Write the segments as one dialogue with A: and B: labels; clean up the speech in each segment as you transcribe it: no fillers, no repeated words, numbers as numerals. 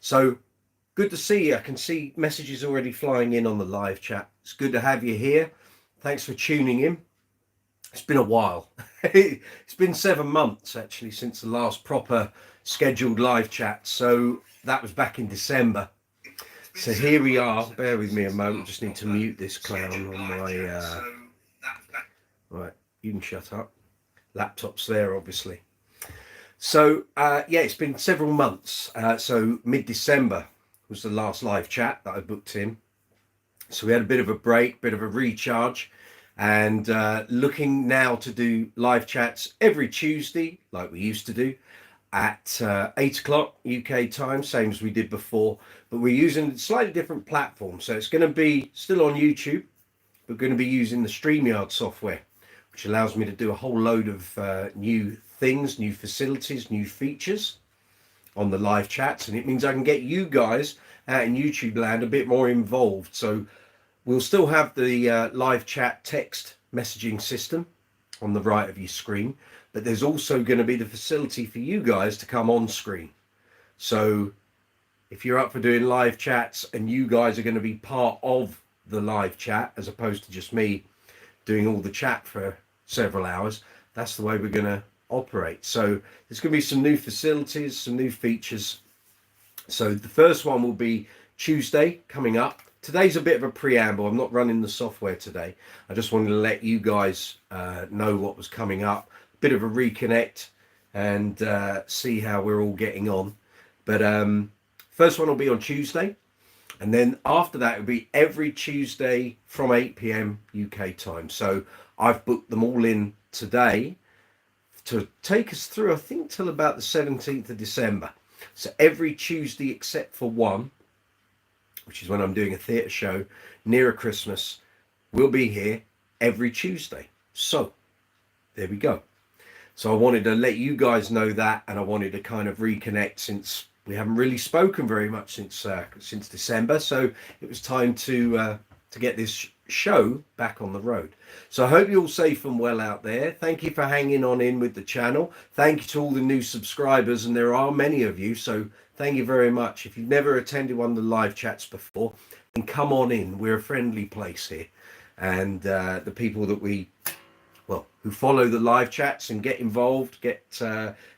A: So good to see you. I can see messages already flying in on the live chat. It's good to have you here. Thanks for tuning in. It's been a while. It's been 7 months actually since the last proper scheduled live chat. So that was back in December. So here we are. Bear with me a moment. Just need to mute this clown on my right, you can shut up. Laptop's there obviously. So yeah, it's been several months. So mid-December was the last live chat that I booked in. So we had a bit of a break, bit of a recharge, and looking now to do live chats every Tuesday like we used to do at 8 o'clock UK time, same as we did before, but we're using a slightly different platform. So it's going to be still on YouTube. We're going to be using the StreamYard software, which allows me to do a whole load of new things, new facilities, new features on the live chats, and it means I can get you guys out in YouTube land a bit more involved. So we'll still have the live chat text messaging system on the right of your screen, but there's also going to be the facility for you guys to come on screen. So if you're up for doing live chats and you guys are going to be part of the live chat as opposed to just me doing all the chat for several hours, that's the way we're going to operate. So there's going to be some new facilities, some new features. So the first one will be Tuesday coming up. Today's a bit of a preamble. I'm not running the software today. I just wanted to let you guys know what was coming up, a bit of a reconnect, and see how we're all getting on. But first one will be on Tuesday, and then after that it'll be every Tuesday from 8 p.m. UK time. So I've booked them all in today to take us through, I think, till about the 17th of December. So every Tuesday except for one, which is when I'm doing a theatre show nearer Christmas, we'll be here every Tuesday. So there we go. So I wanted to let you guys know that, and I wanted to kind of reconnect since we haven't really spoken very much since December. So it was time to get this show back on the road. So I hope you're all safe and well out there. Thank you for hanging on in with the channel. Thank you to all the new subscribers, and there are many of you, so thank you very much. If you've never attended one of the live chats before, then come on in. We're a friendly place here, and the people that who follow the live chats and get involved, get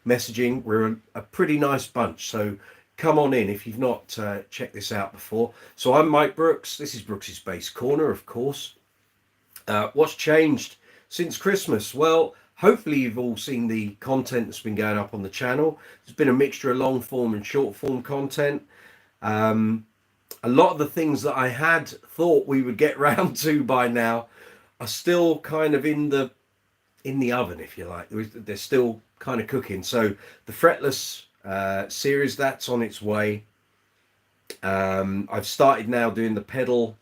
A: messaging, we're a pretty nice bunch. So come on in if you've not checked this out before. So I'm Mike Brooks. This is Brooks's Bass Corner, of course. What's changed since Christmas? Well, hopefully you've all seen the content that's been going up on the channel. There's been a mixture of long form and short form content. A lot of the things that I had thought we would get round to by now are still kind of in the oven, if you like. They're still kind of cooking. So the fretless series, that's on its way. I've started now doing the pedal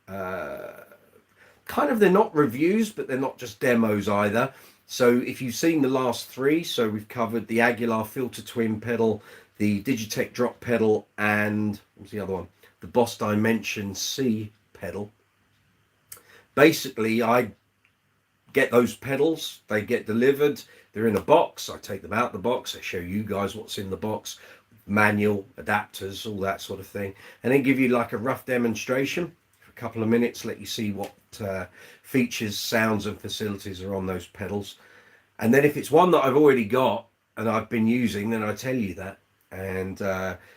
A: kind of, they're not reviews, but they're not just demos either. So if you've seen the last three, so we've covered the Aguilar Filter Twin pedal, the Digitech drop pedal, and what's the other one, the Boss Dimension C pedal. Basically, I get those pedals, they get delivered, they're in a box, I take them out the box, I show you guys what's in the box, manual, adapters, all that sort of thing, and then give you like a rough demonstration for a couple of minutes, let you see what features, sounds and facilities are on those pedals. And then if it's one that I've already got and I've been using, then I tell you that and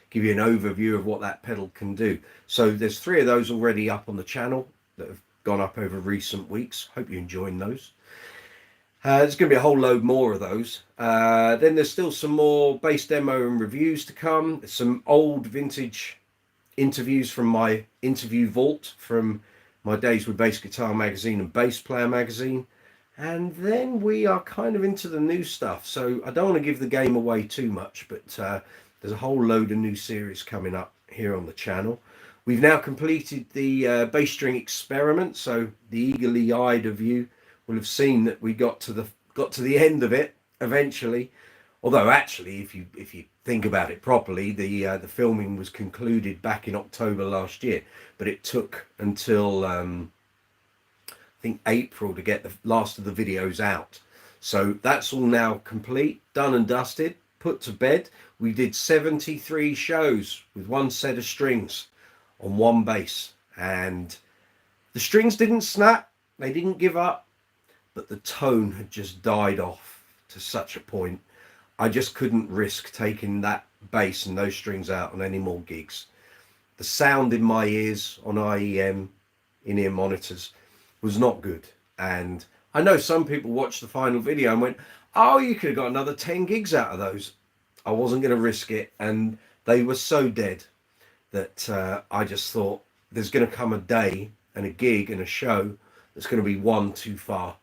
A: give you an overview of what that pedal can do. So there's 3 of those already up on the channel that have gone up over recent weeks. Hope you're enjoying those. There's going to be a whole load more of those. Then there's still some more bass demo and reviews to come. There's some old vintage interviews from my interview vault from my days with Bass Guitar Magazine and Bass Player Magazine. And then we are kind of into the new stuff. So I don't want to give the game away too much, but there's a whole load of new series coming up here on the channel. We've now completed the bass string experiment. So the eagerly eyed of you will have seen that we got to the end of it eventually. Although actually, if you think about it properly, the filming was concluded back in October last year, but it took until I think April to get the last of the videos out. So that's all now complete, done and dusted, put to bed. We did 73 shows with one set of strings on one bass, and the strings didn't snap, they didn't give up, but the tone had just died off to such a point. I just couldn't risk taking that bass and those strings out on any more gigs. The sound in my ears on IEM in-ear monitors was not good, and I know some people watched the final video and went, oh, you could have got another 10 gigs out of those. I wasn't going to risk it, and they were so dead that I just thought there's going to come a day and a gig and a show that's going to be one too far,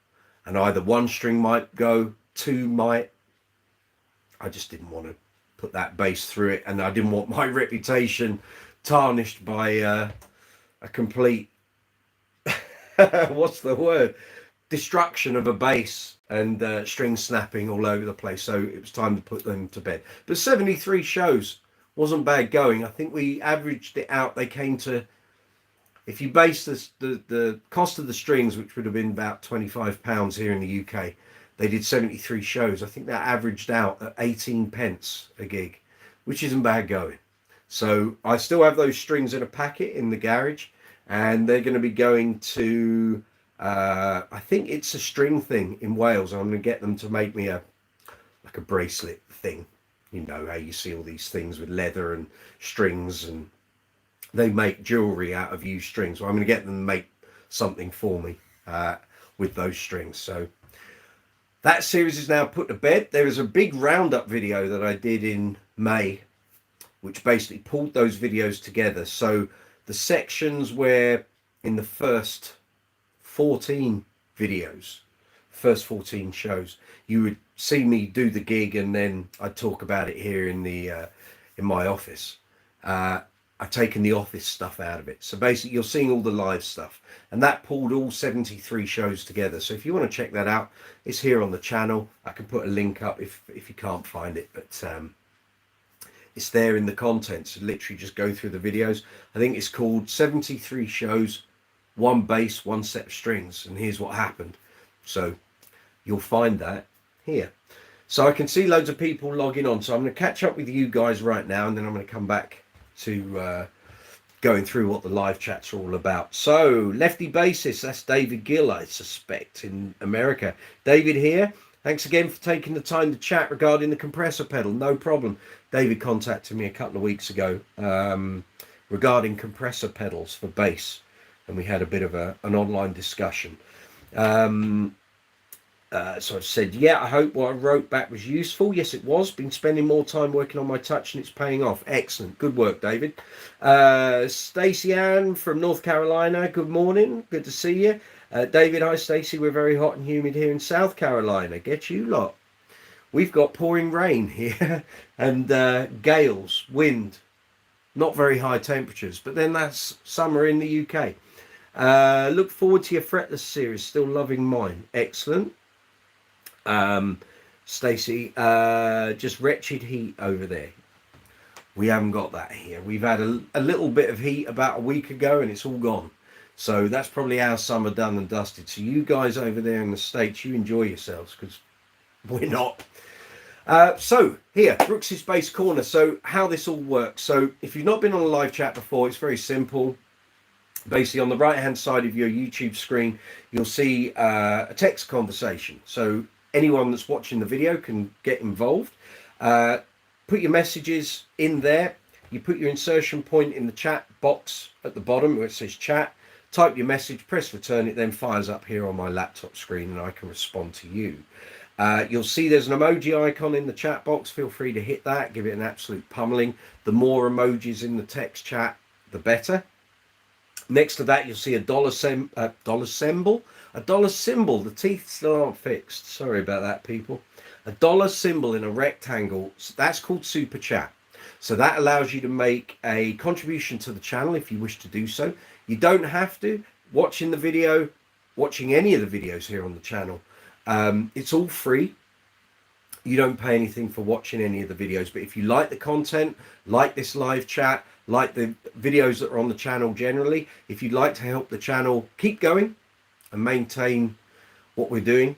A: and either one string might go, two might. I just didn't want to put that bass through it, and I didn't want my reputation tarnished by a complete what's the word, destruction of a bass and string snapping all over the place. So it was time to put them to bed. But 73 shows wasn't bad going. I think we averaged it out. They came to, if you base this, the cost of the strings, which would have been about £25 here in the UK, they did 73 shows. I think that averaged out at 18 pence a gig, which isn't bad going. So I still have those strings in a packet in the garage, and they're going to be going to I think it's a string thing in Wales. I'm going to get them to make me like a bracelet thing. You know how you see all these things with leather and strings, and they make jewelry out of used strings. Well, I'm going to get them to make something for me with those strings. So that series is now put to bed. There is a big roundup video that I did in May, which basically pulled those videos together. So the sections where in the first 14 videos, first 14 shows, you would see me do the gig, and then I'd talk about it here in the in my office. I've taken the office stuff out of it, so basically you're seeing all the live stuff, and that pulled all 73 shows together. So if you want to check that out, it's here on the channel. I can put a link up if you can't find it, but it's there in the contents. Literally just go through the videos. I think it's called 73 shows, one bass, one set of strings, and here's what happened. So you'll find that here. So I can see loads of people logging on, so I'm going to catch up with you guys right now, and then I'm going to come back to going through what the live chats are all about. So lefty bassist, that's David Gill, I suspect, in America. David here, thanks again for taking the time to chat regarding the compressor pedal. No problem. David contacted me a couple of weeks ago regarding compressor pedals for bass, and we had a bit of an online discussion. So I said, yeah, I hope what I wrote back was useful. Yes, it was. Been spending more time working on my touch, and it's paying off. Excellent. Good work, David. Stacey Ann from North Carolina, good morning. Good to see you. David, hi, Stacey. We're very hot and humid here in South Carolina. Get you lot. We've got pouring rain here and gales, wind, not very high temperatures, but then that's summer in the UK. Look forward to your fretless series. Still loving mine. Excellent. Stacey, just wretched heat over there. We haven't got that here. We've had a little bit of heat about a week ago, and it's all gone. So that's probably our summer done and dusted. So you guys over there in the States, you enjoy yourselves, because we're not. So here, Brooks's Bass Corner. So how this all works. So if you've not been on a live chat before, it's very simple. Basically, on the right hand side of your YouTube screen, you'll see a text conversation. So anyone that's watching the video can get involved. Put your messages in there. You put your insertion point in the chat box at the bottom where it says chat. Type your message, press return. It then fires up here on my laptop screen, and I can respond to you. You'll see there's an emoji icon in the chat box. Feel free to hit that. Give it an absolute pummeling. The more emojis in the text chat, the better. Next to that, you'll see a dollar symbol. The teeth still aren't fixed. Sorry about that, people. A dollar symbol in a rectangle. That's called Super Chat. So that allows you to make a contribution to the channel if you wish to do so. You don't have to. Watching the video, watching any of the videos here on the channel, it's all free. You don't pay anything for watching any of the videos. But if you like the content, like this live chat, like the videos that are on the channel generally, if you'd like to help the channel keep going and maintain what we're doing,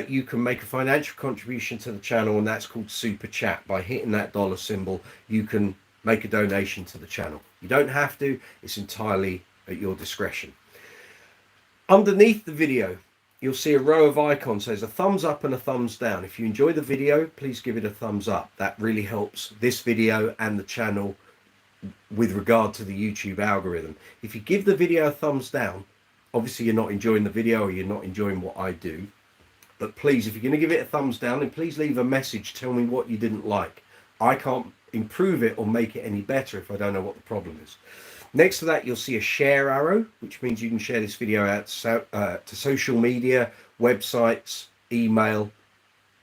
A: you can make a financial contribution to the channel, and that's called Super Chat. By hitting that dollar symbol, you can make a donation to the channel. You don't have to, it's entirely at your discretion. Underneath the video, you'll see a row of icons. There's a thumbs up and a thumbs down. If you enjoy the video, please give it a thumbs up. That really helps this video and the channel with regard to the YouTube algorithm. If you give the video a thumbs down, obviously you're not enjoying the video or you're not enjoying what I do. But please, if you're going to give it a thumbs down, then please leave a message. Tell me what you didn't like. I can't improve it or make it any better if I don't know what the problem is. Next to that, you'll see a share arrow, which means you can share this video out to social media, websites, email.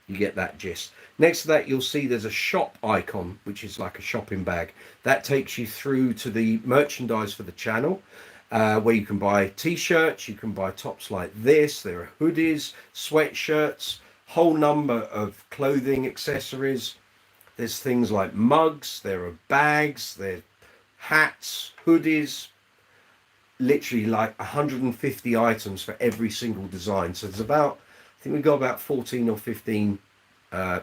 A: You get that gist. Next to that, you'll see there's a shop icon, which is like a shopping bag. That takes you through to the merchandise for the channel, where you can buy t-shirts, you can buy tops like this. There are hoodies, sweatshirts, whole number of clothing accessories. There's things like mugs, there are bags, there's hats, hoodies, literally like 150 items for every single design. So there's about, I think we've got about 14 or 15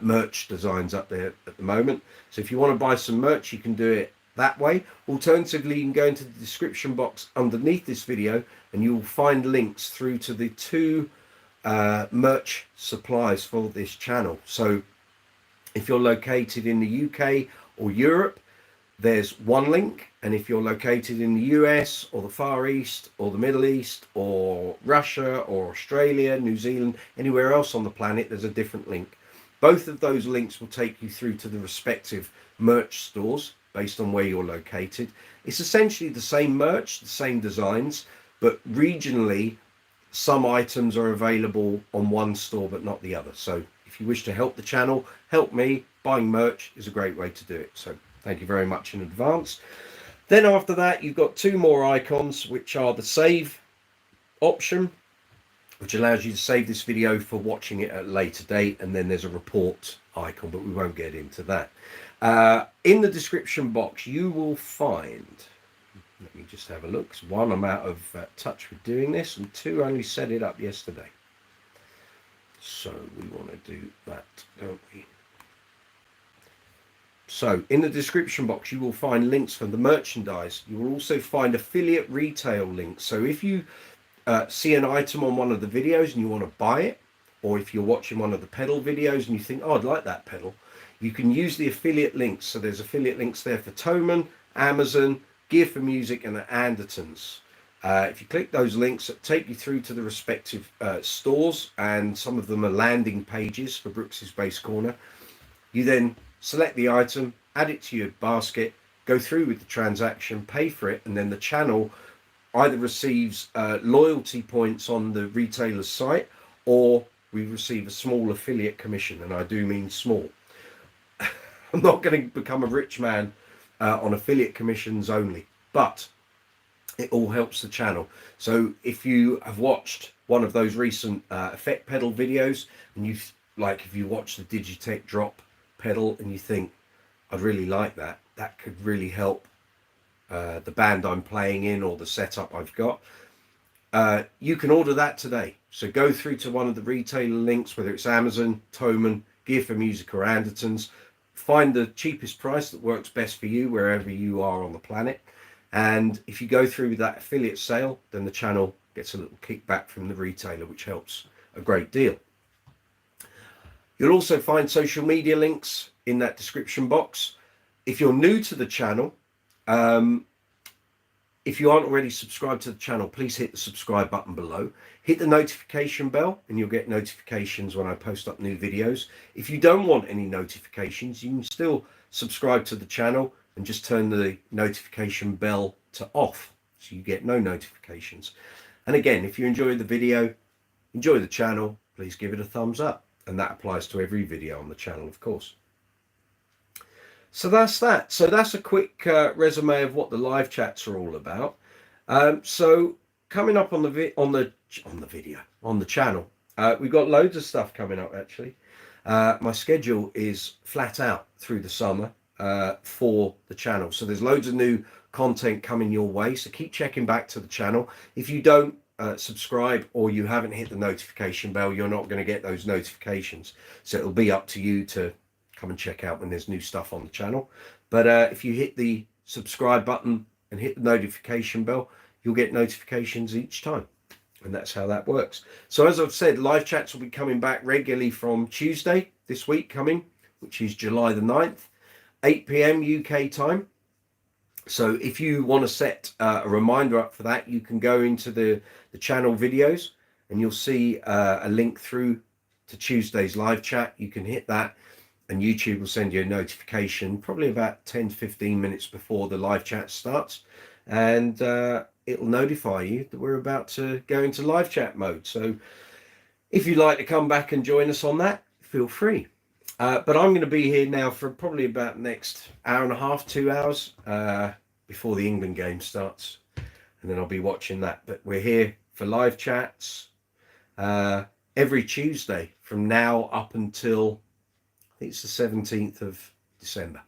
A: merch designs up there at the moment. So if you want to buy some merch, you can do it that way. Alternatively, you can go into the description box underneath this video and you will find links through to the two merch suppliers for this channel. So if you're located in the UK or Europe, there's one link, and if you're located in the US or the Far East or the Middle East or Russia or Australia, New Zealand, anywhere else on the planet, there's a different link. Both of those links will take you through to the respective merch stores based on where you're located. It's essentially the same merch, the same designs, but regionally some items are available on one store but not the other. So if you wish to help the channel, help me, buying merch is a great way to do it. So thank you very much in advance. Then after that, you've got two more icons, which are the save option, which allows you to save this video for watching it at a later date. And then there's a report icon, but we won't get into that. In the description box, you will find, let me just have a look. One, I'm out of touch with doing this, and two, I only set it up yesterday. So we want to do that, don't we? So in the description box, you will find links for the merchandise. You will also find affiliate retail links. So if you see an item on one of the videos and you want to buy it, or if you're watching one of the pedal videos and you think, oh, I'd like that pedal, you can use the affiliate links. So there's affiliate links there for Thomann, Amazon, Gear for Music, and the ANDERTONS. If you click those links, it'll take you through to the respective stores, and some of them are landing pages for Brooks's Bass Corner. You then select the item, add it to your basket, go through with the transaction, pay for it, and then the channel either receives loyalty points on the retailer's site, or we receive a small affiliate commission, and I do mean small. I'm not going to become a rich man on affiliate commissions only, but it all helps the channel. So if you have watched one of those recent effect pedal videos, and you've, like, if you watch the Digitech drop pedal and you think, I'd really like that, that could really help the band I'm playing in or the setup I've got, you can order that today. So go through to one of the retailer links, whether it's Amazon, Thomann, Gear for Music, or ANDERTONS. Find the cheapest price that works best for you wherever you are on the planet, and if you go through with that affiliate sale, then the channel gets a little kickback from the retailer, which helps a great deal. You'll also find social media links in that description box. If you're new to the channel, if you aren't already subscribed to the channel, please hit the subscribe button below. Hit the notification bell and you'll get notifications when I post up new videos. If you don't want any notifications, you can still subscribe to the channel and just turn the notification bell to off, so you get no notifications. And again, if you enjoy the video, enjoy the channel, please give it a thumbs up. And that applies to every video on the channel, of course. So that's that. So that's a quick resume of what the live chats are all about. So coming up on the channel, we've got loads of stuff coming up. Actually, my schedule is flat out through the summer for the channel. So there's loads of new content coming your way. So keep checking back to the channel. If you don't subscribe or you haven't hit the notification bell, you're not going to get those notifications. So it'll be up to you to come and check out when there's new stuff on the channel. But if you hit the subscribe button and hit the notification bell, you'll get notifications each time. And that's how that works. So as I've said, live chats will be coming back regularly from Tuesday this week coming, which is July the 9th, 8 p.m. UK time. So if you want to set a reminder up for that, you can go into the channel videos and you'll see a link through to Tuesday's live chat. You can hit that and YouTube will send you a notification probably about 10 to 15 minutes before the live chat starts. And it'll notify you that we're about to go into live chat mode. So if you'd like to come back and join us on that, feel free. But I'm going to be here now for probably about the next hour and a half, 2 hours before the England game starts. And then I'll be watching that. But we're here for live chats every Tuesday from now up until, I think it's the 17th of December.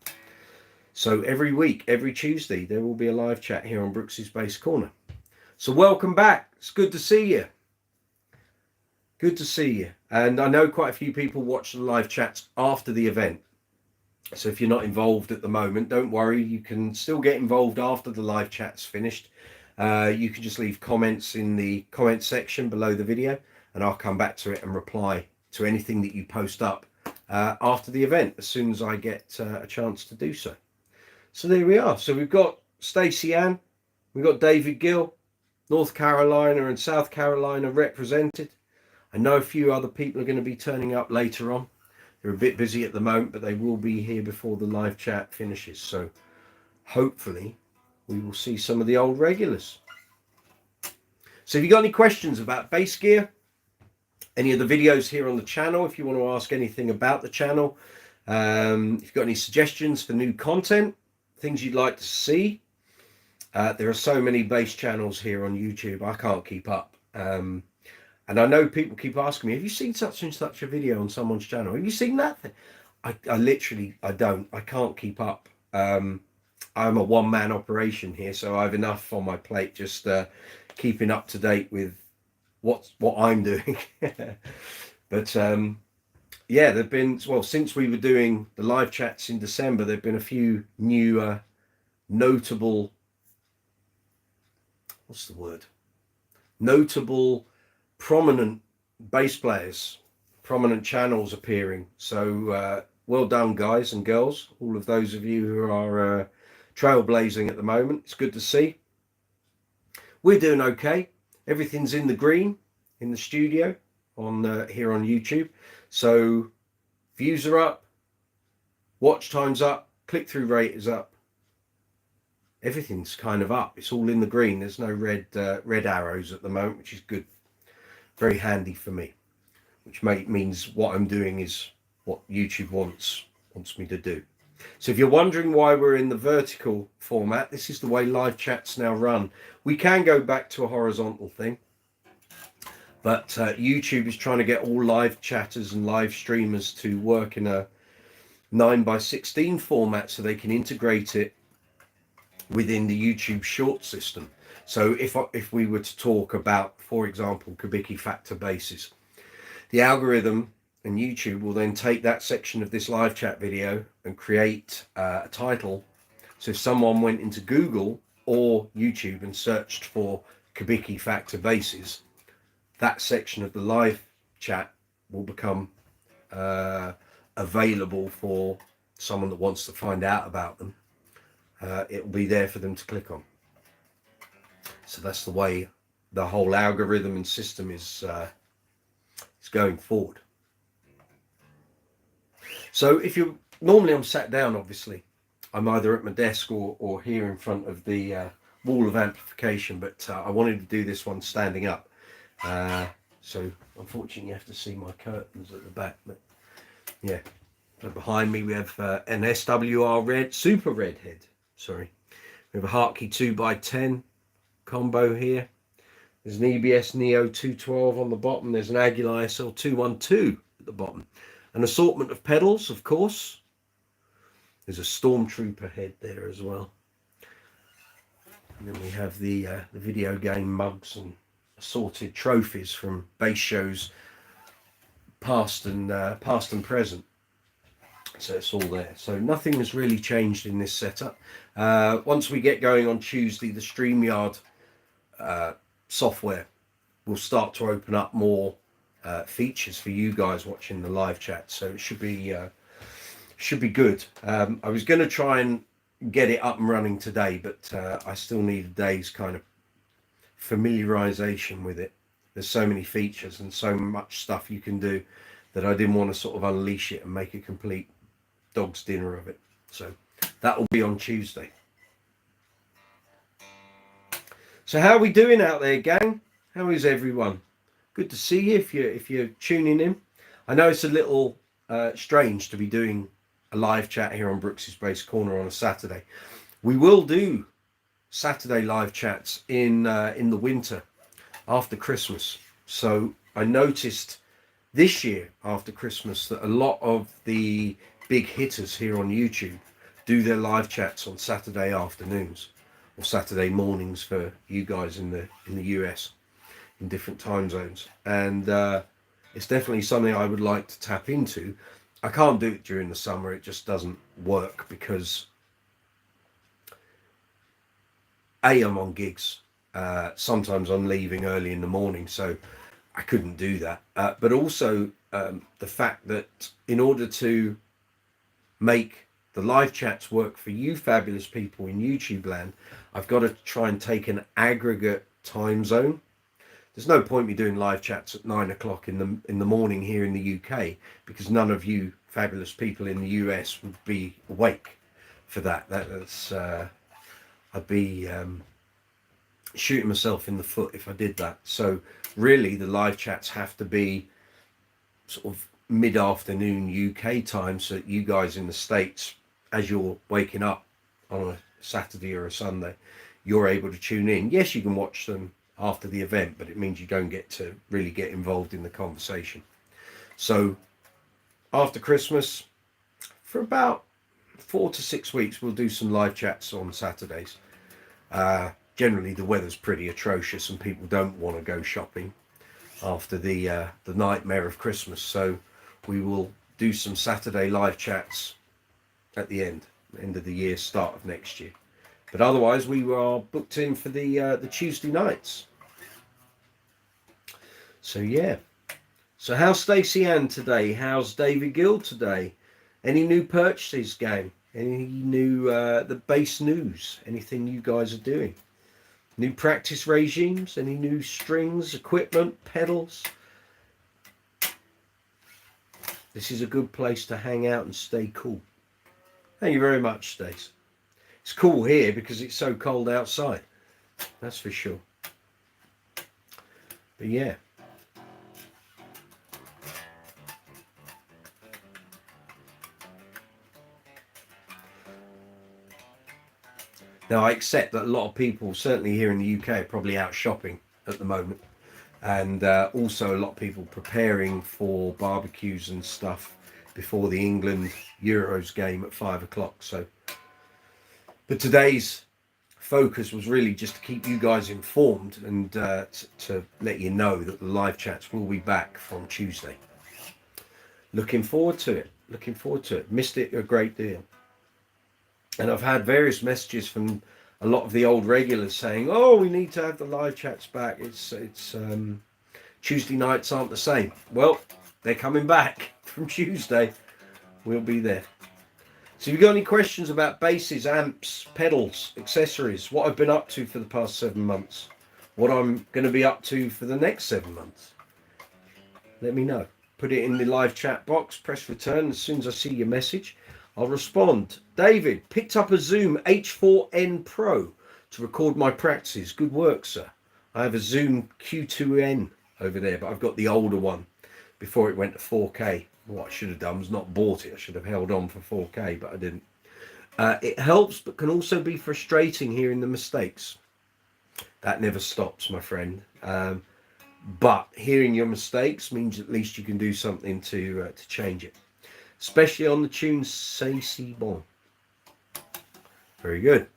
A: So every week, every Tuesday, there will be a live chat here on Brooksy's Base Corner. So welcome back. It's good to see you. Good to see you. And I know quite a few people watch the live chats after the event. So if you're not involved at the moment, don't worry. You can still get involved after the live chat's finished. You can just leave comments in the comment section below the video, and I'll come back to it and reply to anything that you post up after the event as soon as I get a chance to do so. So there we are. So we've got Stacey Ann, we've got David Gill, North Carolina and South Carolina represented. I know a few other people are going to be turning up later on. They're a bit busy at the moment, but they will be here before the live chat finishes. So hopefully we will see some of the old regulars. So if you've got any questions about bass gear, any of the videos here on the channel, if you want to ask anything about the channel, if you've got any suggestions for new content, things you'd like to see, there are so many bass channels here on YouTube, I can't keep up. And I know people keep asking me, have you seen such and such a video on someone's channel? Have you seen that thing? I literally, I don't. I can't keep up. I'm a one-man operation here, so I have enough on my plate just keeping up to date with what I'm doing. But yeah, there've been, well, since we were doing the live chats in December, there've been a few new notable, what's the word? Notable, prominent bass players, prominent channels appearing. So well done, guys and girls, all of those of you who are trailblazing at the moment. It's good to see. We're doing okay. Everything's in the green in the studio on here on YouTube. So views are up, watch time's up, click-through rate is up. Everything's kind of up. It's all in the green. There's no red arrows at the moment, which is good. Very handy for me, which means what I'm doing is what YouTube wants me to do. So if you're wondering why we're in the vertical format, this is the way live chats now run. We can go back to a horizontal thing, but YouTube is trying to get all live chatters and live streamers to work in a 9:16 format so they can integrate it within the YouTube short system. So if we were to talk about, for example, Kubicki factor basses, the algorithm and YouTube will then take that section of this live chat video and create a title. So if someone went into Google or YouTube and searched for Kubicki factor basses, that section of the live chat will become available for someone that wants to find out about them. It will be there for them to click on. So that's the way the whole algorithm and system is going forward. So if you normally I'm sat down, obviously I'm either at my desk or here in front of the wall of amplification, but I wanted to do this one standing up. So unfortunately you have to see my curtains at the back, but yeah. So behind me we have an SWR red, super red head, sorry. We have a Hartke 2x10 combo here. There's an EBS Neo 212 on the bottom. There's an Aguilar SL 212 at the bottom. An assortment of pedals, of course. There's a Stormtrooper head there as well. And then we have the video game mugs and assorted trophies from bass shows past and present. So it's all there. So nothing has really changed in this setup. Once we get going on Tuesday, the StreamYard software will start to open up more features for you guys watching the live chat. So it should be good. I was going to try and get it up and running today, but I still need a day's kind of familiarization with it. There's so many features and so much stuff you can do that I didn't want to sort of unleash it and make a complete dog's dinner of it. So that will be on Tuesday. So how are we doing out there, gang? How is everyone? Good to see you if you're tuning in. I know it's a little strange to be doing a live chat here on Brooks's Bass Corner on a Saturday. We will do Saturday live chats in the winter after Christmas. So I noticed this year after Christmas that a lot of the big hitters here on YouTube do their live chats on Saturday afternoons or Saturday mornings for you guys in the US in different time zones, and it's definitely something I would like to tap into. I can't do it during the summer. It just doesn't work because I'm on gigs. Sometimes I'm leaving early in the morning, so I couldn't do that. But also the fact that in order to make the live chats work for you fabulous people in YouTube land, I've got to try and take an aggregate time zone. There's no point me doing live chats at 9 o'clock in the morning here in the UK, because none of you fabulous people in the US would be awake for that. That's I'd be shooting myself in the foot if I did that. So really the live chats have to be sort of mid-afternoon UK time, so that you guys in the States, as you're waking up on a Saturday or a Sunday, you're able to tune in. Yes, you can watch them after the event, but it means you don't get to really get involved in the conversation. So after Christmas, for about 4 to 6 weeks, we'll do some live chats on Saturdays. Generally the weather's pretty atrocious and people don't want to go shopping after the nightmare of Christmas, so we will do some Saturday live chats at the end of the year, start of next year. But otherwise we are booked in for the Tuesday nights. So yeah. So how's Stacey Ann today? How's David Gill today? Any new purchases, gang? Any new the bass news? Anything you guys are doing? New practice regimes? Any new strings, equipment, pedals? This is a good place to hang out and stay cool. Thank you very much, Stace. It's cool here because it's so cold outside. That's for sure. But yeah. Now, I accept that a lot of people, certainly here in the UK, are probably out shopping at the moment. And also a lot of people preparing for barbecues and stuff before the England Euros game at 5 o'clock. So, but today's focus was really just to keep you guys informed and to let you know that the live chats will be back from Tuesday. Looking forward to it. Looking forward to it. Missed it a great deal. And I've had various messages from a lot of the old regulars saying, "Oh, we need to have the live chats back. It's Tuesday nights aren't the same." Well, they're coming back from Tuesday. We'll be there. So if you've got any questions about basses, amps, pedals, accessories, what I've been up to for the past 7 months, what I'm going to be up to for the next 7 months, let me know. Put it in the live chat box, press return. As soon as I see your message, I'll respond. David, picked up a Zoom H4n Pro to record my practices. Good work, sir. I have a Zoom Q2n over there, but I've got the older one before it went to 4K. What I should have done was not bought it. I should have held on for 4K, but I didn't. It helps, but can also be frustrating hearing the mistakes. That never stops, my friend. But hearing your mistakes means at least you can do something to change it. Especially on the tune C'est Bon. Very good.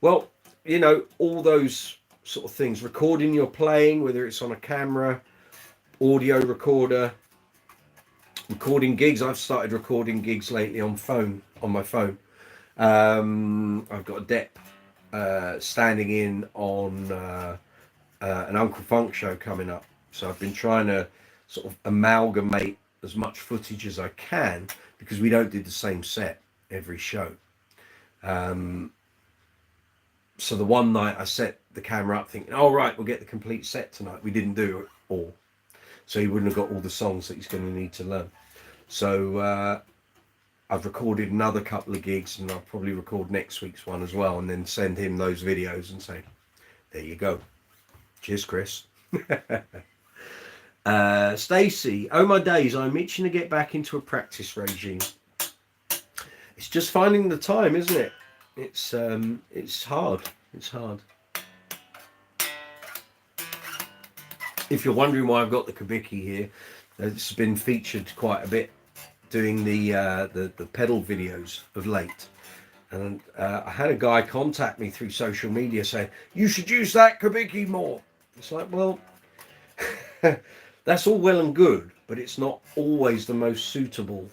A: Well, you know, all those sort of things. Recording your playing, whether it's on a camera, audio recorder, recording gigs. I've started recording gigs lately on my phone. I've got a dep standing in on an Uncle Funk show coming up, so I've been trying to sort of amalgamate as much footage as I can, because we don't do the same set every show. So the one night I set the camera up thinking, all right, we'll get the complete set tonight. We didn't do it all, so he wouldn't have got all the songs that he's going to need to learn. So I've recorded another couple of gigs, and I'll probably record next week's one as well, and then send him those videos and say, there you go. Cheers, Chris. Stacey, oh my days, I'm itching to get back into a practice regime. It's just finding the time, isn't it? It's hard. It's hard. If you're wondering why I've got the Kubicki here, it's been featured quite a bit doing the pedal videos of late. And I had a guy contact me through social media saying, you should use that Kubicki more. It's like, well, that's all well and good, but it's not always the most suitable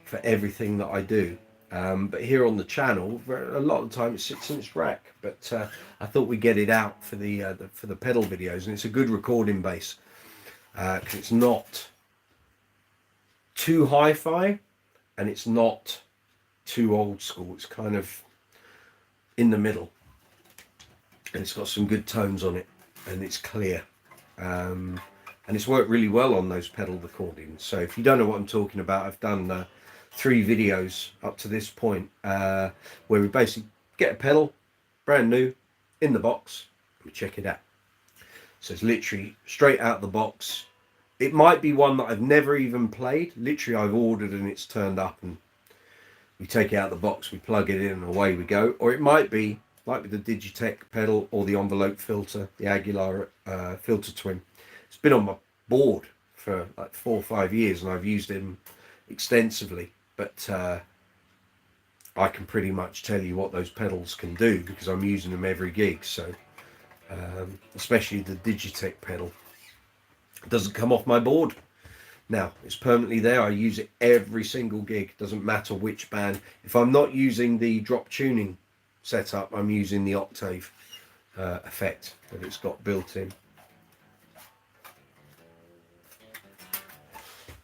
A: for everything that I do. But here on the channel, a lot of the time it's 6-inch rack. But I thought we'd get it out for the pedal videos, and it's a good recording base because it's not too hi-fi and it's not too old school. It's kind of in the middle, and it's got some good tones on it, and it's clear. And it's worked really well on those pedal recordings. So if you don't know what I'm talking about, I've done 3 videos up to this point where we basically get a pedal brand new in the box and we check it out. So it's literally straight out the box. It might be one that I've never even played. Literally I've ordered and it's turned up, and we take it out of the box, we plug it in, and away we go. Or it might be like with the Digitech pedal or the envelope filter, the Aguilar filter twin. It's been on my board for like 4 or 5 years, and I've used them extensively. But I can pretty much tell you what those pedals can do because I'm using them every gig. So especially the Digitech pedal, it doesn't come off my board. Now it's permanently there. I use it every single gig. Doesn't matter which band. If I'm not using the drop tuning setup, I'm using the octave effect that it's got built in.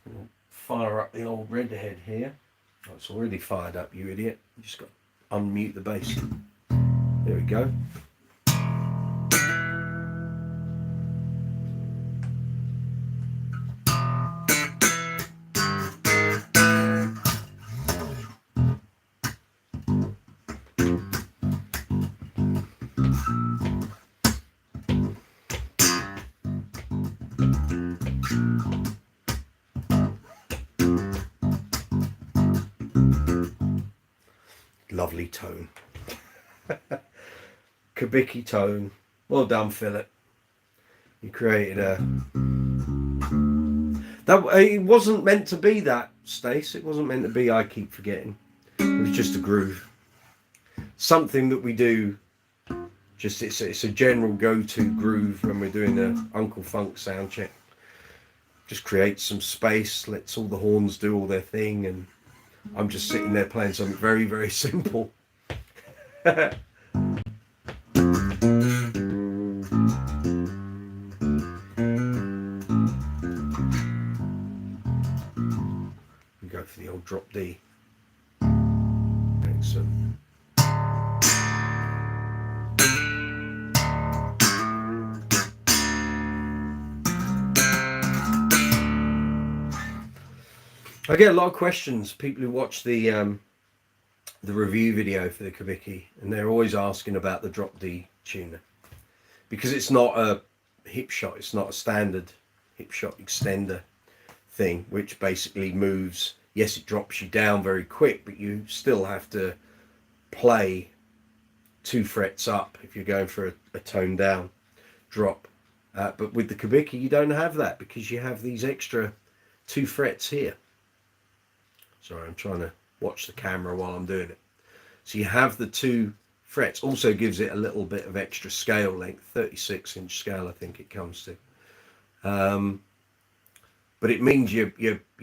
A: We'll fire up the old redhead here. Oh, it's already fired up, you idiot. You just got to unmute the bass. There we go. Lovely tone. Kubicki tone. Well done, Philip. You created it wasn't meant to be that, Stace. It wasn't meant to be I Keep Forgetting. It was just a groove. Something that we do. Just it's a general go-to groove when we're doing the Uncle Funk sound check. Just creates some space, lets all the horns do all their thing, and I'm just sitting there playing something very, very simple. We go for the old drop D. Excellent. I get a lot of questions, people who watch the review video for the Kubicki, and they're always asking about the drop D tuner, because it's not a hip shot, it's not a standard hip shot extender thing, which basically moves. Yes, it drops you down very quick, but you still have to play 2 frets up if you're going for a tone down drop. But with the Kubicki, you don't have that because you have these extra 2 frets here. Sorry, I'm trying to watch the camera while I'm doing it. So you have the 2 frets. Also gives it a little bit of extra scale length, 36-inch scale I think it comes to. But it means your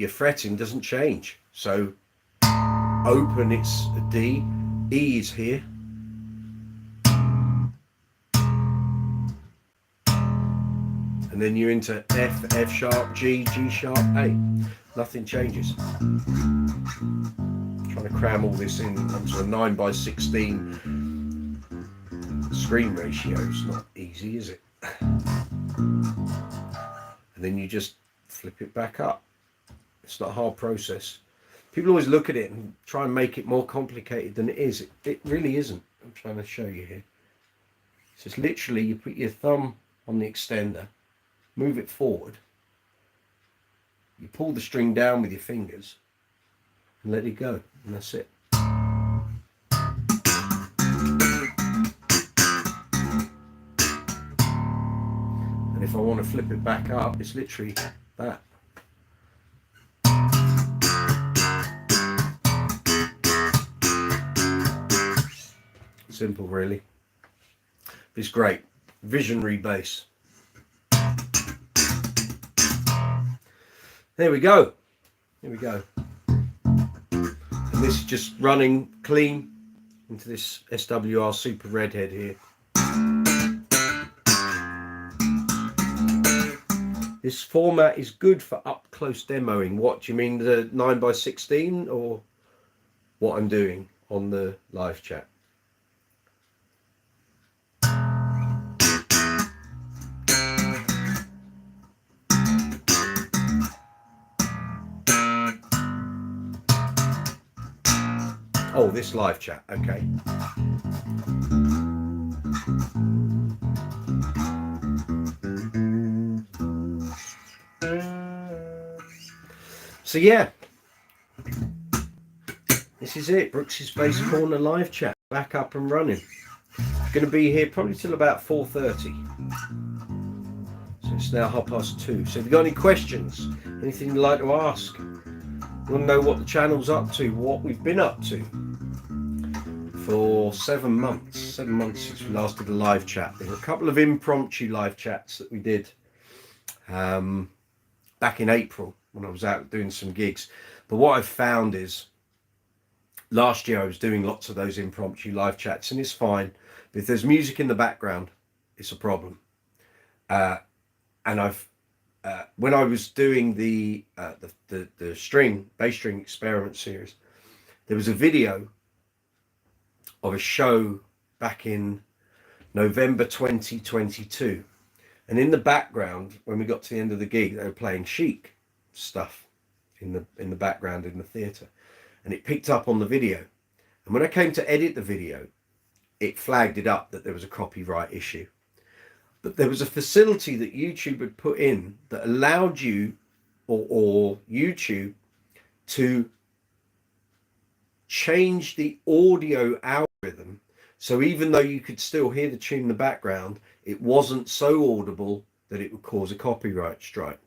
A: fretting doesn't change. So open, it's a D, E is here, and then you're into F, F sharp, G, G sharp, A. Nothing changes. I'm trying to cram all this in onto a 9:16 screen ratio. It's not easy, is it? And then you just flip it back up. It's not a hard process. People always look at it and try and make it more complicated than it is. It really isn't. I'm trying to show you here. So it's literally, you put your thumb on the extender, move it forward, you pull the string down with your fingers and let it go, and that's it. And if I want to flip it back up, it's literally that. Simple, really. It's great. Visionary bass. There we go. Here we go. And this is just running clean into this SWR Super Redhead here. This format is good for up close demoing. What do you mean, the 9:16 or what I'm doing on the live chat? Oh, this live chat, okay. So yeah, this is it. Brooks's Bass Corner live chat back up and running. Going to be here probably till about 4:30. So it's now 2:30. So if you've got any questions, anything you'd like to ask, you want to know what the channel's up to, what we've been up to for 7 months. 7 months since we last did a live chat. There were a couple of impromptu live chats that we did back in April when I was out doing some gigs. But what I've found is last year I was doing lots of those impromptu live chats, and it's fine. But if there's music in the background, it's a problem. And I've when I was doing the bass string experiment series, there was a video of a show back in November 2022, and in the background, when we got to the end of the gig, they were playing Chic stuff in the background in the theatre, and it picked up on the video. And when I came to edit the video, it flagged it up that there was a copyright issue. But there was a facility that YouTube had put in that allowed you or YouTube to change the audio algorithm. So even though you could still hear the tune in the background, it wasn't so audible that it would cause a copyright strike.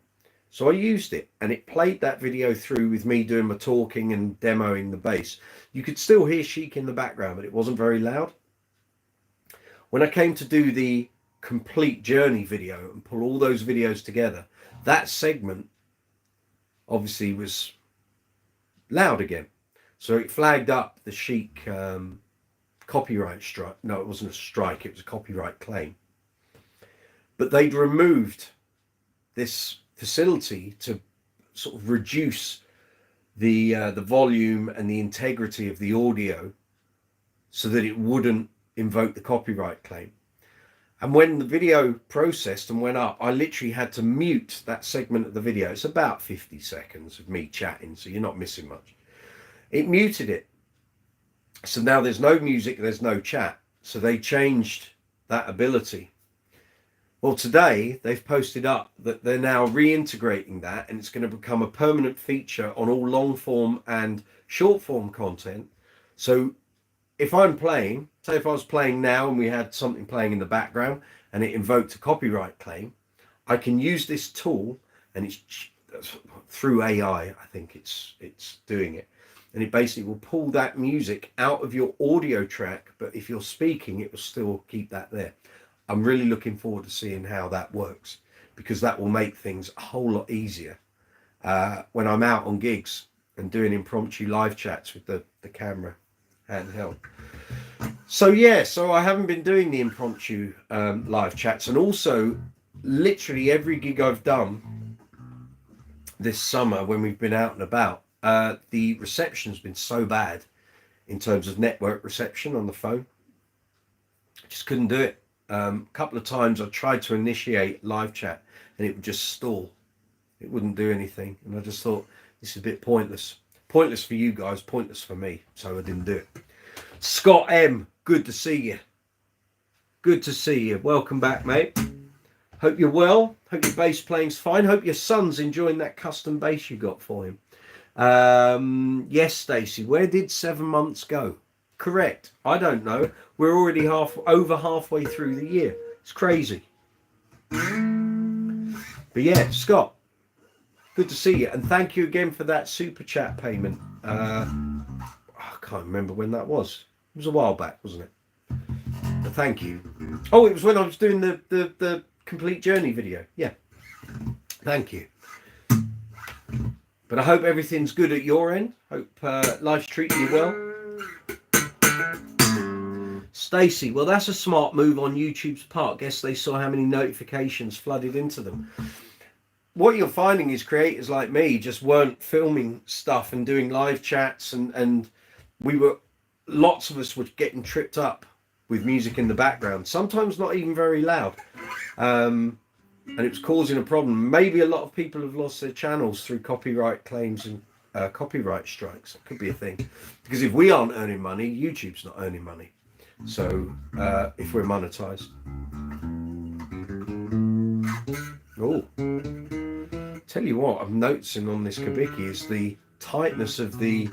A: So I used it, and it played that video through with me doing my talking and demoing the bass. You could still hear Chic in the background, but it wasn't very loud. When I came to do the complete journey video and pull all those videos together, that segment obviously was loud again. So it flagged up the Chic copyright strike. No, it wasn't a strike, it was a copyright claim. But they'd removed this facility to sort of reduce the volume and the integrity of the audio so that it wouldn't invoke the copyright claim. And when the video processed and went up, I literally had to mute that segment of the video. It's about 50 seconds of me chatting, so you're not missing much. It muted it. So now there's no music, there's no chat. So they changed that ability. Well, today they've posted up that they're now reintegrating that, and it's going to become a permanent feature on all long form and short form content. So if I'm playing, say if I was playing now and we had something playing in the background and it invoked a copyright claim, I can use this tool, and it's through AI, I think it's doing it. and it basically will pull that music out of your audio track, but if you're speaking, it will still keep that there. I'm really looking forward to seeing how that works, because that will make things a whole lot easier when I'm out on gigs and doing impromptu live chats with the camera handheld. So yeah, so I haven't been doing the impromptu live chats, and also literally every gig I've done this summer when we've been out and about, the reception's been so bad in terms of network reception on the phone. I just couldn't do it. A couple of times I tried to initiate live chat and it would just stall. It wouldn't do anything, and I just thought, this is a bit pointless. Pointless for you guys, pointless for me, so I didn't do it. Scott M, good to see you. Good to see you. Welcome back, mate. Hope you're well. Hope your bass playing's fine. Hope your son's enjoying that custom bass you got for him. Yes, Stacey, where did 7 months go? Correct. I don't know. We're already over halfway through the year. It's crazy. But yeah, Scott, good to see you. And thank you again for that super chat payment. I can't remember when that was. It was a while back, wasn't it? But thank you. Oh, it was when I was doing the complete journey video. Yeah. Thank you. But I hope everything's good at your end. Hope life's treating you well. Stacey, well, that's a smart move on YouTube's part. Guess they saw how many notifications flooded into them. What you're finding is creators like me just weren't filming stuff and doing live chats, and lots of us were getting tripped up with music in the background, sometimes not even very loud. And it was causing a problem. Maybe a lot of people have lost their channels through copyright claims and copyright strikes. It could be a thing. Because if we aren't earning money, YouTube's not earning money. So if we're monetized. Oh, tell you what, I'm noticing on this Kubicki is the tightness of the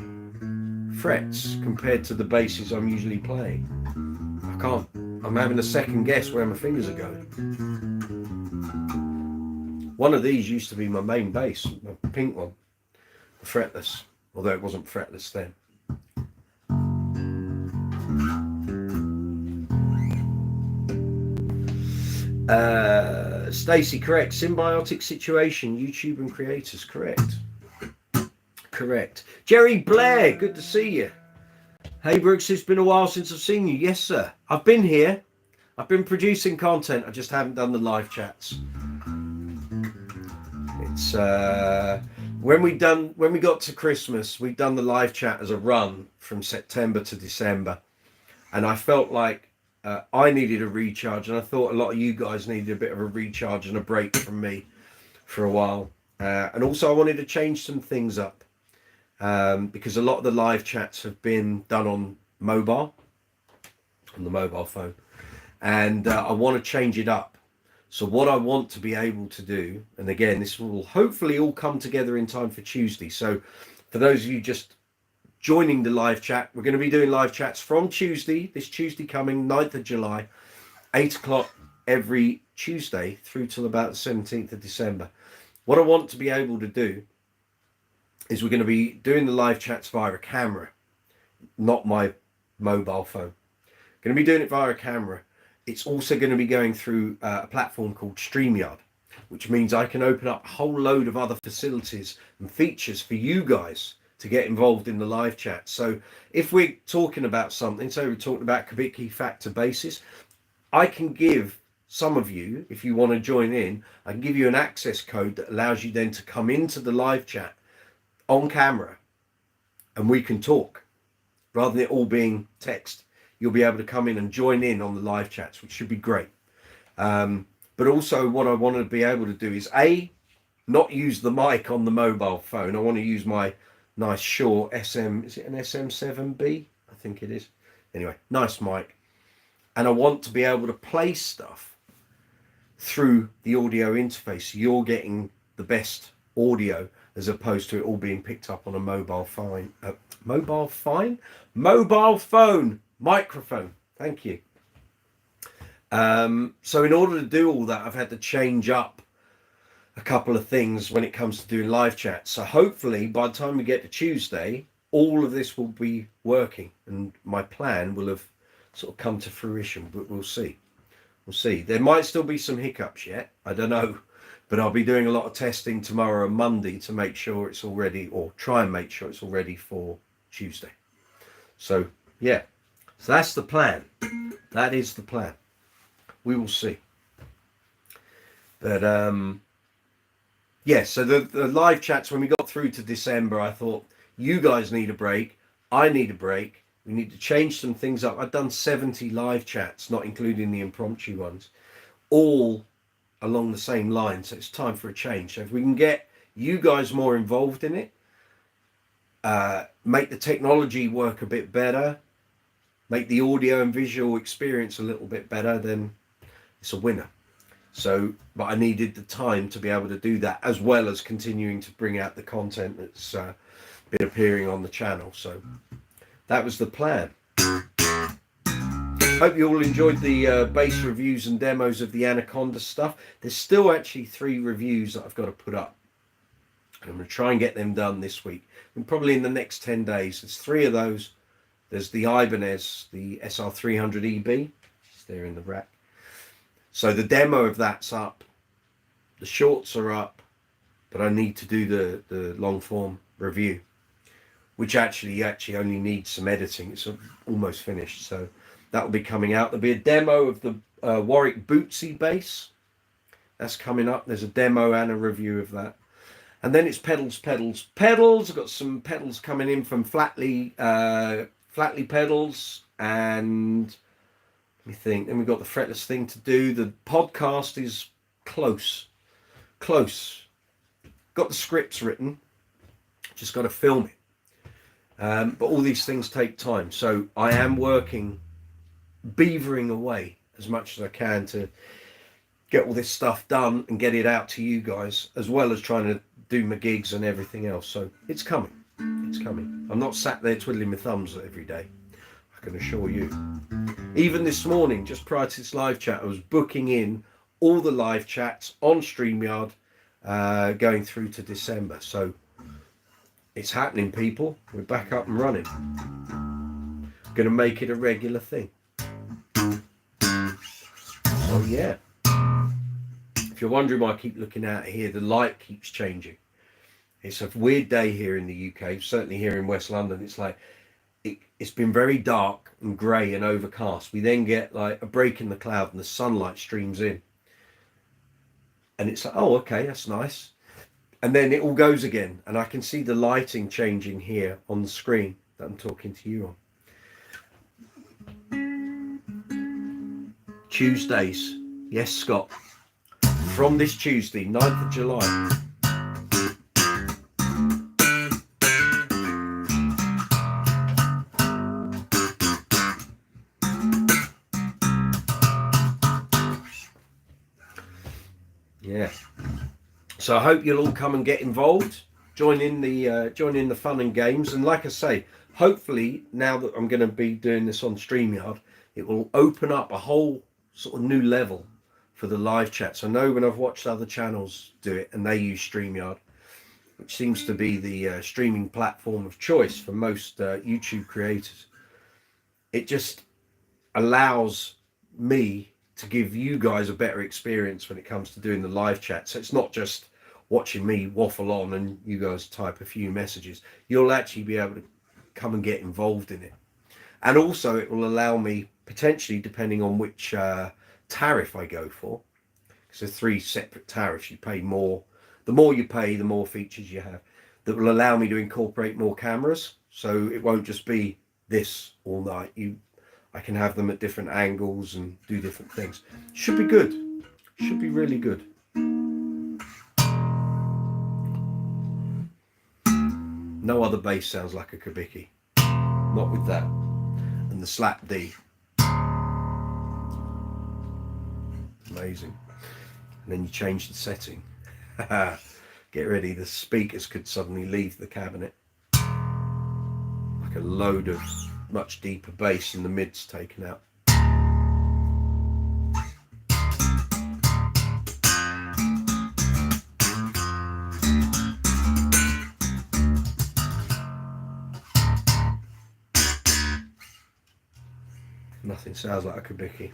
A: frets compared to the basses I'm usually playing. I can't. I'm having a second guess where my fingers are going. One of these used to be my main bass, the pink one, the fretless, although it wasn't fretless then. Stacey, correct. Symbiotic situation, YouTube and creators, correct. Correct. Jerry Blair, good to see you. Hey Brooks, it's been a while since I've seen you. Yes, sir. I've been here. I've been producing content. I just haven't done the live chats. It's when we got to Christmas, we'd done the live chat as a run from September to December, and I felt like I needed a recharge, and I thought a lot of you guys needed a bit of a recharge and a break from me for a while. And also I wanted to change some things up because a lot of the live chats have been done on the mobile phone, and I want to change it up. So what I want to be able to do, and again, this will hopefully all come together in time for Tuesday. So for those of you just joining the live chat, we're going to be doing live chats from Tuesday, this Tuesday coming, 9th of July, 8 o'clock every Tuesday through till about the 17th of December. What I want to be able to do is we're going to be doing the live chats via a camera, not my mobile phone. Going to be doing it via a camera. It's also going to be going through a platform called StreamYard, which means I can open up a whole load of other facilities and features for you guys to get involved in the live chat. So if we're talking about something, so we're talking about Kubicki factor basses, I can give some of you, if you want to join in, I can give you an access code that allows you then to come into the live chat on camera and we can talk rather than it all being text. You'll be able to come in and join in on the live chats, which should be great. But also what I want to be able to do is not use the mic on the mobile phone. I want to use my nice Shure SM, is it an SM7B? I think it is. Anyway, nice mic. And I want to be able to play stuff through the audio interface. So you're getting the best audio as opposed to it all being picked up on a mobile phone. Mobile phone microphone. Thank you. So in order to do all that, I've had to change up a couple of things when it comes to doing live chats. So hopefully by the time we get to Tuesday, all of this will be working, and my plan will have sort of come to fruition, but we'll see. We'll see. There might still be some hiccups yet. I don't know, but I'll be doing a lot of testing tomorrow and Monday to make sure it's all ready, or try and make sure it's all ready for Tuesday. So yeah, so that's the plan. That is the plan. We will see. But yeah, so the live chats, when we got through to December, I thought, you guys need a break. I need a break. We need to change some things up. I've done 70 live chats, not including the impromptu ones, all along the same line. So it's time for a change. So if we can get you guys more involved in it, make the technology work a bit better, make the audio and visual experience a little bit better, then it's a winner. So, but I needed the time to be able to do that, as well as continuing to bring out the content that's been appearing on the channel. So that was the plan. Hope you all enjoyed the bass reviews and demos of the Anaconda stuff. There's still actually 3 reviews that I've got to put up. I'm going to try and get them done this week, and probably in the next 10 days. There's 3 of those. There's the Ibanez, the SR300EB. It's there in the rack. So the demo of that's up. The shorts are up, but I need to do the long form review, which actually only needs some editing. It's almost finished, so that will be coming out. There'll be a demo of the Warwick Bootsy bass. That's coming up. There's a demo and a review of that. And then it's pedals. I've got some pedals coming in from Flatly pedals, and let me think. Then we've got the fretless thing to do. The podcast is close. Got the scripts written. Just got to film it. But all these things take time. So I am working, beavering away as much as I can to get all this stuff done and get it out to you guys, as well as trying to do my gigs and everything else. So it's coming. It's coming. I'm not sat there twiddling my thumbs every day, I can assure you. Even this morning, just prior to this live chat, I was booking in all the live chats on StreamYard going through to December. So it's happening, people. We're back up and running. Going to make it a regular thing. So yeah. If you're wondering why I keep looking out here, the light keeps changing. It's a weird day here in the UK, certainly here in West London. It's like, it's been very dark and grey and overcast. We then get like a break in the cloud and the sunlight streams in. And it's like, oh, okay, that's nice. And then it all goes again. And I can see the lighting changing here on the screen that I'm talking to you on. Tuesdays. Yes, Scott. From this Tuesday, 9th of July. Yeah. So I hope you'll all come and get involved, join in the fun and games. And like I say, hopefully now that I'm going to be doing this on StreamYard, it will open up a whole sort of new level for the live chats. I know when I've watched other channels do it and they use StreamYard, which seems to be the streaming platform of choice for most YouTube creators, it just allows me to give you guys a better experience when it comes to doing the live chat. So it's not just watching me waffle on and you guys type a few messages. You'll actually be able to come and get involved in it. And also it will allow me, potentially, depending on which tariff I go for, because there's 3 separate tariffs. You pay more. The more you pay, the more features you have, that will allow me to incorporate more cameras. So it won't just be this all night. I can have them at different angles and do different things. Should be good. Should be really good. No other bass sounds like a Kubicki. Not with that. And the slap D. Amazing. And then you change the setting. Get ready, the speakers could suddenly leave the cabinet. Like a load of much deeper bass and the mids taken out. Nothing sounds like a Kubicki.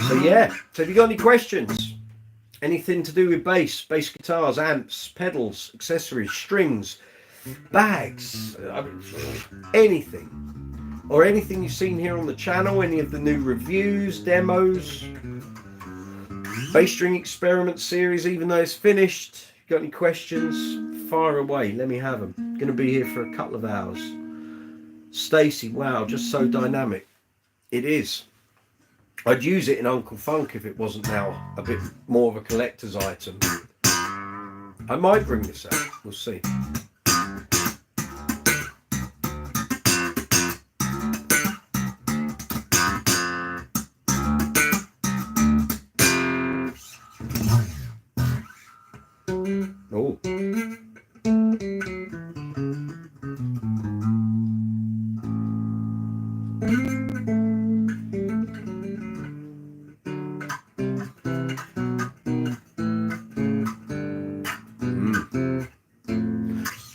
A: So yeah, so have you got any questions? Anything to do with bass guitars, amps, pedals, accessories, strings, bags, anything. Or anything you've seen here on the channel, any of the new reviews, demos, bass string experiment series, even though it's finished. Got any questions? Fire away, let me have them. Going to be here for a couple of hours. Stacy, wow, just so dynamic. It is. I'd use it in Uncle Funk if it wasn't now a bit more of a collector's item. I might bring this out, we'll see. Oh.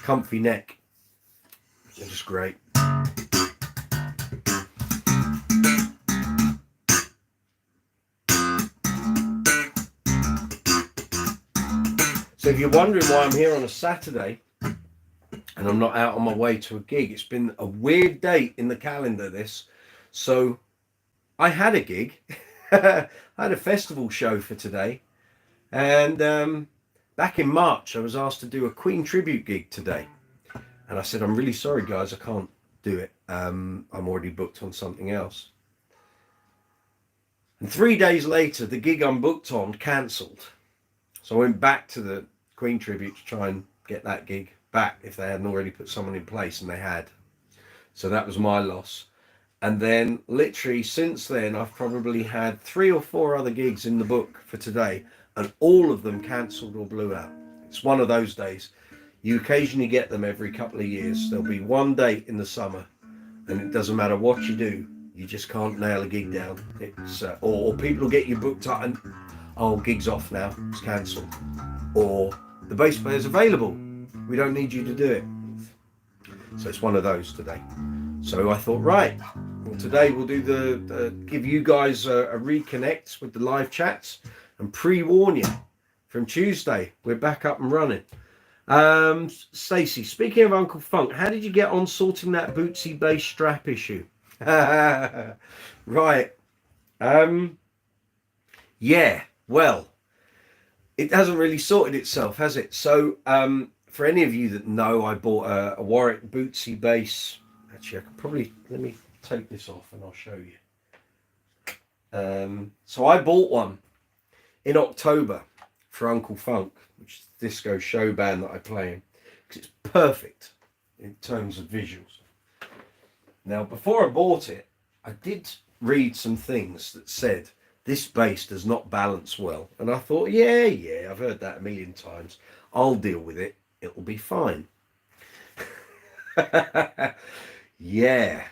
A: Comfy neck. It's just great. So if you're wondering why I'm here on a Saturday and I'm not out on my way to a gig, it's been a weird date in the calendar this. So I had a gig. I had a festival show for today. And back in March, I was asked to do a Queen tribute gig today. And I said, I'm really sorry, guys, I can't do it. I'm already booked on something else. And 3 days later, the gig I'm booked on cancelled. So I went back to the Queen tribute to try and get that gig back if they hadn't already put someone in place, and they had. So that was my loss. And then literally since then, I've probably had 3 or 4 other gigs in the book for today, and all of them cancelled or blew out. It's one of those days. You occasionally get them every couple of years. There'll be one date in the summer, and it doesn't matter what you do, you just can't nail a gig down. It's or people will get you booked up and, oh, gig's off now, it's cancelled. Or the bass player's available, we don't need you to do it. So it's one of those today. So I thought, right, well, today we'll do give you guys a reconnect with the live chats and pre-warn you from Tuesday. We're back up and running. Stacey, speaking of Uncle Funk, how did you get on sorting that Bootsy bass strap issue? Right. Yeah, well, it hasn't really sorted itself, has it? So for any of you that know, I bought a Warwick Bootsy bass. Actually, I could probably, let me take this off and I'll show you. So I bought one in October for Uncle Funk, which is the disco show band that I play in, because it's perfect in terms of visuals. Now, before I bought it, I did read some things that said this bass does not balance well. And I thought, yeah, I've heard that a million times. I'll deal with it. It'll be fine. Yeah.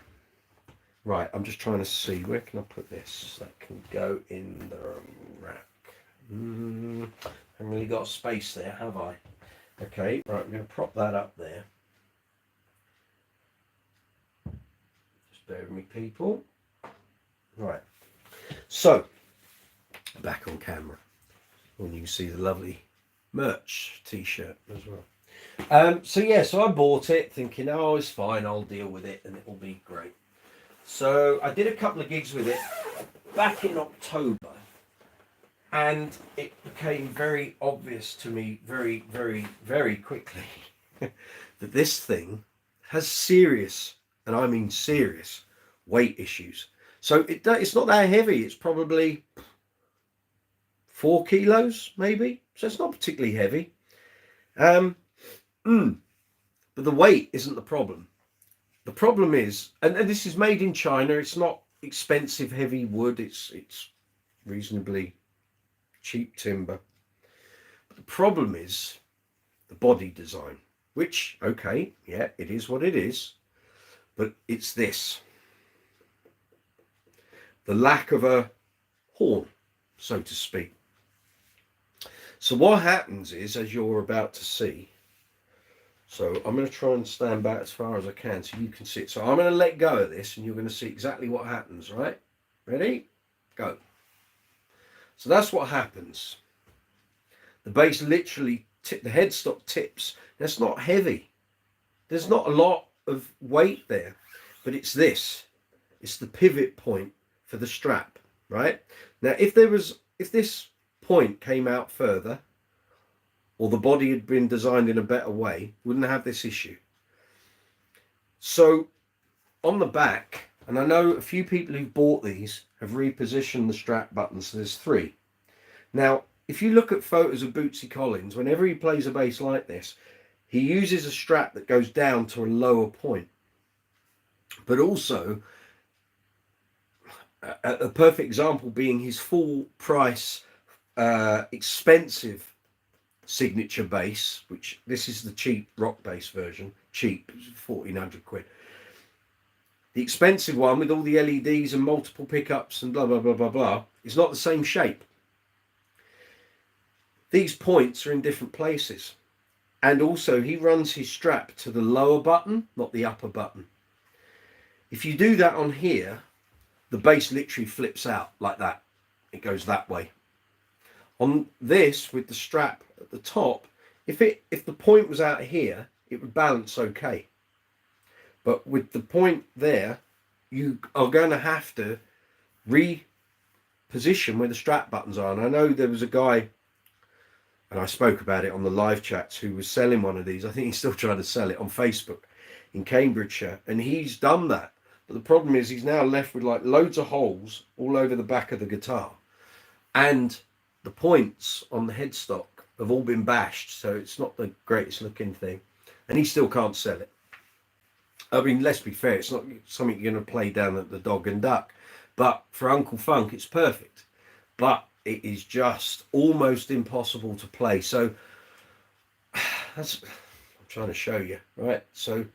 A: Right, I'm just trying to see, where can I put this? That can go in the rack. I haven't really got space there, have I? Okay, right, I'm going to prop that up there. Just bear with me, people. Right, so back on camera, and you can see the lovely merch t-shirt as well. So I bought it thinking, oh, it's fine, I'll deal with it and it'll be great. So I did a couple of gigs with it back in October, and it became very obvious to me very, very, very quickly that this thing has serious, and I mean serious, weight issues. So it's not that heavy. It's probably 4 kilos, maybe. So it's not particularly heavy. But the weight isn't the problem. The problem is, and this is made in China. It's not expensive, heavy wood. It's reasonably cheap timber. But the problem is the body design, which, okay, yeah, it is what it is. But it's this. The lack of a horn, so to speak. So what happens is, as you're about to see, So I'm going to try and stand back as far as I can so you can see it. So I'm going to let go of this and you're going to see exactly what happens, right? Ready? Go. So that's what happens. The bass literally, the headstock tips. That's not heavy. There's not a lot of weight there, but it's this. It's the pivot point for the strap, right? Now, if this point came out further, or the body had been designed in a better way, wouldn't have this issue. So on the back, and I know a few people who've bought these have repositioned the strap buttons. So there's 3. Now, if you look at photos of Bootsy Collins, whenever he plays a bass like this, he uses a strap that goes down to a lower point. But also, a perfect example being his full price, expensive signature bass, which this is the cheap rock bass version, cheap, 1,400 quid. The expensive one with all the LEDs and multiple pickups and blah, blah, blah, blah, blah, is not the same shape. These points are in different places. And also he runs his strap to the lower button, not the upper button. If you do that on here, the bass literally flips out like that. It goes that way. On this, with the strap at the top, if the point was out here, it would balance okay. But with the point there, you are going to have to reposition where the strap buttons are. And I know there was a guy, and I spoke about it on the live chats, who was selling one of these. I think he's still trying to sell it on Facebook in Cambridgeshire, and he's done that. But the problem is he's now left with like loads of holes all over the back of the guitar, and the points on the headstock have all been bashed, so it's not the greatest looking thing, and he still can't sell it. I mean, let's be fair, it's not something you're going to play down at the Dog and Duck, but for Uncle Funk it's perfect, but it is just almost impossible to play. So that's, I'm trying to show you, right? So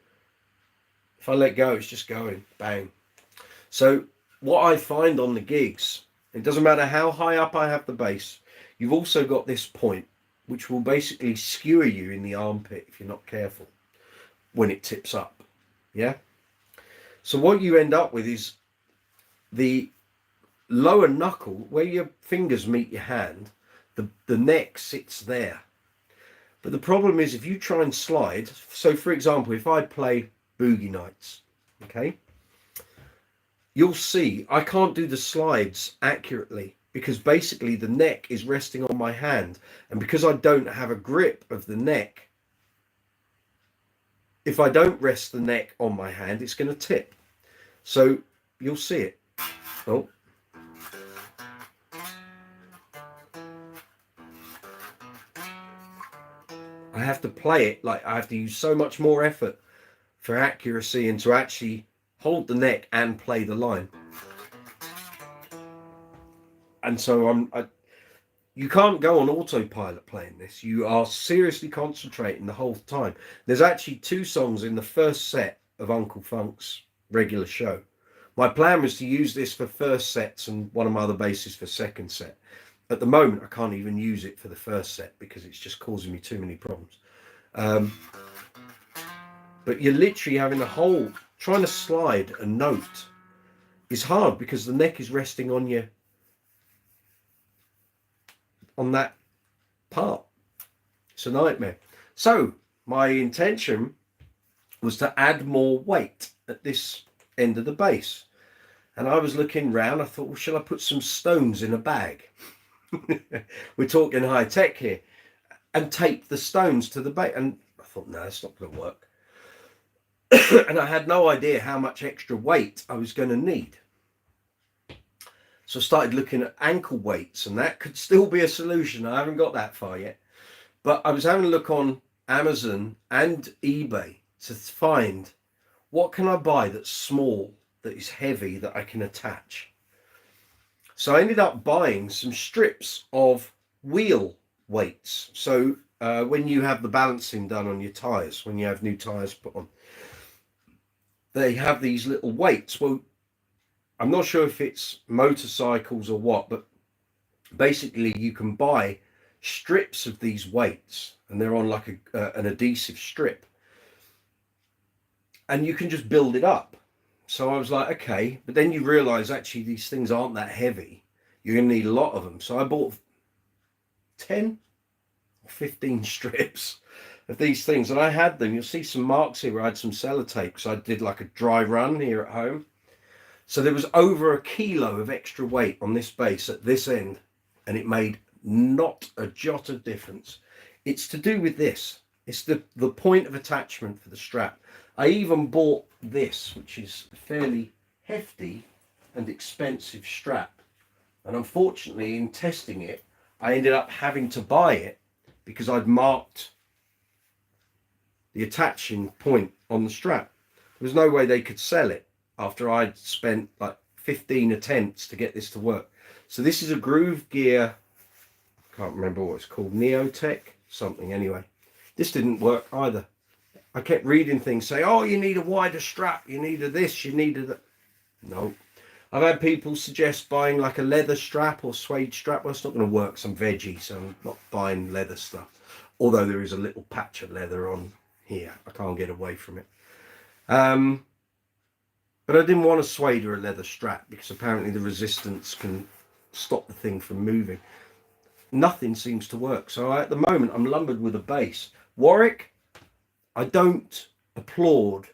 A: if I let go, it's just going bang. So what I find on the gigs, it doesn't matter how high up I have the bass, you've also got this point which will basically skewer you in the armpit if you're not careful when it tips up. Yeah. So what you end up with is the lower knuckle, where your fingers meet your hand, the neck sits there. But the problem is if you try and slide, so for example, if I play Boogie Nights, okay, you'll see I can't do the slides accurately because basically the neck is resting on my hand, and because I don't have a grip of the neck, if I don't rest the neck on my hand, it's going to tip. So you'll see it. Oh, I have to play it like I have to use so much more effort for accuracy and to actually hold the neck and play the line. And so you can't go on autopilot playing this. You are seriously concentrating the whole time. There's actually 2 songs in the first set of Uncle Funk's regular show. My plan was to use this for first sets and one of my other basses for second set. At the moment, I can't even use it for the first set because it's just causing me too many problems. But you're literally having a whole, trying to slide a note is hard because the neck is resting on you, on that part. It's a nightmare. So my intention was to add more weight at this end of the bass. And I was looking round, I thought, well, shall I put some stones in a bag? We're talking high tech here. And tape the stones to the bass. And I thought, no, that's not going to work. And I had no idea how much extra weight I was going to need. So I started looking at ankle weights, and that could still be a solution. I haven't got that far yet. But I was having a look on Amazon and eBay to find what can I buy that's small, that is heavy, that I can attach. So I ended up buying some strips of wheel weights. So when you have the balancing done on your tyres, when you have new tyres put on, they have these little weights. Well, I'm not sure if it's motorcycles or what, but basically you can buy strips of these weights, and they're on like an adhesive strip. and you can just build it up. So I was like, okay, but then you realize actually these things aren't that heavy. You're going to need a lot of them. So I bought 10 or 15 strips of these things, and I had them. You'll see some marks here where I had some sellotape because I did like a dry run here at home. So there was over a kilo of extra weight on this base at this end, and it made not a jot of difference. It's to do with this. It's the point of attachment for the strap. I even bought this, which is a fairly hefty and expensive strap. And unfortunately, in testing it, I ended up having to buy it because I'd marked the attaching point on the strap. There was no way they could sell it after I'd spent like 15 attempts to get this to work. So this is a Groove Gear, can't remember what it's called, Neotech something anyway. This didn't work either. I kept reading things say, oh, you need a wider strap, you need a this, you need a that. No. I've had people suggest buying like a leather strap or suede strap. Well, it's not going to work. Some veggie, so I'm not buying leather stuff. Although there is a little patch of leather on here. I can't get away from it. But I didn't want a suede or a leather strap because apparently the resistance can stop the thing from moving. Nothing seems to work. So at the moment, I'm lumbered with a base. Warwick, I don't applaud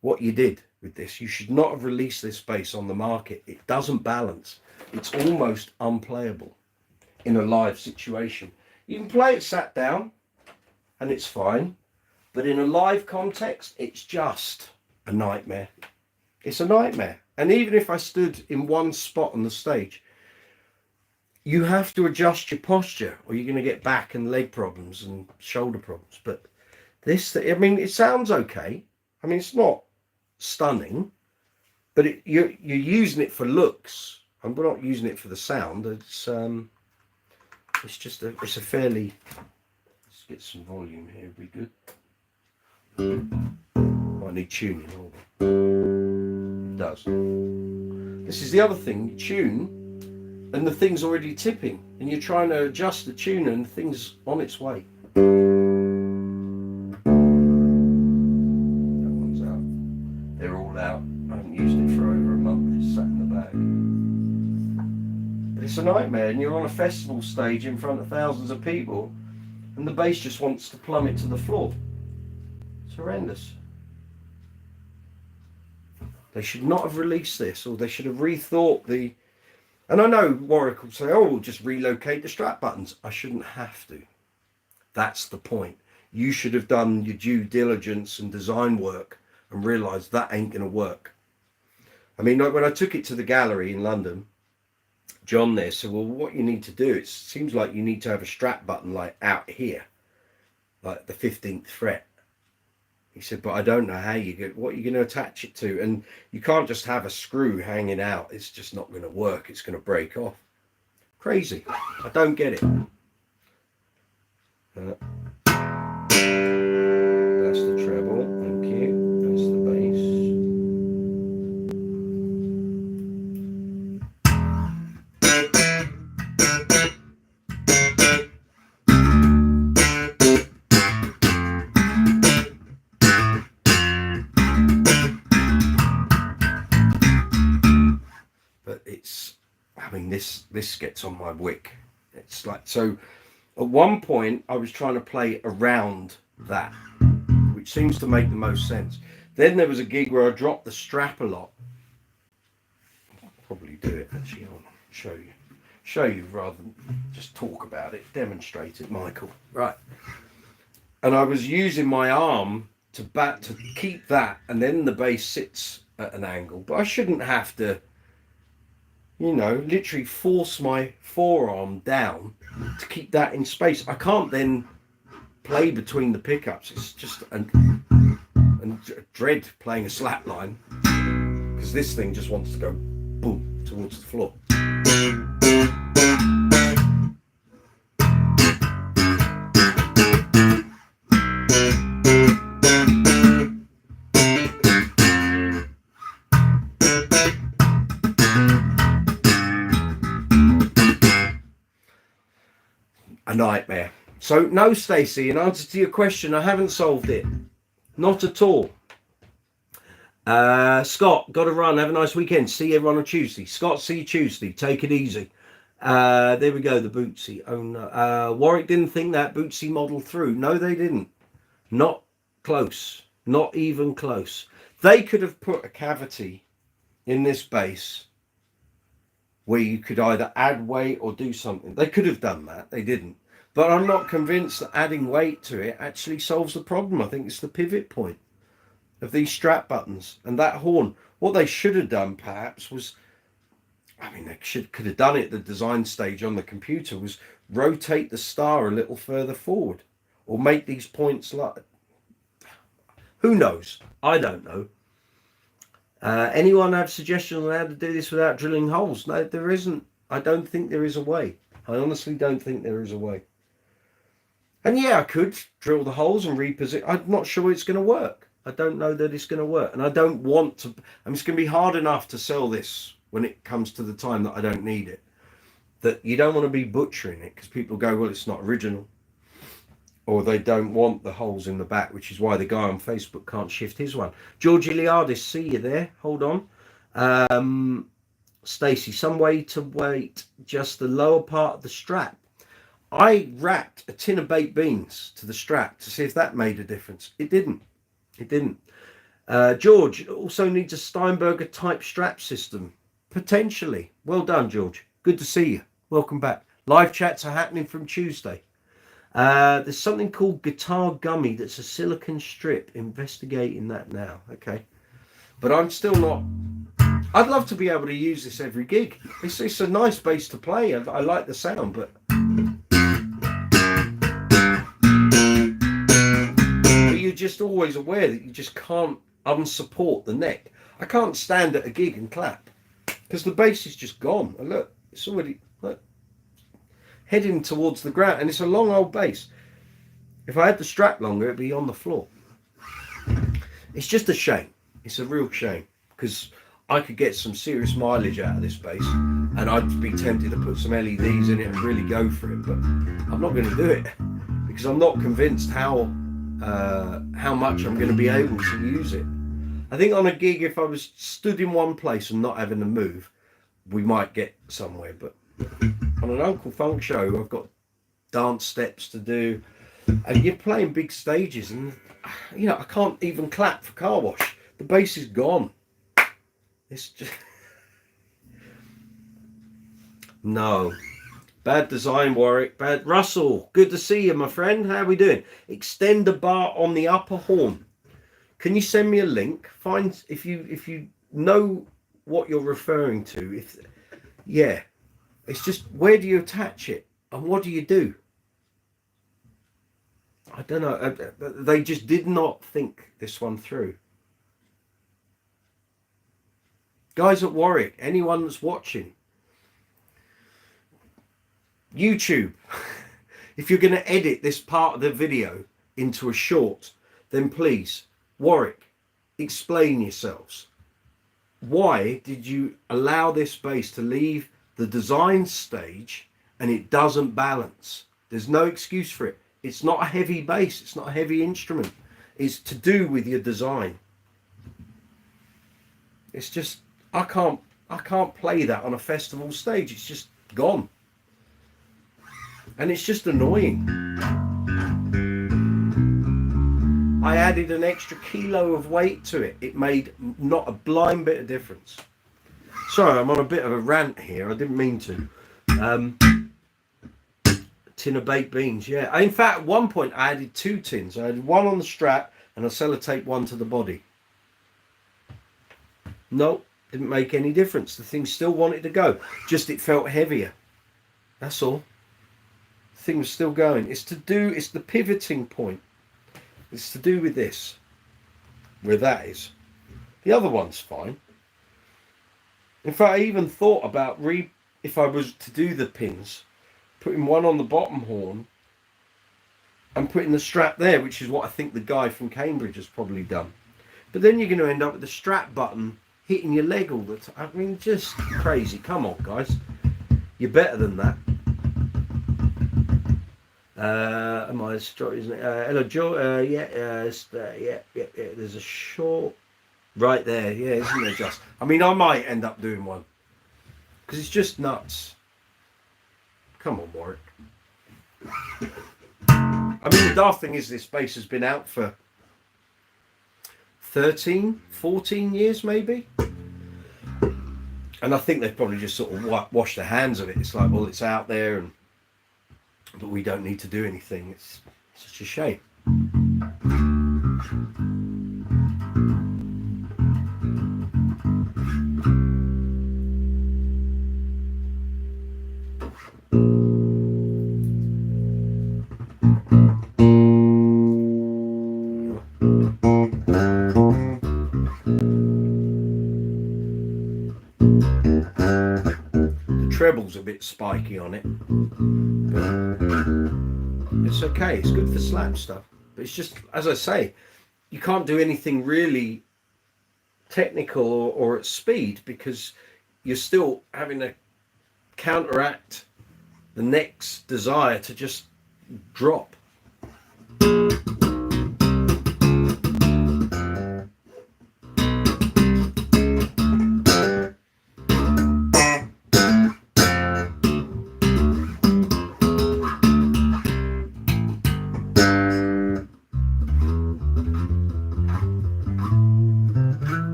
A: what you did with this. You should not have released this bass on the market. It doesn't balance. It's almost unplayable in a live situation. You can play it sat down and it's fine, but in a live context, it's just a nightmare. It's a nightmare. And even if I stood in one spot on the stage, you have to adjust your posture or you're going to get back and leg problems and shoulder problems. But this, I mean, it sounds okay. I mean, it's not stunning, but you're using it for looks, and we're not using it for the sound. It's just it's a fairly, let's get some volume here, it'd be good. Might need tuning. It does. This is the other thing, you tune and the thing's already tipping and you're trying to adjust the tuner and the thing's on its way. It's a nightmare, and you're on a festival stage in front of thousands of people and the bass just wants to plummet to the floor. It's horrendous. They should not have released this, or they should have rethought the... And I know Warwick will say, oh, we'll just relocate the strap buttons. I shouldn't have to. That's the point. You should have done your due diligence and design work and realised that ain't going to work. I mean, when I took it to the gallery in London, John there said, well, what you need to do, it seems like you need to have a strap button like out here, like the 15th fret. He said, but I don't know how you get, what you're going to attach it to. And you can't just have a screw hanging out. It's just not going to work. It's going to break off. Crazy. I don't get it. That's the treble. Thank you. That's the bass. I mean, this gets on my wick. It's like, so at one point I was trying to play around that, which seems to make the most sense. Then there was a gig where I dropped the strap a lot. I'll probably do it actually. I'll show you rather than just talk about it. Demonstrate it, Michael. Right. And I was using my arm to keep that, and then the bass sits at an angle. But I shouldn't have to, you know, literally force my forearm down to keep that in space. I can't then play between the pickups. It's just and dread playing a slap line because this thing just wants to go boom towards the floor. A nightmare. So no, Stacey, in answer to your question, I haven't solved it. Not at all. Scott, got to run. Have a nice weekend. See everyone on Tuesday. Scott, see you Tuesday. Take it easy. There we go. The Bootsy. Oh no. Warwick didn't think that Bootsy model through. No, they didn't. Not close. Not even close. They could have put a cavity in this base where you could either add weight or do something. They could have done that. They didn't. But I'm not convinced that adding weight to it actually solves the problem. I think it's the pivot point of these strap buttons and that horn. What they should have done perhaps was, I mean, they could have done it at the design stage on the computer, was rotate the star a little further forward or make these points like, who knows? I don't know. Anyone have suggestions on how to do this without drilling holes? No, there isn't. I don't think there is a way. I honestly don't think there is a way. And yeah, I could drill the holes and reposition. I'm not sure it's going to work. I don't know that it's going to work. And I don't want to. I mean, it's going to be hard enough to sell this when it comes to the time that I don't need it. That you don't want to be butchering it because people go, well, it's not original. Or they don't want the holes in the back, which is why the guy on Facebook can't shift his one. George Iliadis, see you there. Hold on. Stacey, some way to weight just the lower part of the strap. I wrapped a tin of baked beans to the strap to see if that made a difference. It didn't. It didn't. George also needs a Steinberger type strap system. Potentially. Well done, George. Good to see you. Welcome back. Live chats are happening from Tuesday. There's something called Guitar Gummy that's a silicon strip. Investigating that now. Okay. But I'm still not... I'd love to be able to use this every gig. It's a nice bass to play. I like the sound, but you're just always aware that you just can't unsupport the neck. I can't stand at a gig and clap because the bass is just gone. And look, it's already heading towards the ground, and it's a long old bass. If I had the strap longer, it'd be on the floor. It's just a shame. It's a real shame because I could get some serious mileage out of this bass, and I'd be tempted to put some LEDs in it and really go for it, but I'm not going to do it because I'm not convinced how much I'm going to be able to use it. I think on a gig, if I was stood in one place and not having to move, we might get somewhere, but on an Uncle Funk show, I've got dance steps to do, and you're playing big stages, and you know, I can't even clap for car wash. The bass is gone. It's just no. Bad design, Warwick. Bad. Russell, good to see you, my friend. How are we doing? Extend the bar on the upper horn. Can you send me a link? Find if you know what you're referring to. Yeah, it's just where do you attach it and what do you do? I don't know. They just did not think this one through. Guys at Warwick, anyone that's watching, YouTube, if you're going to edit this part of the video into a short, then please, Warwick, explain yourselves. Why did you allow this bass to leave the design stage and it doesn't balance? There's no excuse for it. It's not a heavy bass. It's not a heavy instrument. It's to do with your design. It's just, I can't play that on a festival stage. It's just gone. And it's just annoying. I added an extra kilo of weight to it. It made not a blind bit of difference. Sorry, I'm on a bit of a rant here. I didn't mean to. Tin of baked beans, yeah. In fact, at one point I added 2 tins. I had one on the strap and I sellotaped one to the body. Nope, didn't make any difference. The thing still wanted to go. Just it felt heavier. That's all. The thing was still going. It's the pivoting point. It's to do with this. Where that is. The other one's fine. In fact, I even thought about if I was to do the pins, putting one on the bottom horn and putting the strap there, which is what I think the guy from Cambridge has probably done. But then you're going to end up with the strap button hitting your leg all the time. I mean, just crazy. Come on, guys. You're better than that. Am I? Hello, Joe. Yeah. There's a short Right there, yeah, isn't there just? I mean, I might end up doing one. Because it's just nuts. Come on, Warwick. I mean, the daft thing is this bass has been out for 13, 14 years maybe. And I think they've probably just sort of washed their hands of it. It's like, well, it's out there, but we don't need to do anything. It's such a shame. Treble's a bit spiky on it, but it's okay. It's good for slap stuff, but it's just, as I say, you can't do anything really technical or at speed because you're still having to counteract the neck's desire to just drop.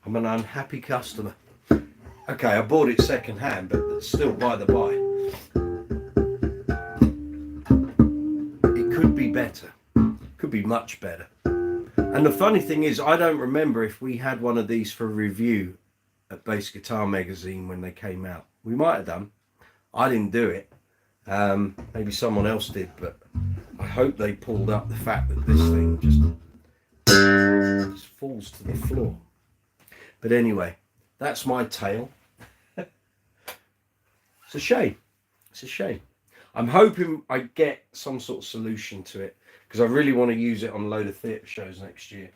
A: I'm an unhappy customer. Okay, I bought it second hand, but it's still by the by. It could be better. Could be much better. And the funny thing is, I don't remember if we had one of these for review at Bass Guitar Magazine when they came out. We might have done. I didn't do it. Maybe someone else did, but I hope they pulled up the fact that this thing just falls to the floor. But anyway, that's my tale. It's a shame. It's a shame. I'm hoping I get some sort of solution to it because I really want to use it on a load of theatre shows next year.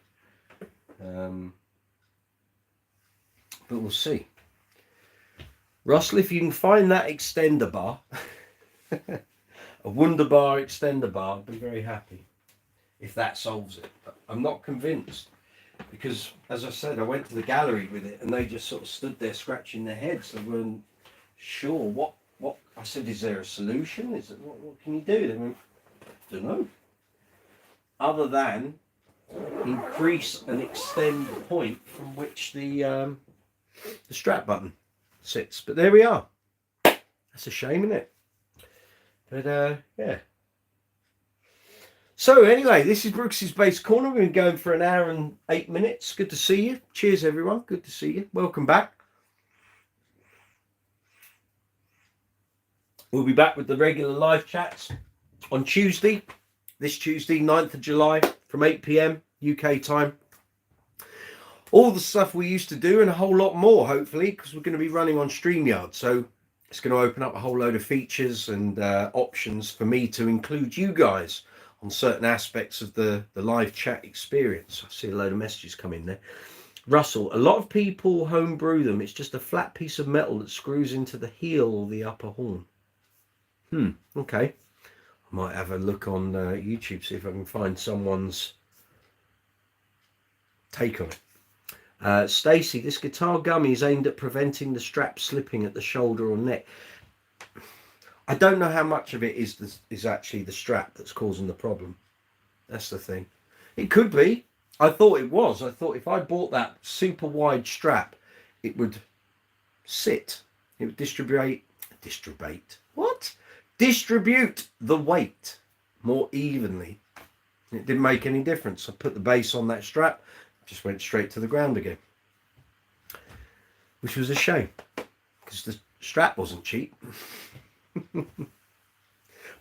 A: But we'll see. Russell, if you can find that extender bar, a Wunderbar extender bar, I'd be very happy if that solves it. But I'm not convinced. Because, as I said, I went to the gallery with it and they just sort of stood there scratching their heads. They weren't sure what. I said, is there a solution? Is it, what can you do? They went, I don't know. Other than increase and extend the point from which the strap button sits. But there we are. That's a shame, isn't it? But, yeah. So anyway, this is Brooksy's Bass Corner. We've been going for an hour and 8 minutes. Good to see you. Cheers, everyone. Good to see you. Welcome back. We'll be back with the regular live chats on Tuesday, this Tuesday, 9th of July, from 8 p.m. UK time. All the stuff we used to do and a whole lot more, hopefully, because we're going to be running on StreamYard. So it's going to open up a whole load of features and options for me to include you guys on certain aspects of the live chat experience. I see a load of messages come in there. Russell, a lot of people homebrew them. It's just a flat piece of metal that screws into the heel or the upper horn. Okay. I might have a look on YouTube, see if I can find someone's take on it. Stacy, this guitar gummy is aimed at preventing the strap slipping at the shoulder or neck. I don't know how much of it is actually the strap that's causing the problem. That's the thing. It could be. I thought it was. I thought if I bought that super wide strap, it would sit. It would distribute the weight more evenly. It didn't make any difference. I put the bass on that strap, just went straight to the ground again. Which was a shame, because the strap wasn't cheap. But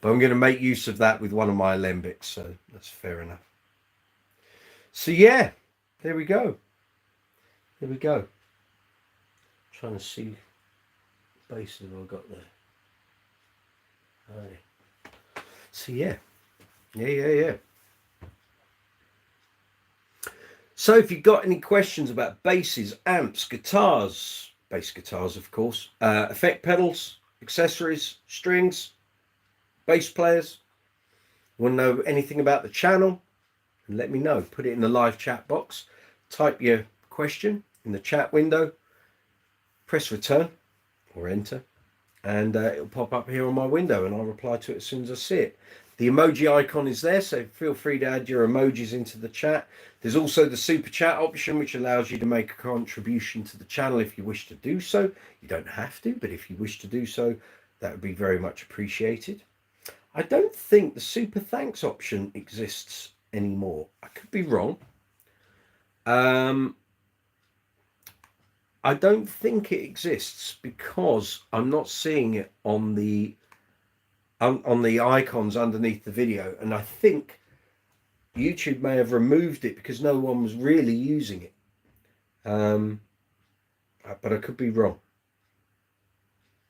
A: I'm going to make use of that with one of my alembics, so that's fair enough. So yeah, there we go. There we go. Trying to see what bases I've got there. Right. So yeah. So if you've got any questions about basses, amps, guitars, bass guitars of course, effect pedals, accessories, strings, bass players, want to know anything about the channel, and let me know. Put it in the live chat box, type your question in the chat window, press return or enter, and it'll pop up here on my window and I'll reply to it as soon as I see it. The emoji icon is there, so feel free to add your emojis into the chat. There's also the super chat option, which allows you to make a contribution to the channel if you wish to do so. You don't have to, but if you wish to do so, that would be very much appreciated. I don't think the super thanks option exists anymore. I could be wrong. I don't think it exists because I'm not seeing it on the icons underneath the video, and I think YouTube may have removed it because no one was really using it. But I could be wrong.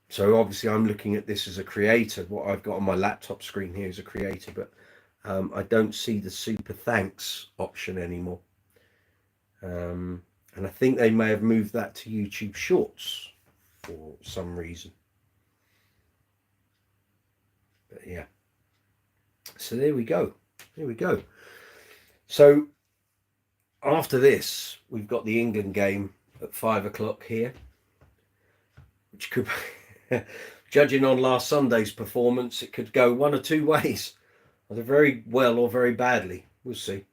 A: So obviously I'm looking at this as a creator. What I've got on my laptop screen here is a creator, but I don't see the super thanks option anymore. And I think they may have moved that to YouTube Shorts for some reason. But yeah. So there we go. There we go. So after this, we've got the England game at 5 o'clock here, which could, judging on last Sunday's performance, it could go one or two ways, either very well or very badly. We'll see.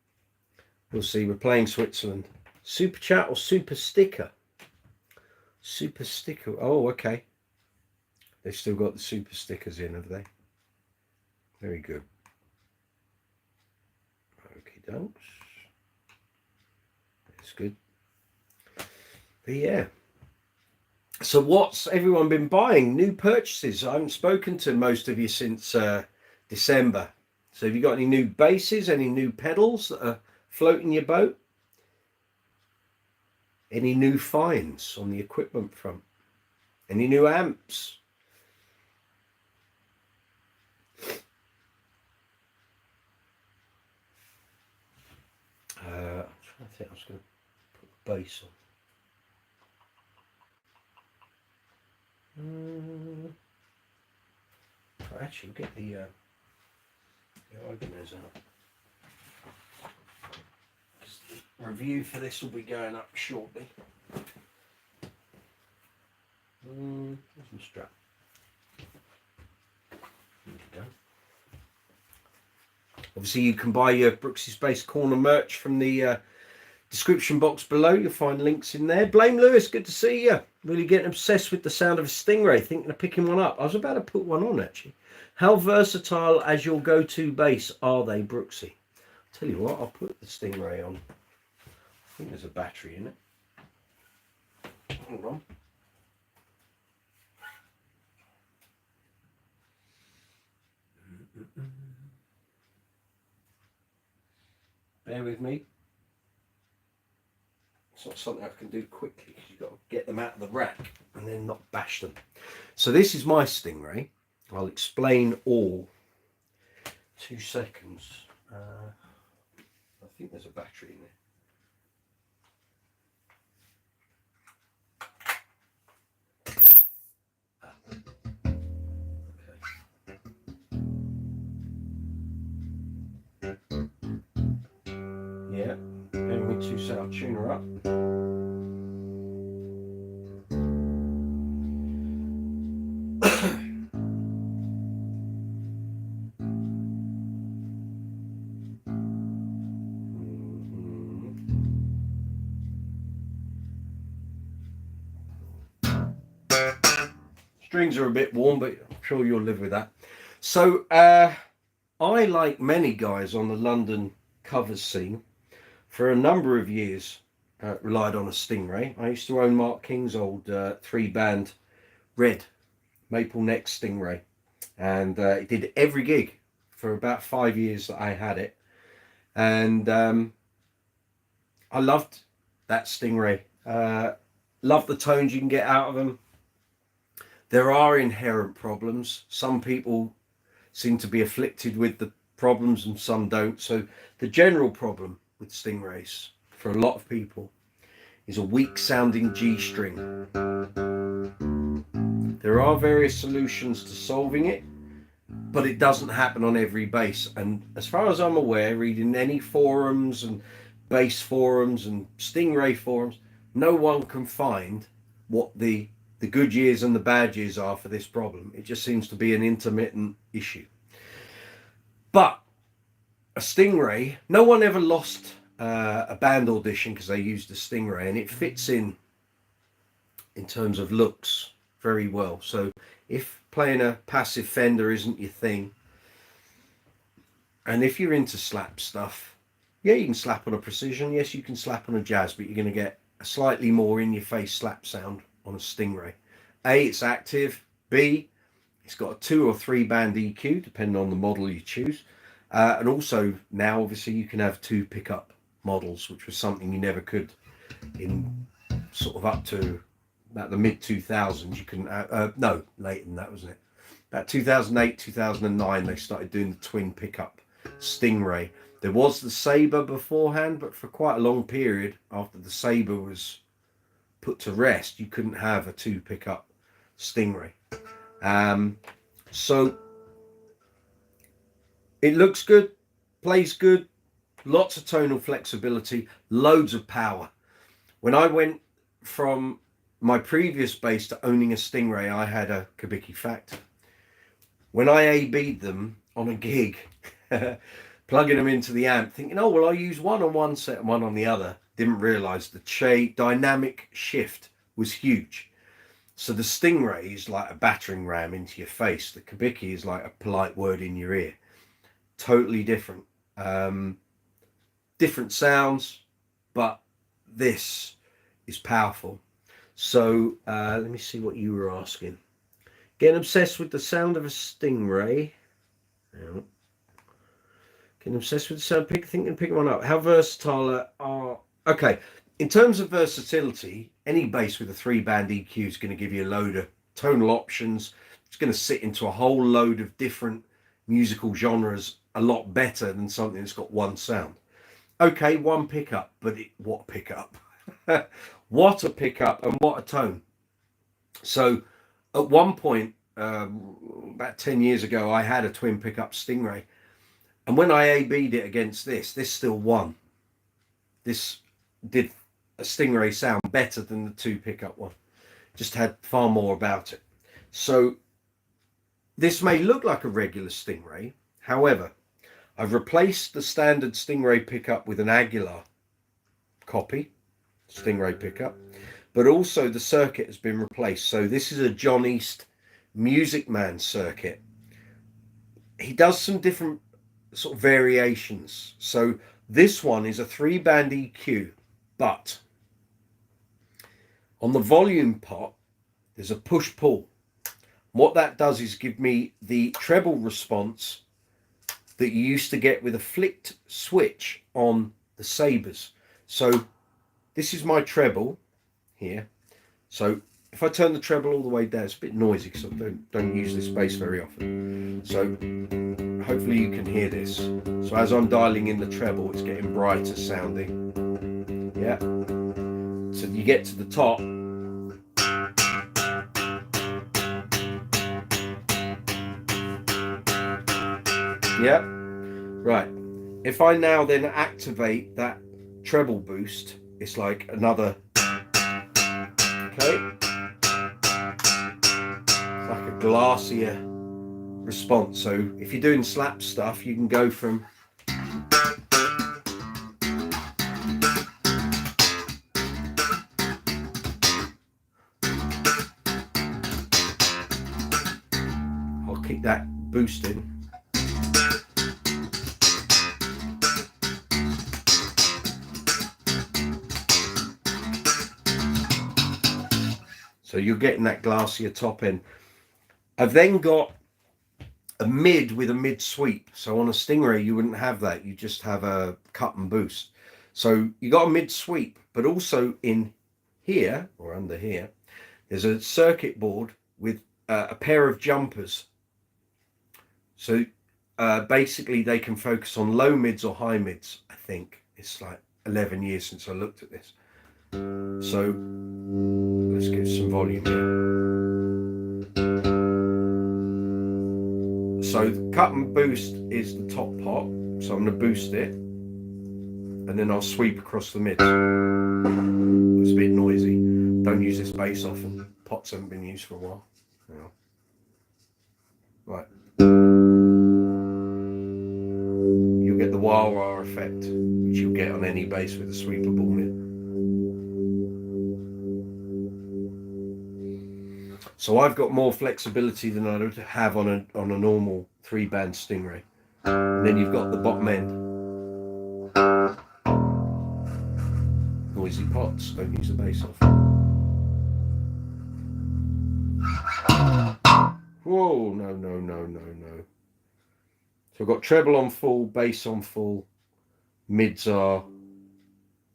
A: We'll see. We're playing Switzerland. Super chat or super sticker? Super sticker. Oh, okay. They've still got the super stickers in, have they? Very good. Okie dokes. That's good. But yeah. So what's everyone been buying? New purchases. I haven't spoken to most of you since December. So have you got any new basses? Any new pedals that are floating your boat? Any new finds on the equipment front? Any new amps? I'm trying to think. I was going to put the bass on. Actually, we'll get the Ibanez out. The review for this will be going up shortly. There's my strap. There we go. Obviously, you can buy your Bootsy Space Corner merch from the description box below. You'll find links in there. Blame Lewis, good to see you. Really getting obsessed with the sound of a StingRay, thinking of picking one up. I was about to put one on, actually. How versatile as your go-to bass are they, Brooksy? I'll tell you what, I'll put the StingRay on. I think there's a battery in it. Hold on. Bear with me. It's not something I can do quickly because you've got to get them out of the rack and then not bash them. So this is my StingRay. I'll explain all. 2 seconds. I think there's a battery in there. Yeah, and we 2 set our tuner up. Strings are a bit warm, but I'm sure you'll live with that. So I, like many guys on the London covers scene, for a number of years relied on a StingRay. I used to own Mark King's old 3-band red maple neck StingRay, and it did every gig for about 5 years that I had it, and I loved that StingRay. Love the tones you can get out of them. There are inherent problems. Some people seem to be afflicted with the problems and some don't. So the general problem with StingRays for a lot of people is a weak sounding G string. There are various solutions to solving it, but it doesn't happen on every bass. And as far as I'm aware, reading any forums and bass forums and StingRay forums, no one can find what the good years and the bad years are for this problem. It just seems to be an intermittent issue. But a StingRay, no one ever lost a band audition because they used a StingRay, and it fits in terms of looks very well. So if playing a passive Fender isn't your thing, and if you're into slap stuff, yeah, you can slap on a Precision, yes, you can slap on a Jazz, but you're going to get a slightly more in your face slap sound on a StingRay. A, it's active. B, it's got a 2 or 3 band EQ depending on the model you choose, and also now obviously you can have 2 pickup models, which was something you never could in sort of up to about the mid 2000s. You couldn't no, later than that, wasn't it? About 2008 2009 they started doing the twin pickup StingRay. There was the Sabre beforehand, but for quite a long period after the Sabre was put to rest, you couldn't have a 2 pickup StingRay. So it looks good, plays good, lots of tonal flexibility, loads of power. When I went from my previous bass to owning a StingRay, I had a Kubicki Factor. When I A-B'd them on a gig, plugging them into the amp, thinking, oh, well, I'll use one on one set and one on the other, didn't realise the dynamic shift was huge. So the StingRay is like a battering ram into your face. The Kubicki is like a polite word in your ear. Totally different. Different sounds, but this is powerful. So let me see what you were asking. Getting obsessed with the sound of a StingRay. Getting obsessed with the sound, pick one up. How versatile are... Okay, in terms of versatility, any bass with a 3-band EQ is going to give you a load of tonal options. It's going to sit into a whole load of different musical genres a lot better than something that's got one sound. Okay, one pickup, but what pickup? What a pickup and what a tone. So at one point, about 10 years ago, I had a twin pickup StingRay. And when I A-B'd it against this still won. This did a StingRay sound better than the 2 pickup one. Just had far more about it. So this may look like a regular StingRay. However, I've replaced the standard StingRay pickup with an Aguilar copy StingRay pickup, but also the circuit has been replaced. So this is a John East Music Man circuit. He does some different sort of variations. So this one is a 3-band EQ, but on the volume pot there's a push-pull. What that does is give me the treble response that you used to get with a flicked switch on the Sabres. So this is my treble here. So if I turn the treble all the way down, it's a bit noisy because I don't use this bass very often. So hopefully you can hear this. So as I'm dialing in the treble, it's getting brighter sounding. Yeah. So you get to the top. Yeah. Right. If I now then activate that treble boost, it's like another... Okay. It's like a glassier response. So if you're doing slap stuff, you can go from... I'll keep that boost in. So you're getting that glassier top end. I've then got a mid with a mid sweep. So on a StingRay, you wouldn't have that. You just have a cut and boost. So you got a mid sweep, but also in here or under here, there's a circuit board with a pair of jumpers. So basically they can focus on low mids or high mids. I think it's like 11 years since I looked at this. So let's get some volume here. So the cut and boost is the top pot. So I'm going to boost it, and then I'll sweep across the mids. It's a bit noisy. Don't use this bass often. Pots haven't been used for a while. Yeah. Right. You'll get the wah-wah effect, which you'll get on any bass with a sweeper ball mid. So I've got more flexibility than I would have on a normal 3-band StingRay. And then you've got the bottom end. Noisy pots, don't use the bass off. Whoa, no. So I've got treble on full, bass on full, mids are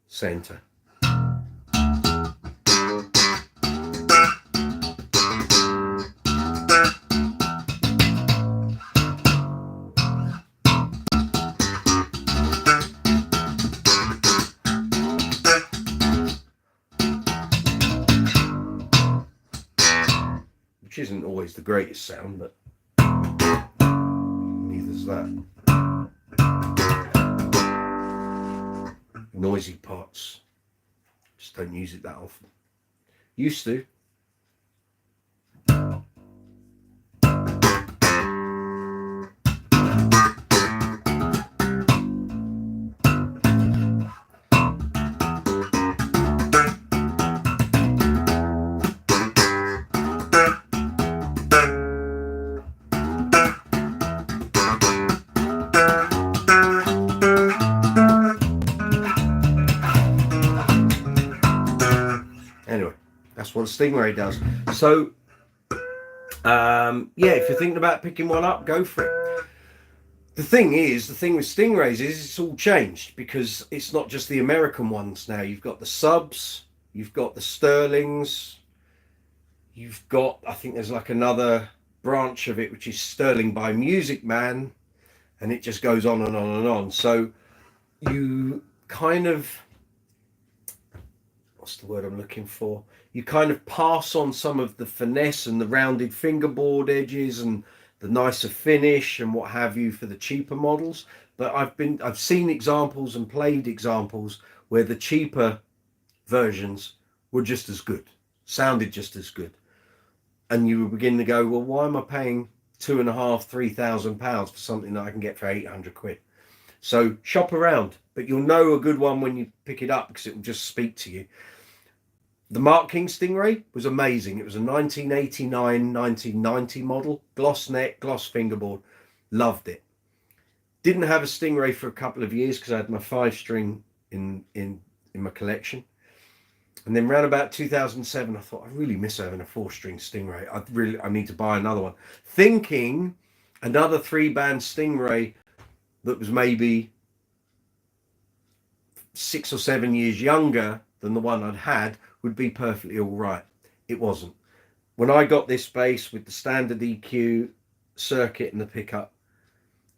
A: centre. Which isn't always the greatest sound, but neither's that. Noisy pots, just don't use it that often. Used to. That's what a StingRay does. So, yeah, if you're thinking about picking one up, go for it. The thing with StingRays is it's all changed, because it's not just the American ones now. You've got the subs, you've got the Sterlings, you've got, I think there's like another branch of it, which is Sterling by Music Man, and it just goes on and on and on. So you kind of, what's the word I'm looking for? You kind of pass on some of the finesse and the rounded fingerboard edges and the nicer finish and what have you for the cheaper models. But I've seen examples and played examples where the cheaper versions were just as good, sounded just as good. And you would begin to go, well, why am I paying £2,500–3,000 for something that I can get for 800 quid? So shop around, but you'll know a good one when you pick it up, because it will just speak to you. The Mark King StingRay was amazing. It was a 1989-1990 model, gloss neck, gloss fingerboard. Loved it. Didn't have a StingRay for a couple of years because I had my 5-string in my collection. And then around about 2007, I thought, I really miss having a 4-string StingRay. I need to buy another one. Thinking another 3-band StingRay that was maybe 6 or 7 years younger than the one I'd had would be perfectly all right. It wasn't. When I got this bass with the standard EQ circuit and the pickup,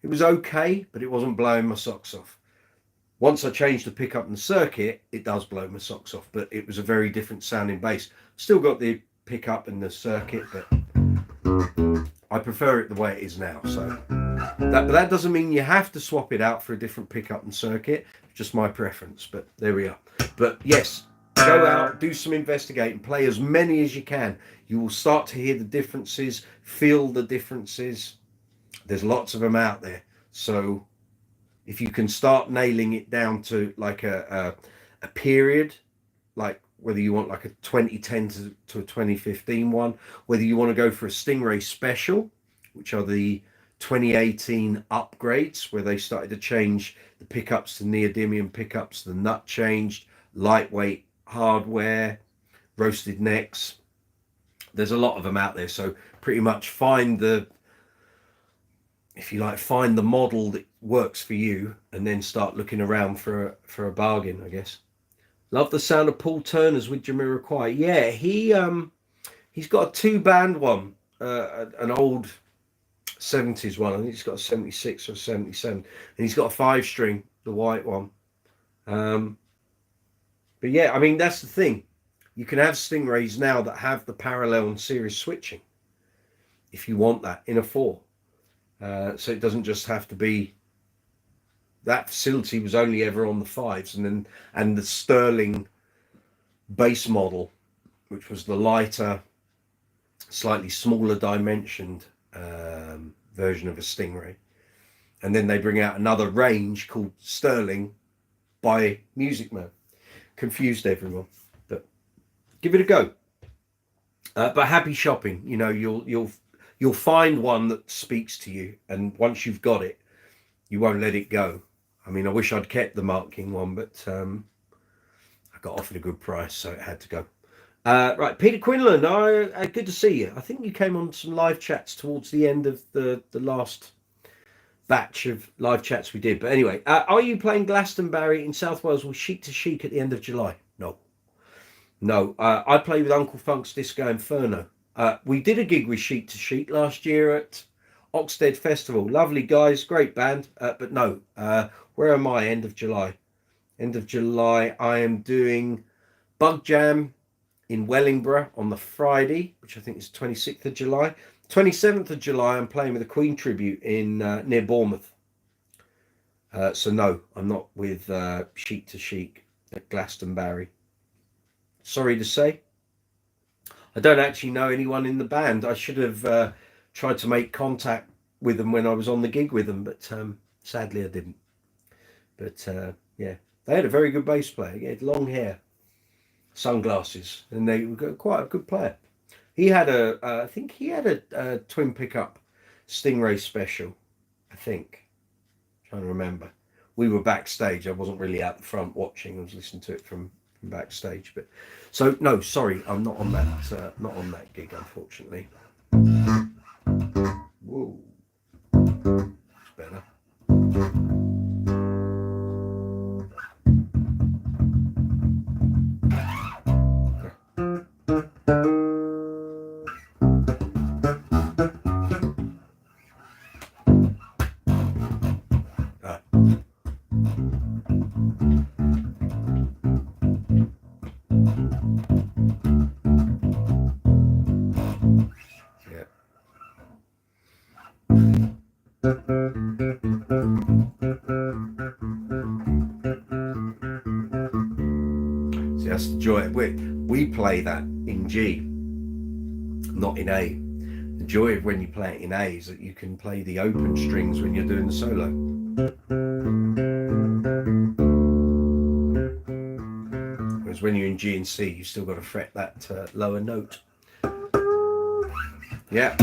A: it was okay, but it wasn't blowing my socks off. Once I changed the pickup and the circuit, it does blow my socks off, but it was a very different sounding bass. Still got the pickup and the circuit, but I prefer it the way it is now. So that doesn't mean you have to swap it out for a different pickup and circuit. It's just my preference, but there we are. But yes, go out, do some investigating, play as many as you can. You will start to hear the differences, feel the differences. There's lots of them out there. So if you can start nailing it down to like a period, like whether you want like a 2010 to a 2015 one, whether you want to go for a StingRay Special, which are the 2018 upgrades, where they started to change the pickups to neodymium pickups, the nut changed, lightweight hardware, roasted necks. There's a lot of them out there, so pretty much find the, if you like, find the model that works for you, and then start looking around for a bargain, I guess. Love the sound of Paul Turner's with Jamiroquai. Yeah, he's got a 2-band one, an old 70s one. I think he's got a 76 or 77, and he's got a 5-string, the white one. But yeah, I mean, that's the thing. You can have StingRays now that have the parallel and series switching, if you want that, in a 4. So it doesn't just have to be. That facility was only ever on the 5s, and the Sterling base model, which was the lighter, slightly smaller dimensioned version of a StingRay. And then they bring out another range called Sterling by Music Man. Confused everyone, but give it a go. But happy shopping. You know, you'll find one that speaks to you, and once you've got it, you won't let it go. I mean, I wish I'd kept the Mark King one, but I got offered a good price, so it had to go. Right, Peter Quinlan, good to see you. I think you came on some live chats towards the end of the last batch of live chats we did. But anyway, are you playing Glastonbury in South Wales with Chic to Chic at the end of July? No. I play with Uncle Funk's Disco Inferno. We did a gig with Chic to Chic last year at Oxted Festival. Lovely guys, great band. But no, where am I? End of July. End of July, I am doing Bug Jam in Wellingborough on the Friday, which I think is 26th of July. 27th of July, I'm playing with a Queen tribute in near Bournemouth. So no, I'm not with Chic to Chic at Glastonbury. Sorry to say. I don't actually know anyone in the band. I should have tried to make contact with them when I was on the gig with them, but sadly I didn't. But yeah, they had a very good bass player. He had long hair, sunglasses, and they were quite a good player. He had I think he had a twin pickup StingRay special, I think. I'm trying to remember. We were backstage. I wasn't really out the front watching. I was listening to it from backstage. But so no, sorry, I'm not on that gig, unfortunately. Whoa, it's better. See, that's the joy. We play that in G, not in A. The joy of when you play it in A is that you can play the open strings when you're doing the solo. Whereas when you're in G and C, you still got to fret that lower note. Yeah.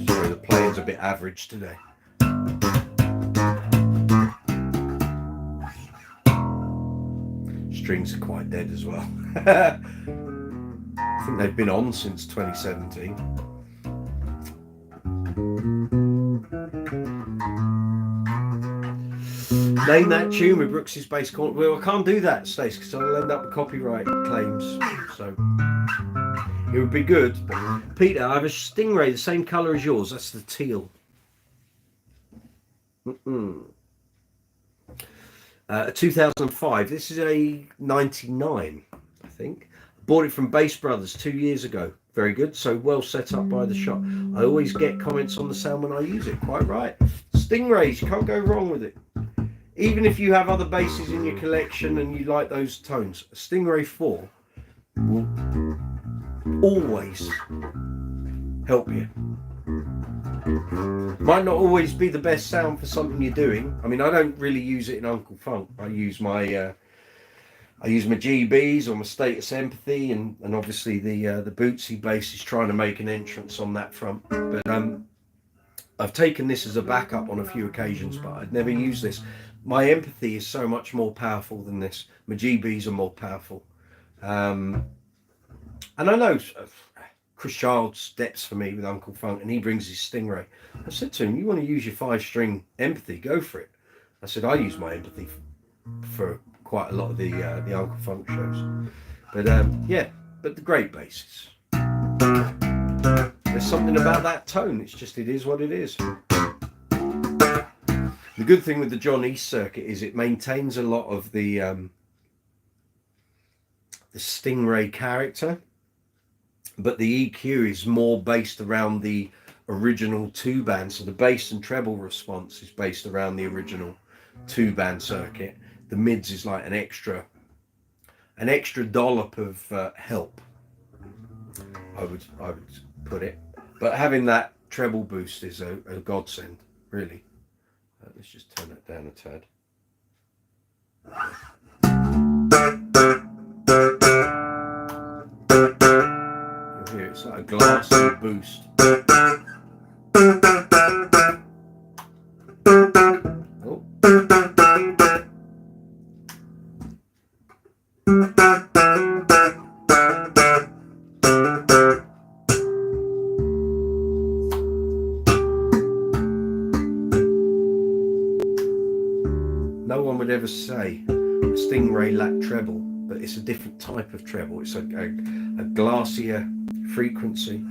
A: Sorry, the playing's a bit average today. Strings are quite dead as well. I think they've been on since 2017. Name that tune with Brooks's bass corner. Well, I can't do that, Stace, because I'll end up with copyright claims. So it would be good. Peter, I have a StingRay the same colour as yours. That's the teal. 2005. This is a 99, I think. Bought it from Bass Brothers 2 years ago. Very good. So well set up by the shop. I always get comments on the sound when I use it. Quite right. StingRays, you can't go wrong with it. Even if you have other basses in your collection and you like those tones, a StingRay 4 will always help you. Might not always be the best sound for something you're doing. I mean, I don't really use it in Uncle Funk. I use my GBs or my Status Empathy, and obviously the Bootsy bass is trying to make an entrance on that front. But I've taken this as a backup on a few occasions, but I'd never use this. My Empathy is so much more powerful than this. My GBs are more powerful. And I know Chris Childs steps for me with Uncle Funk, and he brings his StingRay. I said to him, you want to use your 5-string Empathy, go for it. I said, I use my Empathy for quite a lot of the Uncle Funk shows. But yeah, but the great basses. There's something about that tone. It is what it is. The good thing with the John East circuit is it maintains a lot of the the StingRay character, but the EQ is more based around the original 2-band. So the bass and treble response is based around the original 2-band circuit. The mids is like an extra dollop of help, I would put it. But having that treble boost is a godsend, really. Let's just turn that down a tad. You'll hear it's like a glassy boost. Oh. No one would ever say a StingRay lacked treble, but it's a different type of treble. It's a glassier frequency.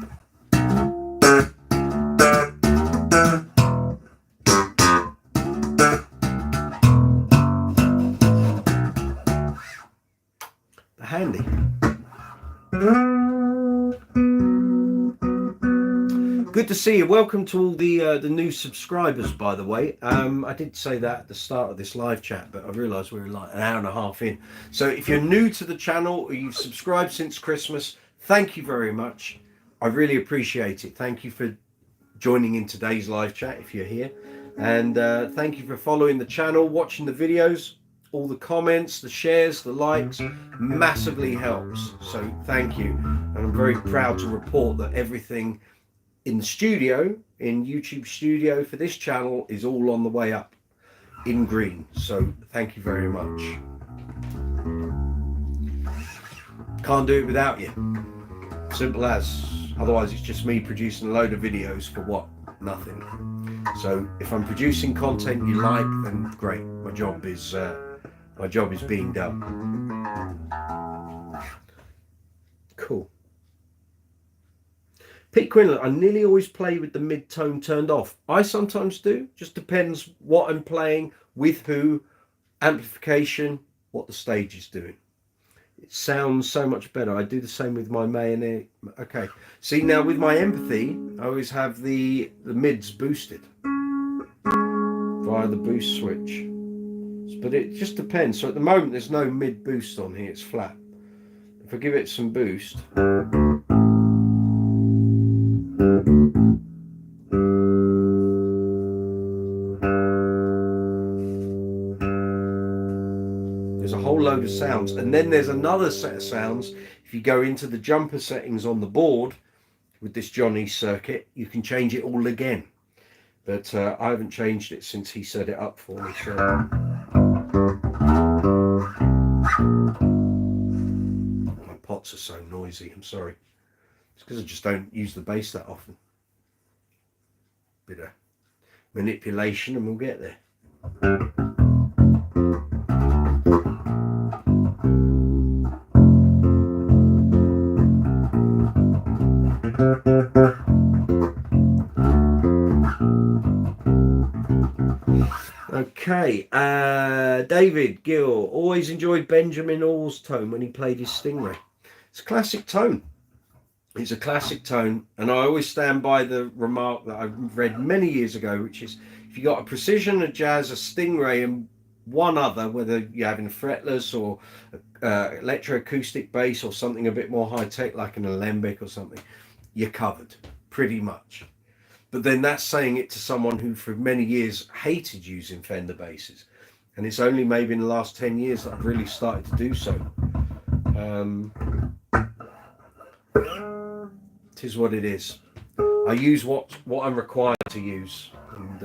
A: Handy. Good to see you. Welcome to all the new subscribers, by the way. I did say that at the start of this live chat, but I realised we were like an hour and a half in. So if you're new to the channel or you've subscribed since Christmas, thank you very much. I really appreciate it. Thank you for joining in today's live chat if you're here. And thank you for following the channel, watching the videos. All the comments, the shares, the likes massively helps. So thank you. And I'm very proud to report that everything in the studio, in YouTube studio for this channel, is all on the way up in green. So thank you very much. Can't do it without you. Simple as. Otherwise it's just me producing a load of videos for what? Nothing. So if I'm producing content you like, then great. My job is being done. Cool. Pete Quinlan, I nearly always play with the mid-tone turned off. I sometimes do. Just depends what I'm playing, with who, amplification, what the stage is doing. It sounds so much better. I do the same with my main. Okay. See, now with my empathy, I always have the mids boosted via the boost switch. But it just depends. So at the moment there's no mid boost on here, it's flat. If I give it some boost, there's a whole load of sounds, and then there's another set of sounds. If you go into the jumper settings on the board with this Johnny circuit, you can change it all again. But I haven't changed it since he set it up for me. So my pots are so noisy, I'm sorry. It's because I just don't use the bass that often. Bit of manipulation and we'll get there. Okay, David Gill, always enjoyed Benjamin Orr's tone when he played his StingRay. It's a classic tone. It's a classic tone, and I always stand by the remark that I read many years ago, which is if you got a precision, a jazz, a StingRay, and one other, whether you're having a fretless or electroacoustic bass or something a bit more high tech like an alembic or something, you're covered pretty much. But then that's saying it to someone who for many years hated using Fender basses. And it's only maybe in the last 10 years that I've really started to do so. It is what it is. I use what I'm required to use. And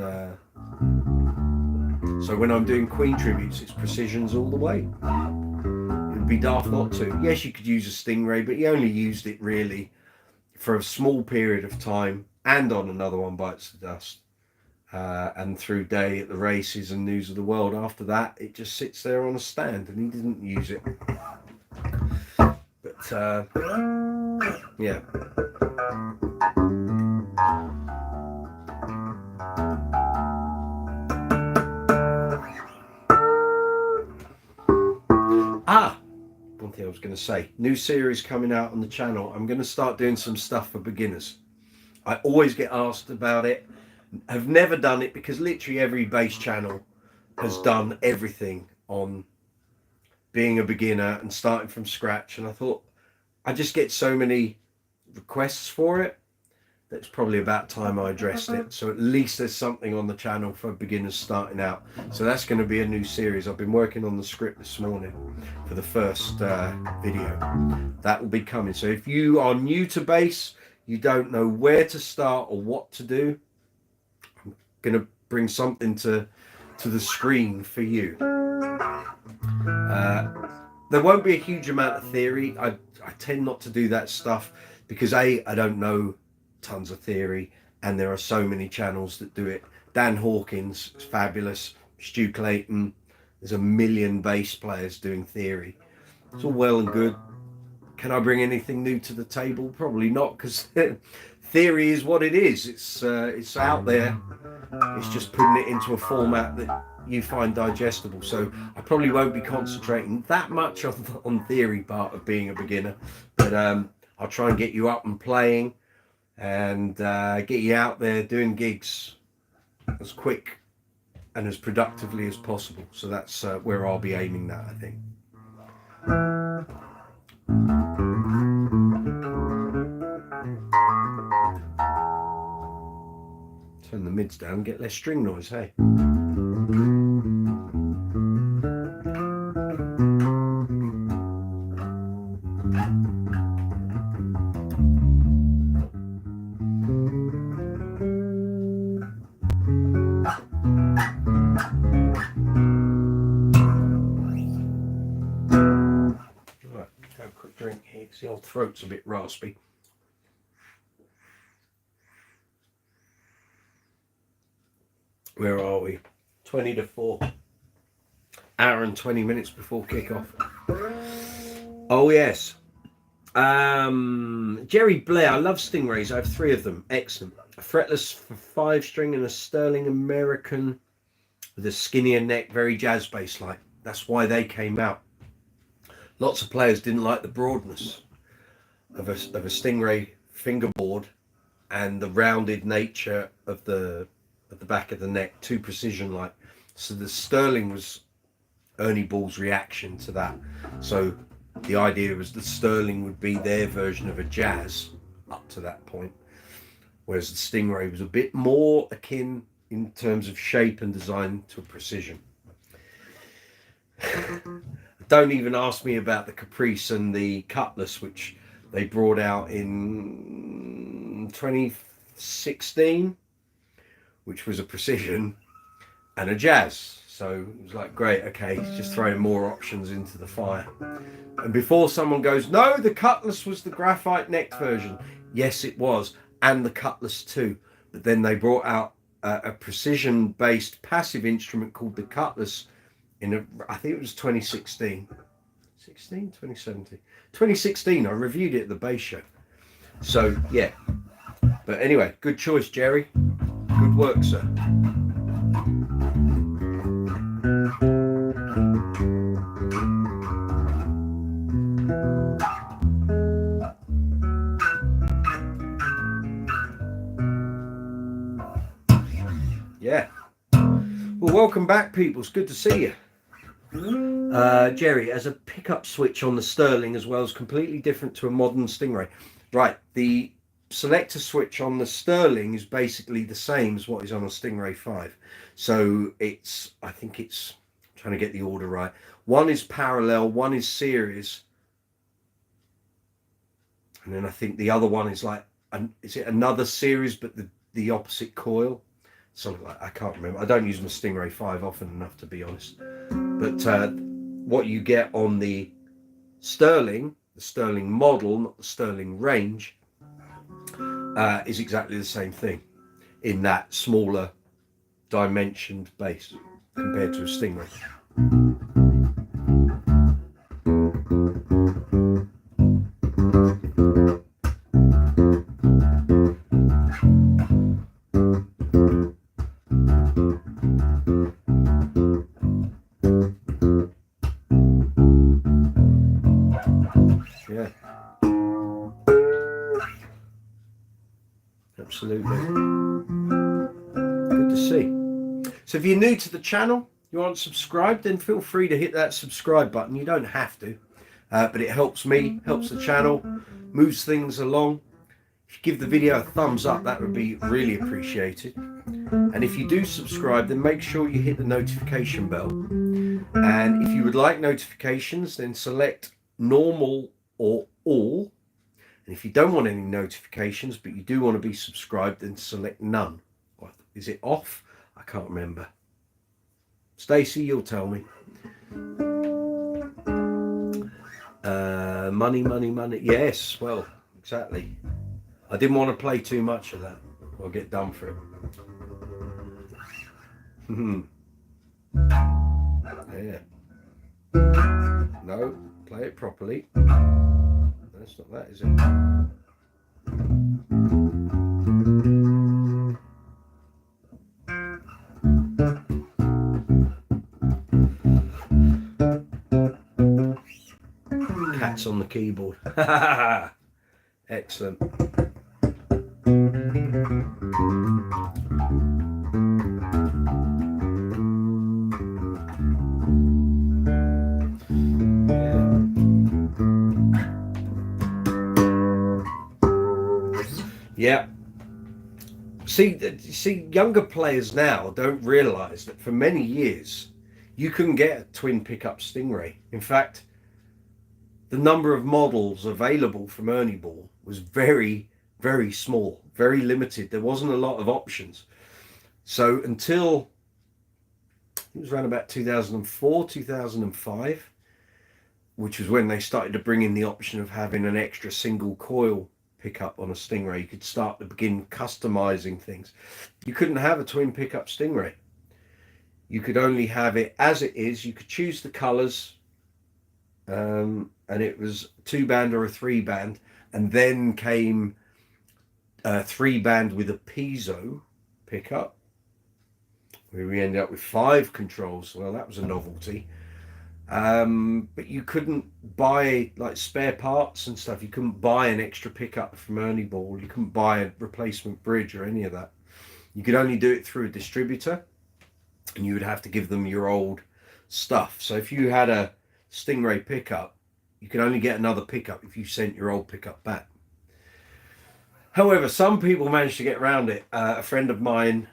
A: so when I'm doing Queen tributes, it's precisions all the way. It would be daft not to. Yes, you could use a StingRay, but you only used it really for a small period of time. And on Another One Bites the Dust, and through Day at the races and News of the World. After that, it just sits there on a stand, and he didn't use it. But yeah. thing I was going to say. New series coming out on the channel. I'm going to start doing some stuff for beginners. I always get asked about it. Have never done it because literally every bass channel has done everything on being a beginner and starting from scratch. And I thought, I just get so many requests for it that it's probably about time I addressed it. So at least there's something on the channel for beginners starting out. So that's going to be a new series. I've been working on the script this morning for the first video. That will be coming. So if you are new to bass, you don't know where to start or what to do, I'm going to bring something to the screen for you. There won't be a huge amount of theory. I tend not to do that stuff because I don't know tons of theory, and there are so many channels that do it. Dan Hawkins is fabulous. Stu Clayton. There's a million bass players doing theory. It's all well and good. Can I bring anything new to the table? Probably not, because theory is what it is. It's out there. It's just putting it into a format that you find digestible. So I probably won't be concentrating that much on theory part of being a beginner, but I'll try and get you up and playing and get you out there doing gigs as quick and as productively as possible. So that's where I'll be aiming that, I think. Turn the mids down, get less string noise, hey? Right, have a quick drink here because the old throat's a bit raspy. Where are we? 20 to 4. Hour and 20 minutes before kickoff. Oh, yes. Jerry Blair. I love StingRays. I have 3 of them. Excellent. A fretless for 5-string and a Sterling American with a skinnier neck, very jazz bass-like. That's why they came out. Lots of players didn't like the broadness of a StingRay fingerboard and the rounded nature of the back of the neck, too precision like. So the Sterling was Ernie Ball's reaction to that. So the idea was the Sterling would be their version of a jazz up to that point, whereas the StingRay was a bit more akin in terms of shape and design to a precision. Don't even ask me about the Caprice and the Cutlass, which they brought out in 2016, which was a precision and a jazz. So it was like, great, okay, just throwing more options into the fire. And before someone goes, no, the Cutlass was the graphite necked version. Yes, it was, and the Cutlass too. But then they brought out a precision-based passive instrument called the Cutlass I think it was 2016. 2017. 2016, I reviewed it at the bass show. So, yeah. But anyway, good choice, Jerry. Good work, sir. Yeah. Well, welcome back, people. It's good to see you. Jerry, as a pickup switch on the Sterling as well is completely different to a modern StingRay. Right, the selector switch on the Sterling is basically the same as what is on a StingRay 5. So it's, I think it's, I'm trying to get the order right. One is parallel, one is series. And then I think the other one is like, is it another series but the opposite coil? Something like, I can't remember. I don't use my StingRay 5 often enough, to be honest. But what you get on the Sterling model, not the Sterling range, is exactly the same thing in that smaller dimensioned bass compared to a StingRay. absolutely. Good to see. So if you're new to the channel, you aren't subscribed, then feel free to hit that subscribe button. You don't have to, but it helps me, helps the channel, moves things along. If you give the video a thumbs up, that would be really appreciated. And if you do subscribe, then make sure you hit the notification bell. And if you would like notifications, then select normal or all. And if you don't want any notifications, but you do want to be subscribed, then select none. Is it off? I can't remember. Stacey, you'll tell me. Money, money, money. Yes, well, exactly. I didn't want to play too much of that. I'll get done for it. Yeah. No, play it properly. That's not that, is it? Cats on the keyboard. Excellent. Yeah. See, younger players now don't realise that for many years you couldn't get a twin pickup StingRay. In fact, the number of models available from Ernie Ball was very, very small, very limited. There wasn't a lot of options. So until it was around about 2004, 2005, which was when they started to bring in the option of having an extra single coil pickup on a StingRay. You could start to begin customizing things. You couldn't have a twin pickup StingRay. You could only have it as it is. You could choose the colors, and it was 2-band or a 3-band, and then came a 3-band with a piezo pickup, where we ended up with 5 controls. Well, that was a novelty. But you couldn't buy like spare parts and stuff. You couldn't buy an extra pickup from Ernie Ball. You couldn't buy a replacement bridge or any of that. You could only do it through a distributor, and you would have to give them your old stuff. So if you had a StingRay pickup, you could only get another pickup if you sent your old pickup back. However, some people managed to get around it. A friend of mine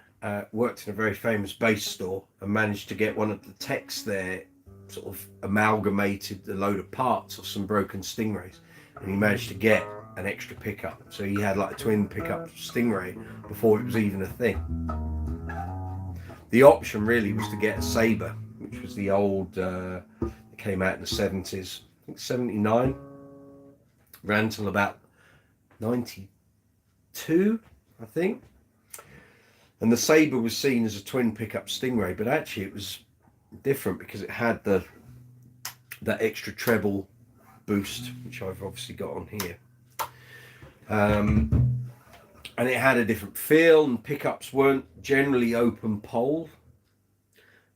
A: worked in a very famous bass store and managed to get one of the techs there sort of amalgamated a load of parts of some broken StingRays, and he managed to get an extra pickup. So he had like a twin pickup StingRay before it was even a thing. The option really was to get a Sabre, which was the old it came out in the 70s, I think 79, ran till about 92, I think. And the Sabre was seen as a twin pickup StingRay, but actually it was different because it had that extra treble boost, which I've obviously got on here, and it had a different feel, and pickups weren't generally open pole.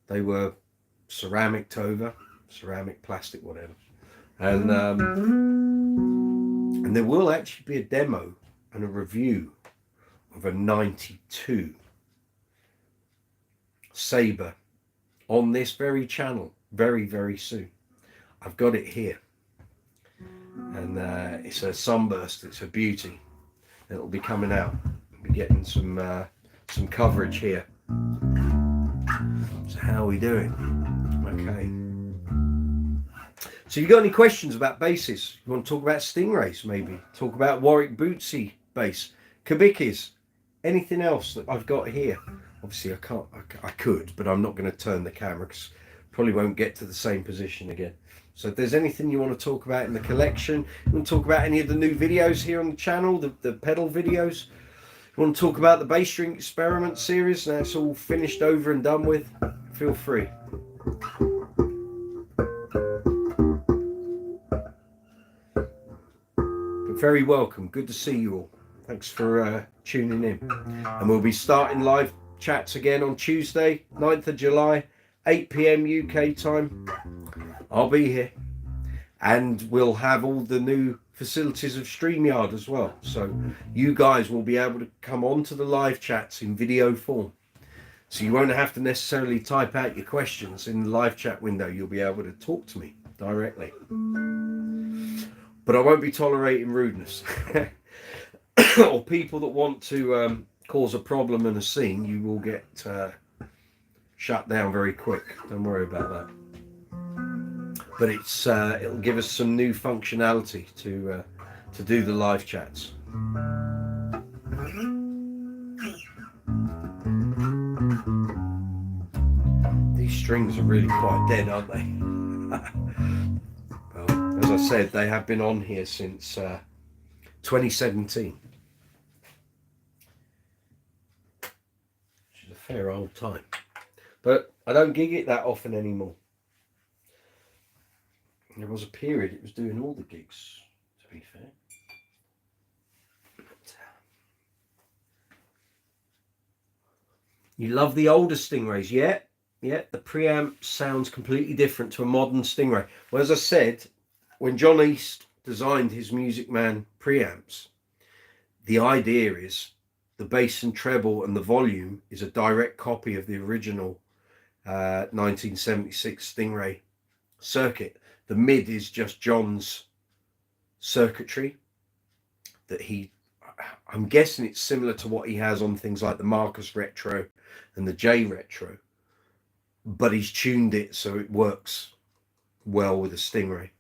A: They were ceramic over, ceramic, plastic, whatever. And there will actually be a demo and a review of a 92 Sabre on this very channel very, very soon. I've got it here, and it's a sunburst. It's a beauty. It'll be coming out. We'll be getting some coverage here. So how are we doing? Okay. So you got any questions about basses? You want to talk about StingRays, maybe? Talk about Warwick Bootsy bass, Kubickis, anything else that I've got here? Obviously, I could, but I'm not going to turn the camera because probably won't get to the same position again. So if there's anything you want to talk about in the collection, you want to talk about any of the new videos here on the channel, the pedal videos, you want to talk about the bass string experiment series, now it's all finished, over and done with, feel free. But very welcome. Good to see you all. Thanks for tuning in. And we'll be starting live chats again on Tuesday, 9th of July, 8 PM UK time. I'll be here, and we'll have all the new facilities of StreamYard as well. So you guys will be able to come onto the live chats in video form. So you won't have to necessarily type out your questions in the live chat window. You'll be able to talk to me directly. But I won't be tolerating rudeness. Or people that want to cause a problem and a scene. You will get shut down very quick. Don't worry about that. But it'll give us some new functionality to do the live chats. These strings are really quite dead, aren't they? Well, as I said, they have been on here since 2017. Which is a fair old time. But I don't gig it that often anymore. There was a period it was doing all the gigs, to be fair. You love the older StingRays, yeah? Yeah, the preamp sounds completely different to a modern StingRay. Well, as I said, when John East designed his Music Man preamps, the idea is the bass and treble and the volume is a direct copy of the original 1976 StingRay circuit. The mid is just John's circuitry that I'm guessing it's similar to what he has on things like the Marcus Retro and the J Retro, but he's tuned it so it works well with a StingRay.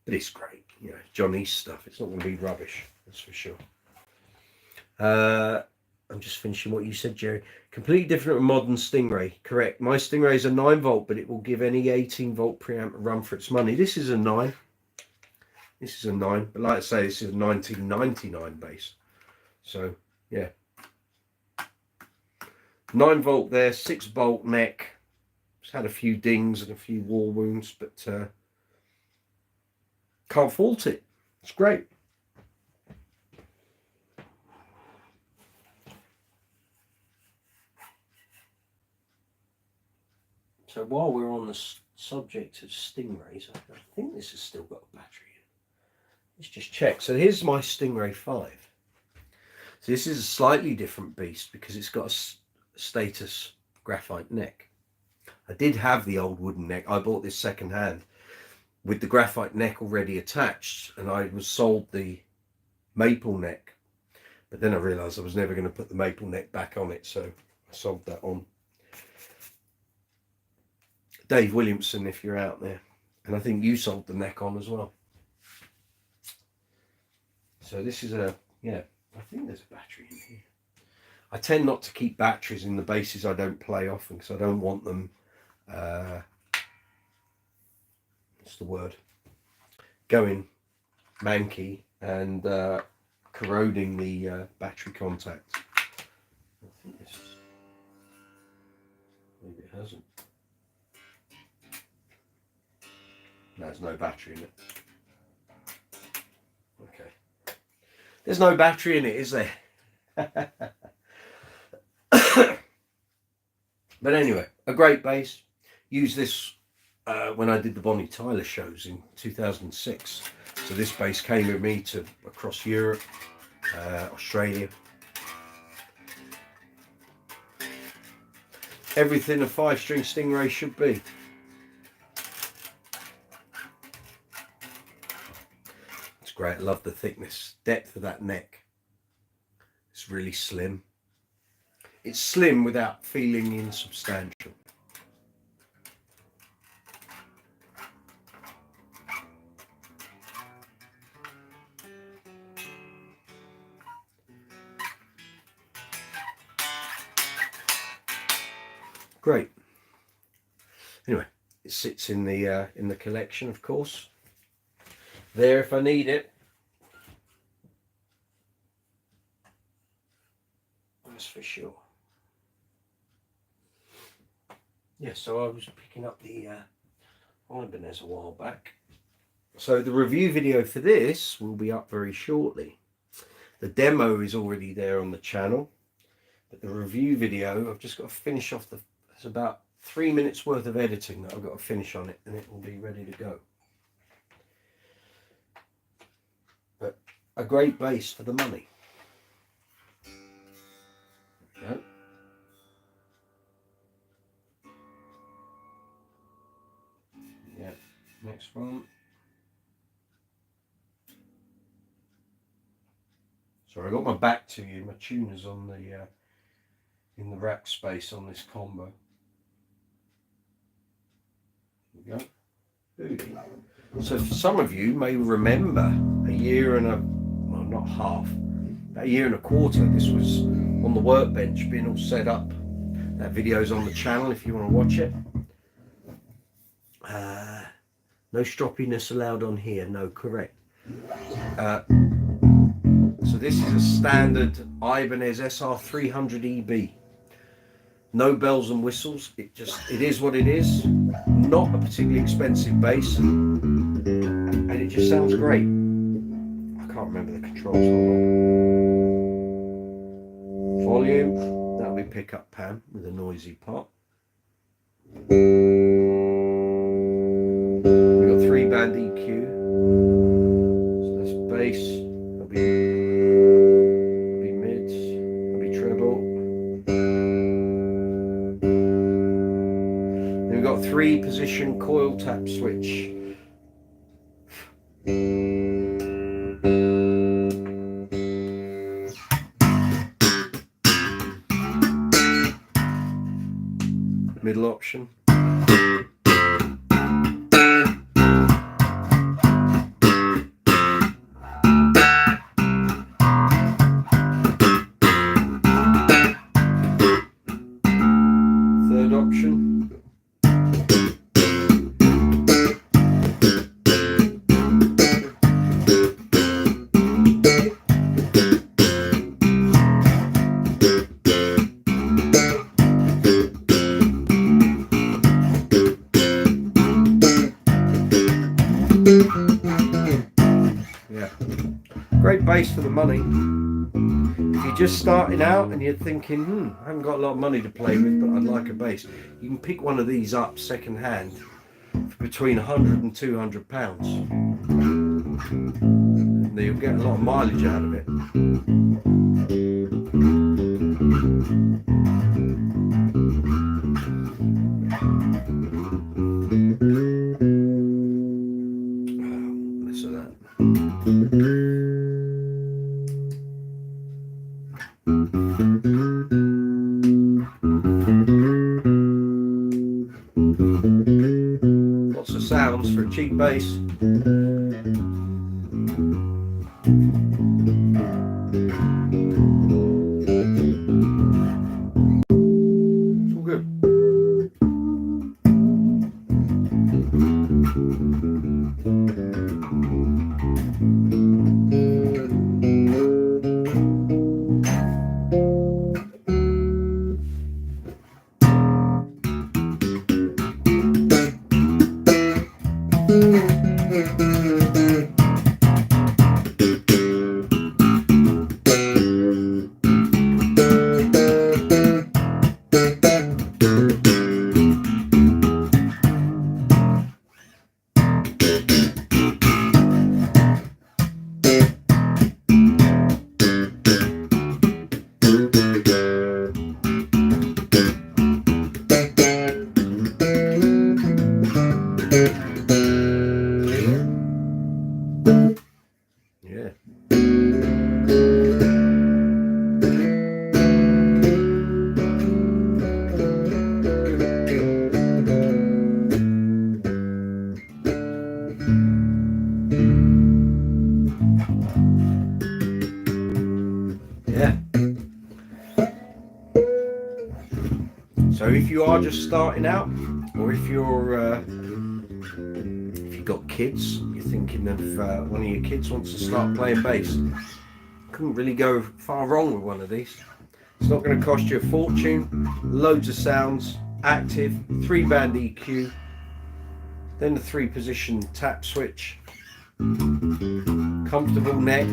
A: But it's great, you know, John East stuff. It's not going to be rubbish, that's for sure. I'm just finishing what you said, Jerry. Completely different from modern StingRay. Correct. My StingRay is a 9-volt, but it will give any 18-volt preamp a run for its money. This is a 9. This is a 9. But like I say, this is a 1999 bass. So, yeah. 9-volt there, 6-bolt neck. It's had a few dings and a few war wounds, but can't fault it. It's great. So while we're on the subject of StingRays, I think this has still got a battery in. Let's just check. So here's my StingRay 5. So this is a slightly different beast because it's got a status graphite neck. I did have the old wooden neck. I bought this second hand with the graphite neck already attached, and I was sold the maple neck. But then I realised I was never going to put the maple neck back on it, so I sold that on. Dave Williamson, if you're out there. And I think you sold the neck on as well. So this is I think there's a battery in here. I tend not to keep batteries in the basses I don't play often because I don't want them, what's the word, going manky and corroding the battery contact. I think this is, maybe it hasn't. There's no battery in it. Okay. There's no battery in it, is there? But anyway, a great bass. Used this when I did the Bonnie Tyler shows in 2006. So this bass came with me to across Europe, Australia. Everything a 5-string StingRay should be. Great, I love the thickness, depth of that neck. It's really slim. It's slim without feeling insubstantial. Great. Anyway, it sits in the collection, of course. There if I need it. That's for sure. Yeah, so I was picking up the Ibanez a while back. So the review video for this will be up very shortly. The demo is already there on the channel, but the review video, I've just got to finish off there's about 3 minutes worth of editing that I've got to finish on it, and it will be ready to go. a great bass for the money. Okay. Yeah, next one. Sorry, I got my back to you. My tuner's on the in the rack space on this combo. There we go. Booty. So some of you may remember a year and a, well, not half, about a year and a quarter, this was on the workbench being all set up. That video's on the channel if you want to watch it. No stroppiness allowed on here, no, correct. So this is a standard Ibanez SR300EB. No bells and whistles, it is what it is. Not a particularly expensive bass, and it just sounds great. I can't remember the controls. Volume, that'll be pickup pan with a noisy part. We've got 3-band EQ. So that's bass, that'll be mids, that'll be treble. Then we've got 3-position coil tap switch. Middle option. Third option. Yeah, great bass for the money. If you're just starting out and you're thinking, I haven't got a lot of money to play with, but I'd like a bass, you can pick one of these up second hand for between 100 and 200 pounds. And you'll get a lot of mileage out of it. Less of that. Lots of sounds for a cheap bass. It's all good. Yeah. Yeah. So if you are just starting out, or if you're if you've got kids, you're thinking of one of your kids wants to start playing bass, couldn't really go far wrong with one of these. It's not going to cost you a fortune, loads of sounds, active, 3-band EQ, then the 3-position tap switch, comfortable neck,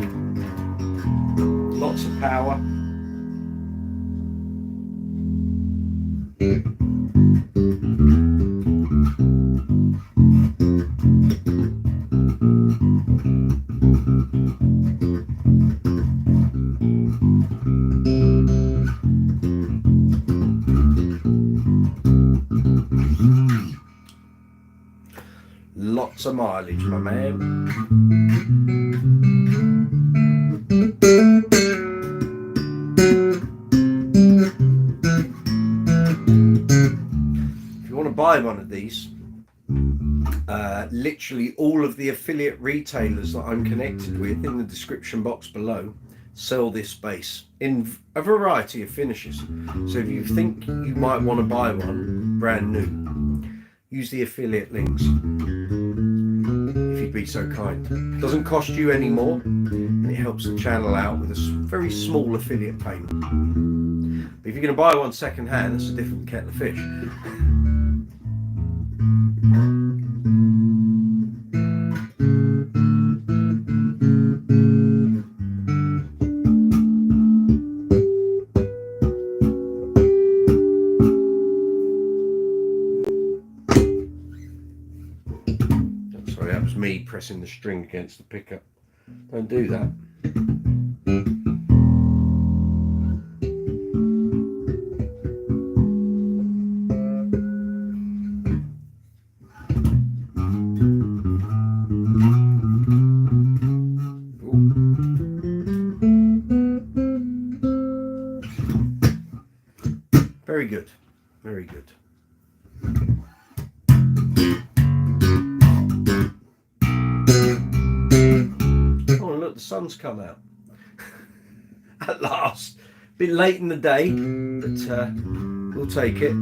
A: lots of power. lots of mileage, my man. If you want to buy one of these, literally all of the affiliate retailers that I'm connected with in the description box below sell this bass in a variety of finishes. So if you think you might want to buy one brand new, use the affiliate links if you'd be so kind. It doesn't cost you any more, and it helps the channel out with a very small affiliate payment. But if you're going to buy one second hand, that's a different kettle of fish. Sorry, that was me pressing the string against the pickup. Don't do that. Very good, very good. Oh, look, the sun's come out at last. A bit late in the day, but we'll take it.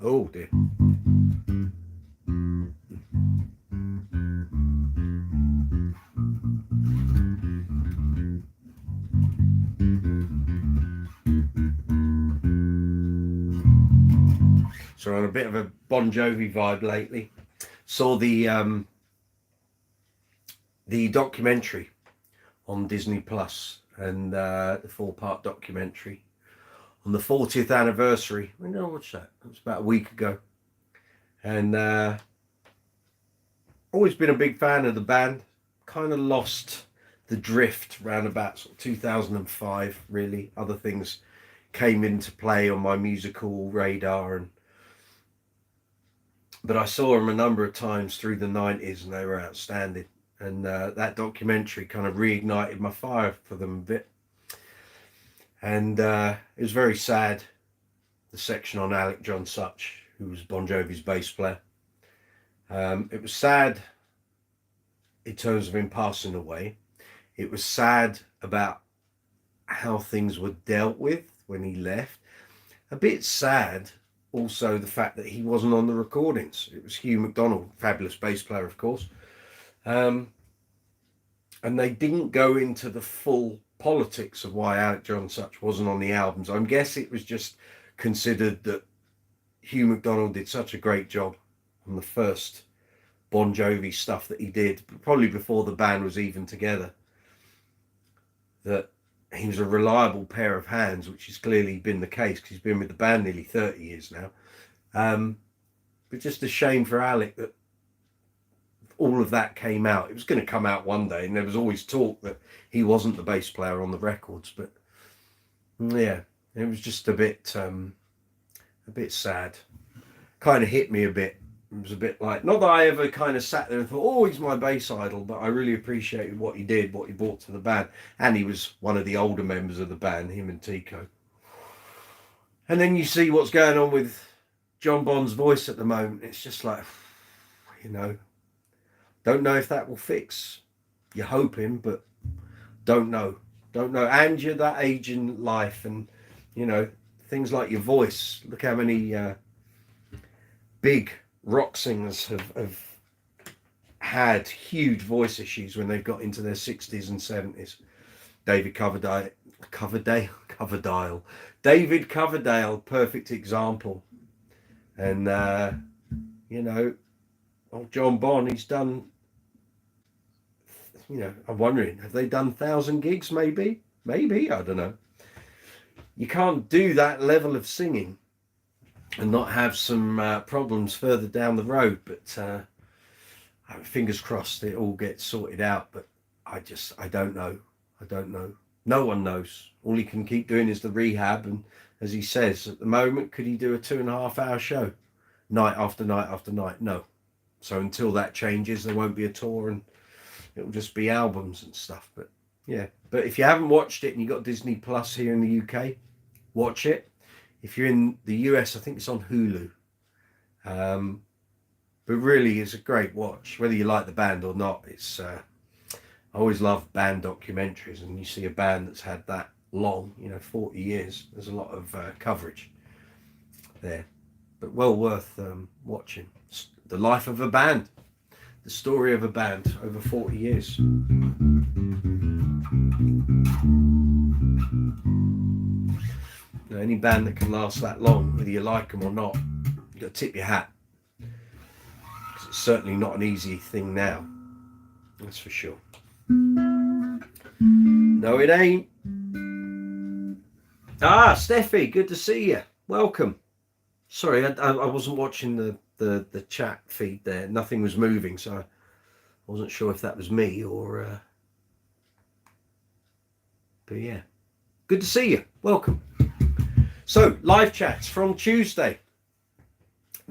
A: Oh dear. So on a bit of a Bon Jovi vibe lately. Saw the documentary on Disney Plus, and the 4-part documentary on the 40th anniversary. When did I watch that? It was about a week ago. And always been a big fan of the band. Kind of lost the drift around about sort of 2005, really. Other things came into play on my musical radar, but I saw them a number of times through the 90s, and they were outstanding. And that documentary kind of reignited my fire for them a bit. And it was very sad, the section on Alec John Such, who was Bon Jovi's bass player. It was sad in terms of him passing away. It was sad about how things were dealt with when he left. A bit sad also the fact that he wasn't on the recordings. It was Hugh McDonald, fabulous bass player, of course. And they didn't go into the full politics of why Alec John Such wasn't on the albums. I guess it was just considered that Hugh McDonald did such a great job on the first Bon Jovi stuff that he did, probably before the band was even together, that he was a reliable pair of hands, which has clearly been the case because he's been with the band nearly 30 years now. But just a shame for Alec that all of that came out. It was going to come out one day, and there was always talk that he wasn't the bass player on the records. But yeah, it was just a bit sad. Kind of hit me a bit. It was a bit like, not that I ever kind of sat there and thought, oh, he's my bass idol, but I really appreciated what he did, what he brought to the band. And he was one of the older members of the band, him and Tico. And then you see what's going on with John Bon's voice at the moment. It's just like, you know, don't know if that will fix. You're hoping, but don't know. Don't know. And you're that age in life, and, you know, things like your voice. Look how many big rock singers have had huge voice issues when they've got into their 60s and 70s. David Coverdale, Coverdale, David Coverdale, perfect example. And you know, old John Bon, he's done, you know, I'm wondering, have they done 1,000 gigs? Maybe, I don't know. You can't do that level of singing and not have some problems further down the road. But fingers crossed it all gets sorted out. But I don't know. No one knows. All he can keep doing is the rehab. And as he says, at the moment, could he do a 2.5-hour show night after night after night? No. So until that changes, there won't be a tour, and it'll just be albums and stuff. But yeah, but if you haven't watched it and you've got Disney Plus here in the UK, watch it. If you're in the US, I think it's on Hulu. But really, it's a great watch, whether you like the band or not. It's I always love band documentaries, and you see a band that's had that long, 40 years. There's a lot of coverage there, but well worth watching. The life of a band, the story of a band over 40 years. Any band that can last that long, whether you like them or not, you've got to tip your hat. Because it's certainly not an easy thing now. That's for sure. No, it ain't. Steffi, good to see you. Welcome. Sorry, I wasn't watching the chat feed there. Nothing was moving, so I wasn't sure if that was me or... But yeah, good to see you. Welcome. So, live chats from Tuesday,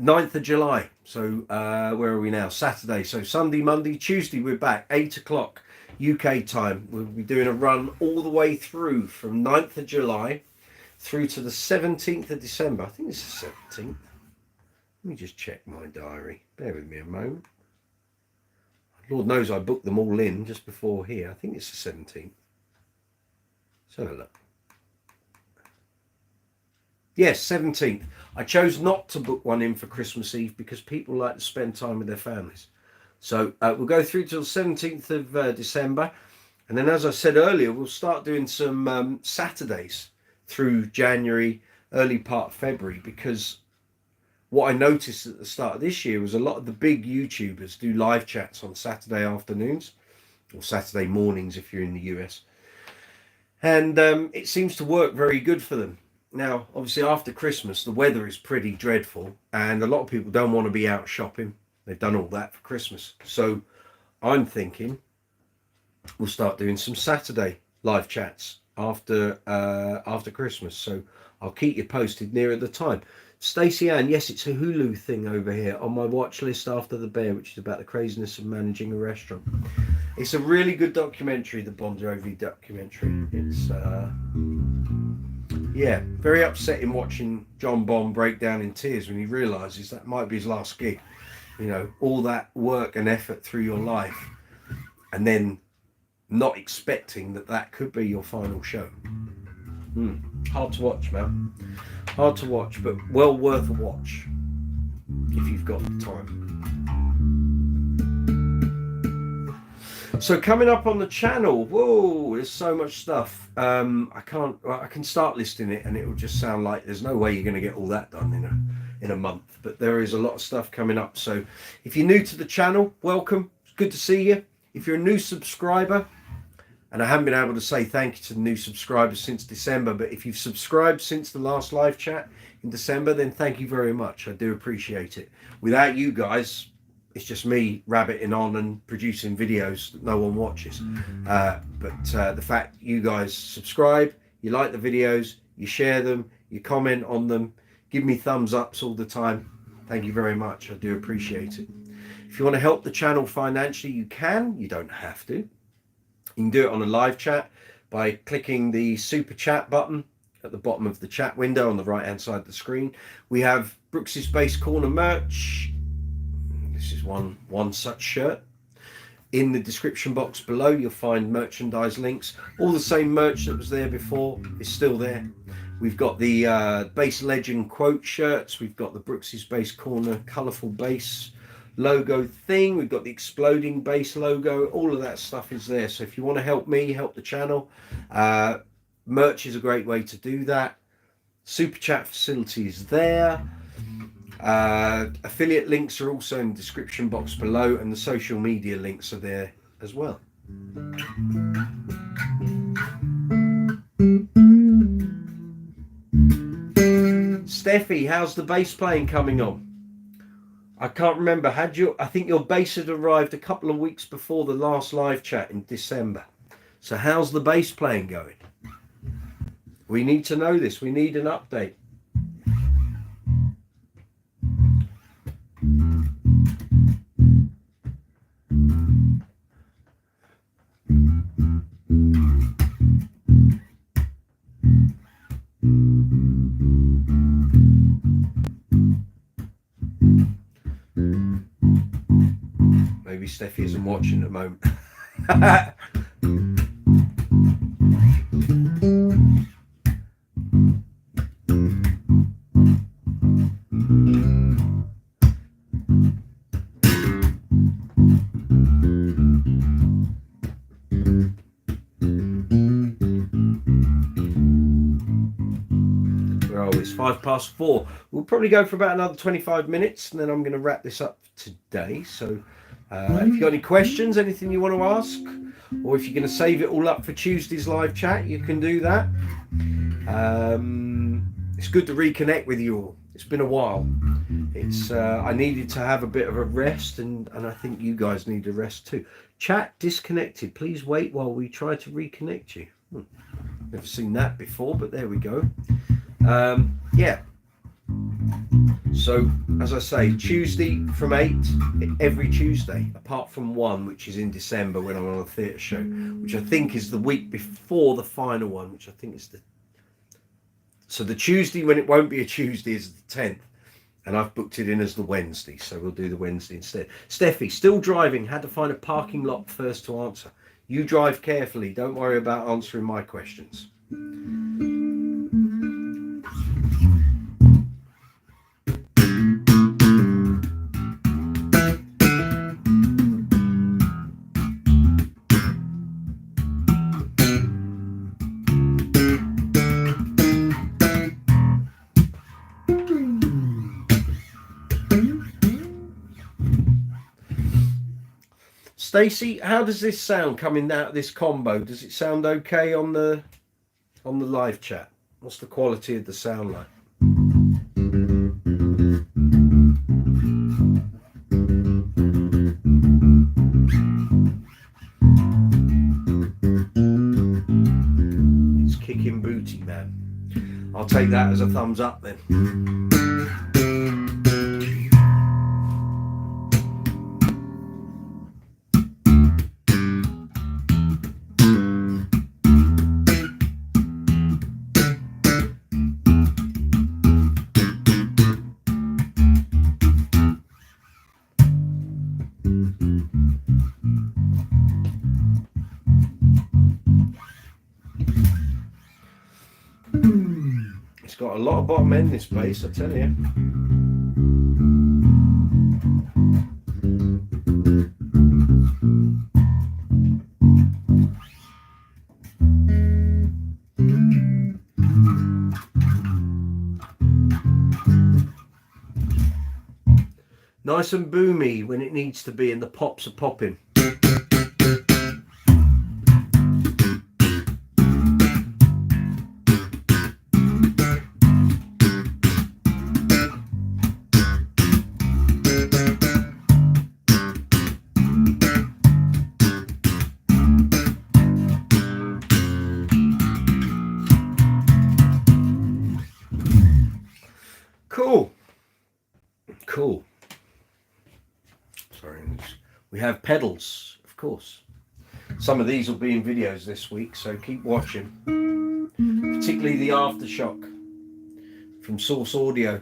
A: 9th of July. So, where are we now? Saturday. So, Sunday, Monday, Tuesday, we're back, 8 o'clock UK time. We'll be doing a run all the way through from 9th of July through to the 17th of December. I think it's the 17th. Let me just check my diary. Bear with me a moment. Lord knows I booked them all in just before here. I think it's the 17th. Let's have a look. Yes, 17th. I chose not to book one in for Christmas Eve because people like to spend time with their families. So we'll go through till 17th of December. And then, as I said earlier, we'll start doing some Saturdays through January, early part of February, because what I noticed at the start of this year was a lot of the big YouTubers do live chats on Saturday afternoons or Saturday mornings if you're in the US. And it seems to work very good for them. Now, obviously, after Christmas, the weather is pretty dreadful and a lot of people don't want to be out shopping. They've done all that for Christmas. So I'm thinking we'll start doing some Saturday live chats after Christmas. So I'll keep you posted nearer the time. Stacey Ann, yes, it's a Hulu thing over here on my watch list after The Bear, which is about the craziness of managing a restaurant. It's a really good documentary, the Bon Jovi documentary. It's yeah, very upsetting watching John Bon break down in tears when he realizes that might be his last gig. All that work and effort through your life, and then not expecting that could be your final show. Hard to watch, man. Hard to watch, but well worth a watch if you've got the time. So coming up on the channel, whoa, there's so much stuff. I can start listing it and it will just sound like there's no way you're going to get all that done in a month, but there is a lot of stuff coming up. So if you're new to the channel, welcome. It's good to see you. If you're a new subscriber, and I haven't been able to say thank you to the new subscribers since December, but if you've subscribed since the last live chat in December, then thank you very much. I do appreciate it. Without you guys, it's just me rabbiting on and producing videos that no one watches. But the fact you guys subscribe, you like the videos, you share them, you comment on them, give me thumbs ups all the time. Thank you very much. I do appreciate it. If you want to help the channel financially, you can. You don't have to. You can do it on a live chat by clicking the super chat button at the bottom of the chat window on the right hand side of the screen. We have Brooksy's Space Corner merch. This is one such shirt. In the description box below, you'll find merchandise links. All the same merch that was there before is still there. We've got the Bass Legend quote shirts. We've got the Brooksy's Space Corner colourful bass logo thing. We've got the exploding bass logo. All of that stuff is there. So if you want to help me, help the channel, merch is a great way to do that. Super chat facility is there. Affiliate links are also in the description box below, and the social media links are there as well. Steffi, how's the bass playing coming on? I can't remember. I think your bass had arrived a couple of weeks before the last live chat in December. So how's the bass playing going? We need to know this. We need an update. Maybe Steffi isn't watching at the moment. It's 4:05. We'll probably go for about another 25 minutes, and then I'm going to wrap this up today. So if you've got any questions, anything you want to ask, or if you're going to save it all up for Tuesday's live chat, you can do that. It's good to reconnect with you all. It's been a while. I needed to have a bit of a rest, and I think you guys need a rest too. Chat disconnected. Please wait while we try to reconnect you. Never seen that before, but there we go. Yeah. So, as I say, Tuesday from 8, every Tuesday, apart from one, which is in December when I'm on a theatre show, which I think is the week before the final one, which I think is so the Tuesday when it won't be a Tuesday is the 10th, and I've booked it in as the Wednesday, so we'll do the Wednesday instead. Steffi, still driving, had to find a parking lot first to answer. You drive carefully, don't worry about answering my questions. Stacey, how does this sound coming out of this combo? Does it sound okay on the live chat? What's the quality of the sound like? It's kicking booty, man. I'll take that as a thumbs up then. It's got a lot of bottom end, this bass, I tell you. Nice and boomy when it needs to be, and the pops are popping. Cool. Sorry, we have pedals, of course. Some of these will be in videos this week, so keep watching. Particularly the Aftershock from Source Audio.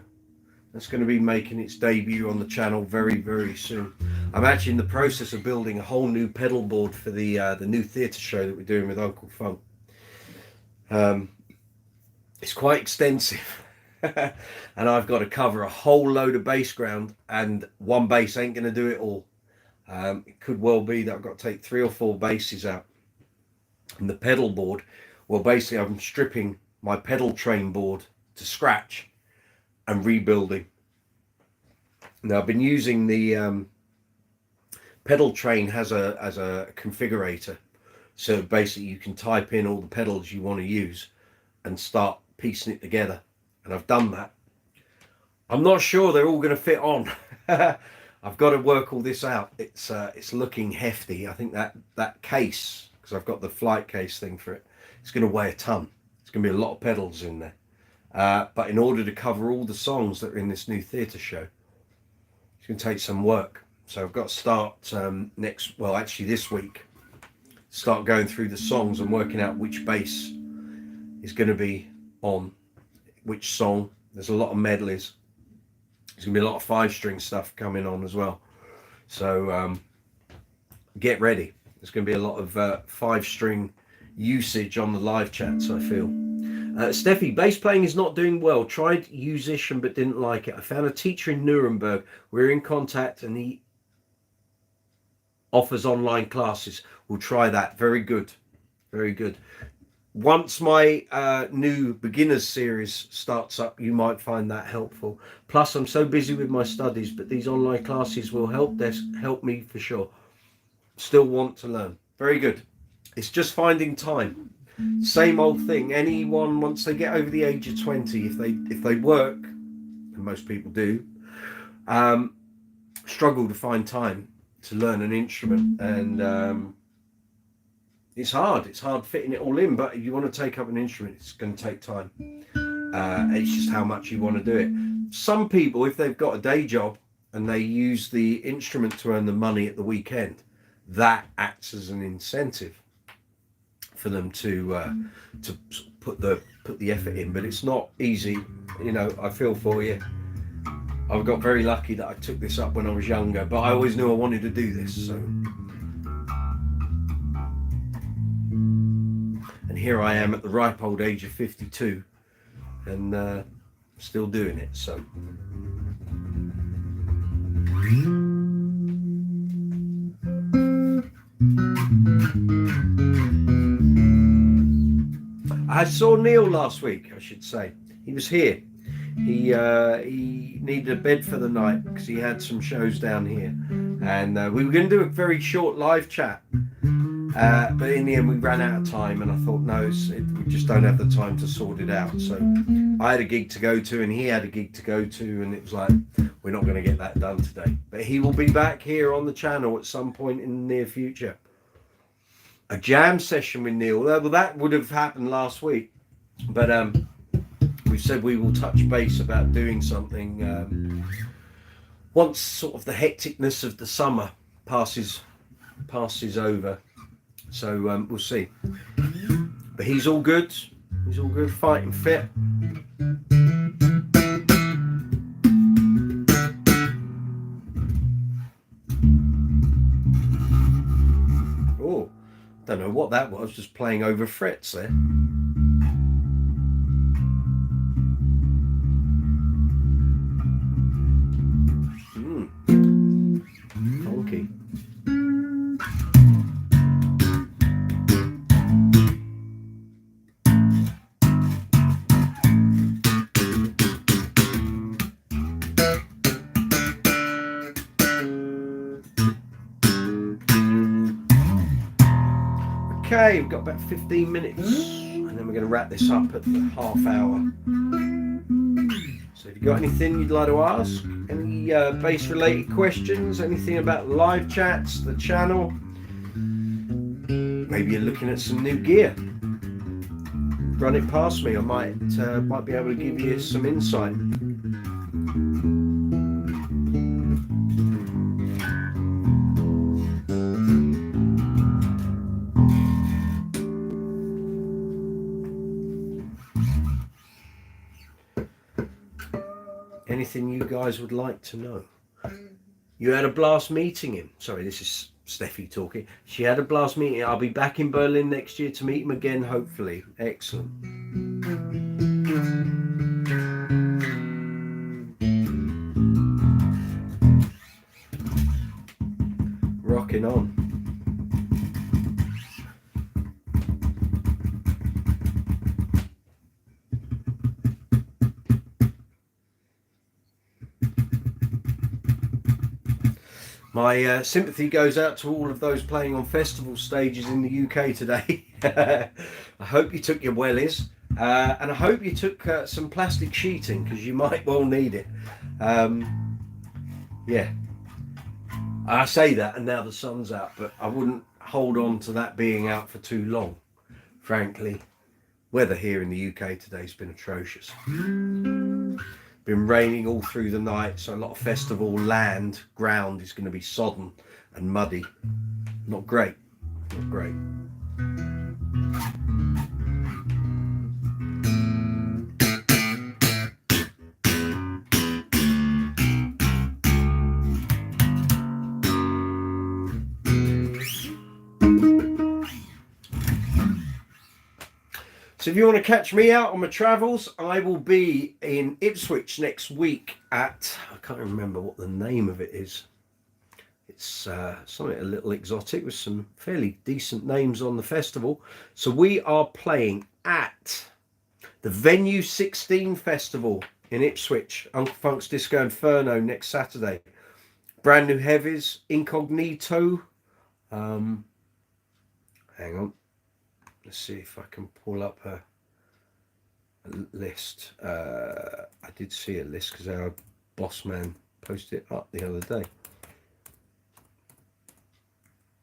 A: That's going to be making its debut on the channel very, very soon. I'm actually in the process of building a whole new pedal board for the new theatre show that we're doing with Uncle Funk. It's quite extensive. And I've got to cover a whole load of bass ground, and one bass ain't going to do it all. It could well be that I've got to take 3 or 4 basses out. And the pedal board Well, basically, I'm stripping my pedal train board to scratch and rebuilding. Now, I've been using the pedal train as a configurator. So basically, you can type in all the pedals you want to use and start piecing it together. And I've done that. I'm not sure they're all going to fit on. I've got to work all this out. It's looking hefty. I think that case, because I've got the flight case thing for it, it's going to weigh a ton. It's going to be a lot of pedals in there. But in order to cover all the songs that are in this new theatre show, it's going to take some work. So I've got to start this week, start going through the songs and working out which bass is going to be on which song. There's a lot of medleys. There's going to be a lot of 5-string stuff coming on as well. So get ready. There's going to be a lot of 5-string usage on the live chats, I feel. Steffi, bass playing is not doing well. Tried musician but didn't like it. I found a teacher in Nuremberg. We're in contact and he offers online classes. We'll try that. Very good. Very good. Once my new beginners series starts up, you might find that helpful. Plus, I'm so busy with my studies, but these online classes will help me for sure. Still want to learn. Very good. It's just finding time. Same old thing. Anyone, once they get over the age of 20, if they work, and most people do, struggle to find time to learn an instrument, and it's hard fitting it all in. But if you want to take up an instrument, it's going to take time. It's just how much you want to do it. Some people, if they've got a day job and they use the instrument to earn the money at the weekend, that acts as an incentive for them to put the effort in. But it's not easy. You know, I feel for you. I've got very lucky that I took this up when I was younger, but I always knew I wanted to do this. So, and here I am at the ripe old age of 52, and still doing it. So. I saw Neil last week, I should say. He was here. He needed a bed for the night because he had some shows down here. And we were going to do a very short live chat. But in the end, we ran out of time. And I thought, no, we just don't have the time to sort it out. So I had a gig to go to and he had a gig to go to. And it was like, we're not going to get that done today. But he will be back here on the channel at some point in the near future. A jam session with Neil. Well, that would have happened last week, but we said we will touch base about doing something once sort of the hecticness of the summer passes over. So we'll see. But he's all good. He's all good, fighting fit. Don't know what that was, just playing over frets there. Funky. Okay, we've got about 15 minutes and then we're going to wrap this up at the half hour. So if you've got anything you'd like to ask, any bass related questions, anything about live chats, the channel, maybe you're looking at some new gear, run it past me. I might be able to give you some insight. Anything you guys would like to know? You had a blast meeting him. Sorry, this is Steffi talking. She had a blast meeting. I'll be back in Berlin next year to meet him again, hopefully. Excellent. Rocking on. My sympathy goes out to all of those playing on festival stages in the UK today. I hope you took your wellies, and I hope you took some plastic sheeting, because you might well need it. Yeah, I say that and now the sun's out, but I wouldn't hold on to that being out for too long. Frankly, weather here in the UK today has been atrocious. Been raining all through the night, so a lot of festival ground is going to be sodden and muddy. Not great, not great. So if you want to catch me out on my travels, I will be in Ipswich next week at, I can't remember what the name of it is. It's something a little exotic with some fairly decent names on the festival. So we are playing at the Venue 16 Festival in Ipswich, Uncle Funk's Disco Inferno next Saturday. Brand new heavies, Incognito. Hang on. Let's see if I can pull up a list. I did see a list because our boss man posted it up the other day.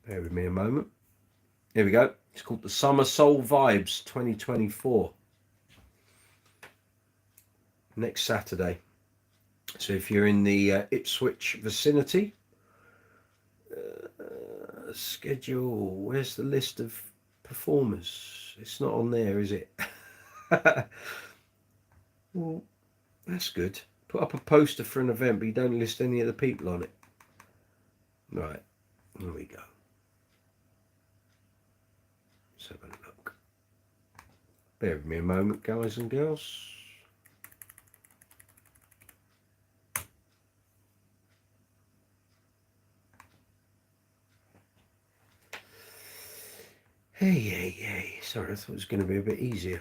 A: Bear with me a moment. Here we go. It's called the Summer Soul Vibes 2024. Next Saturday. So if you're in the Ipswich vicinity, schedule, where's the list of performers? It's not on there, is it? Well, that's good. Put up a poster for an event, but you don't list any of the people on it. Right, here we go. Let's have a look. Bear with me a moment, guys and girls. Hey. Sorry, I thought it was going to be a bit easier.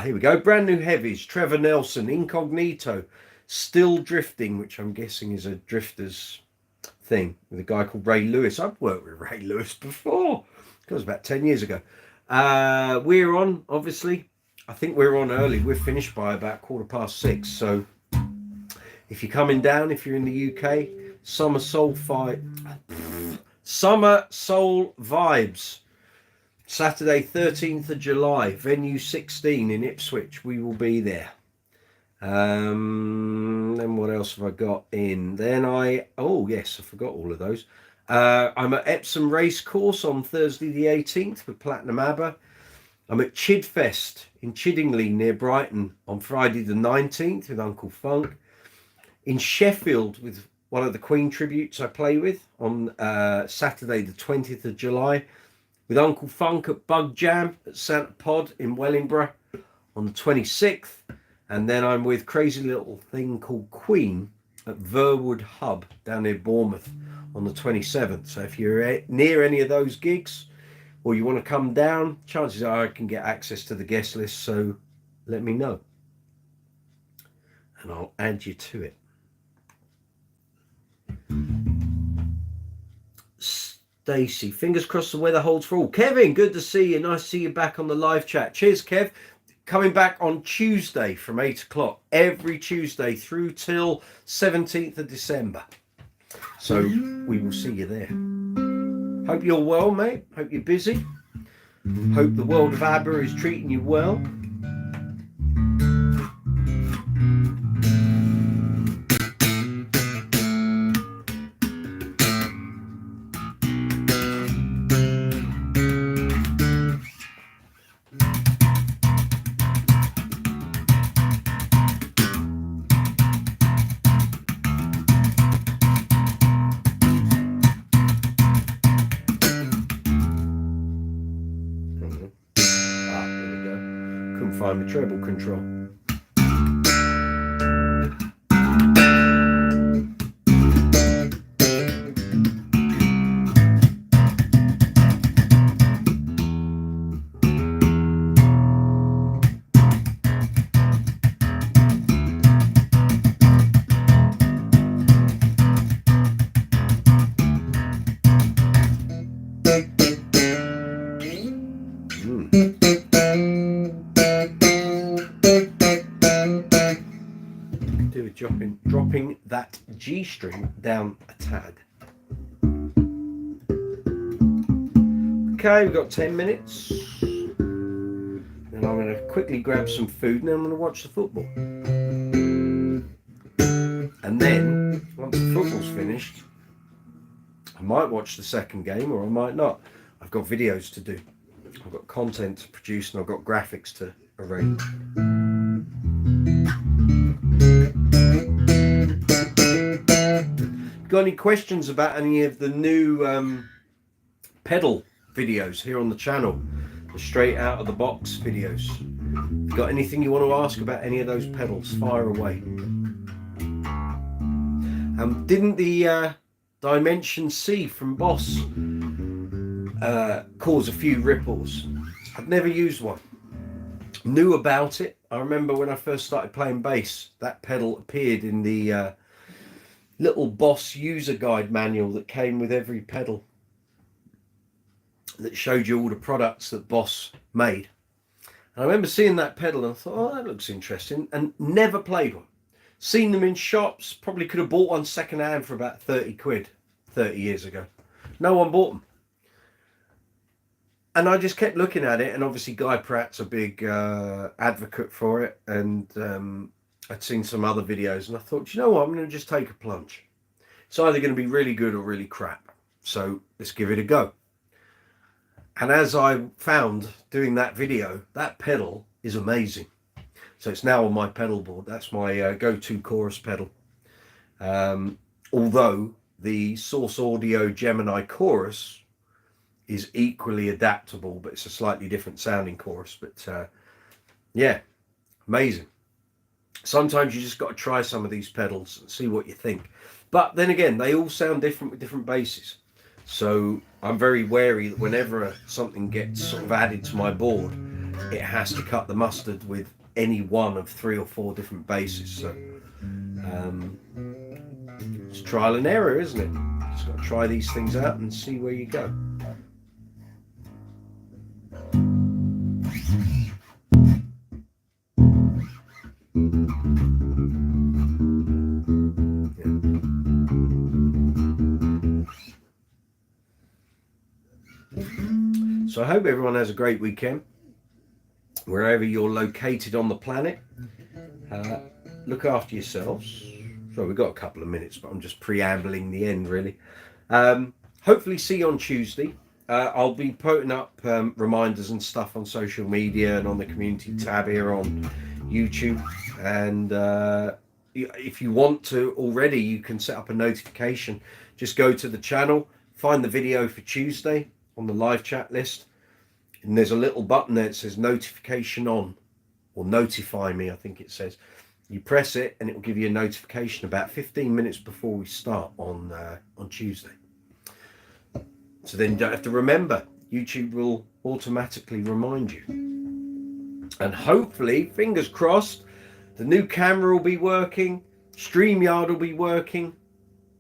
A: Here we go. Brand new heavies. Trevor Nelson, Incognito, Still Drifting, which I'm guessing is a Drifters thing, with a guy called Ray Lewis. I've worked with Ray Lewis before. It was about 10 years ago. We're on, obviously. I think we're on early. We're finished by about 6:15. So if you're coming down, if you're in the UK, Summer Soul Vibes. Saturday 13th of July, Venue 16 in Ipswich. We will be there. Then what else have I got in? Then I forgot all of those. I'm at Epsom Racecourse on Thursday the 18th with Platinum ABBA. I'm at Chidfest in Chiddingly near Brighton on Friday the 19th with Uncle Funk. In Sheffield with one of the Queen tributes I play with on Saturday the 20th of July. With Uncle Funk at Bug Jam at Santa Pod in Wellingborough on the 26th. And then I'm with Crazy Little Thing Called Queen at Verwood Hub down near Bournemouth on the 27th. So if you're near any of those gigs or you want to come down, chances are I can get access to the guest list. So let me know and I'll add you to it. Stacey, fingers crossed the weather holds for all. Kevin, good to see you. Nice to see you back on the live chat. Cheers, Kev. Coming back on Tuesday from 8 o'clock. Every Tuesday through till 17th of December. So we will see you there. Hope you're well, mate. Hope you're busy. Hope the world of ABBA is treating you well. Find the treble control. bring that G string down a tad. Okay, we've got 10 minutes. And I'm going to quickly grab some food and then I'm going to watch the football. And then, once the football's finished, I might watch the second game or I might not. I've got videos to do. I've got content to produce and I've got graphics to arrange. Got any questions about any of the new pedal videos here on the channel? The straight out of the box videos. Got anything you want to ask about any of those pedals? Fire away. Didn't the Dimension C from Boss cause a few ripples? I've never used one. Knew about it. I remember when I first started playing bass, that pedal appeared in the little Boss user guide manual that came with every pedal, that showed you all the products that Boss made. And I remember seeing that pedal and I thought, oh, that looks interesting, and never played one. Seen them in shops, probably could have bought one second hand for about 30 quid 30 years ago. No one bought them. And I just kept looking at it, and obviously Guy Pratt's a big advocate for it, and I'd seen some other videos, and I thought, you know what, I'm going to just take a plunge. It's either going to be really good or really crap, so let's give it a go. And as I found doing that video, that pedal is amazing. So it's now on my pedal board. That's my go-to chorus pedal. Although the Source Audio Gemini chorus is equally adaptable, but it's a slightly different sounding chorus. But yeah, amazing. Sometimes you just got to try some of these pedals and see what you think. But then again, they all sound different with different basses. So I'm very wary that whenever something gets sort of added to my board, it has to cut the mustard with any one of 3 or 4 different basses. So it's trial and error, isn't it? Just got to try these things out and see where you go. So I hope everyone has a great weekend, wherever you're located on the planet. Look after yourselves. So we've got a couple of minutes, but I'm just preambling the end, really. Hopefully see you on Tuesday. I'll be putting up reminders and stuff on social media and on the community tab here on YouTube. And if you want to already, you can set up a notification. Just go to the channel, find the video for Tuesday on the live chat list, and there's a little button there that says notification on, or notify me, I think it says. You press it and it will give you a notification about 15 minutes before we start on Tuesday. So then you don't have to remember. YouTube will automatically remind you. And hopefully, fingers crossed, the new camera will be working, StreamYard will be working.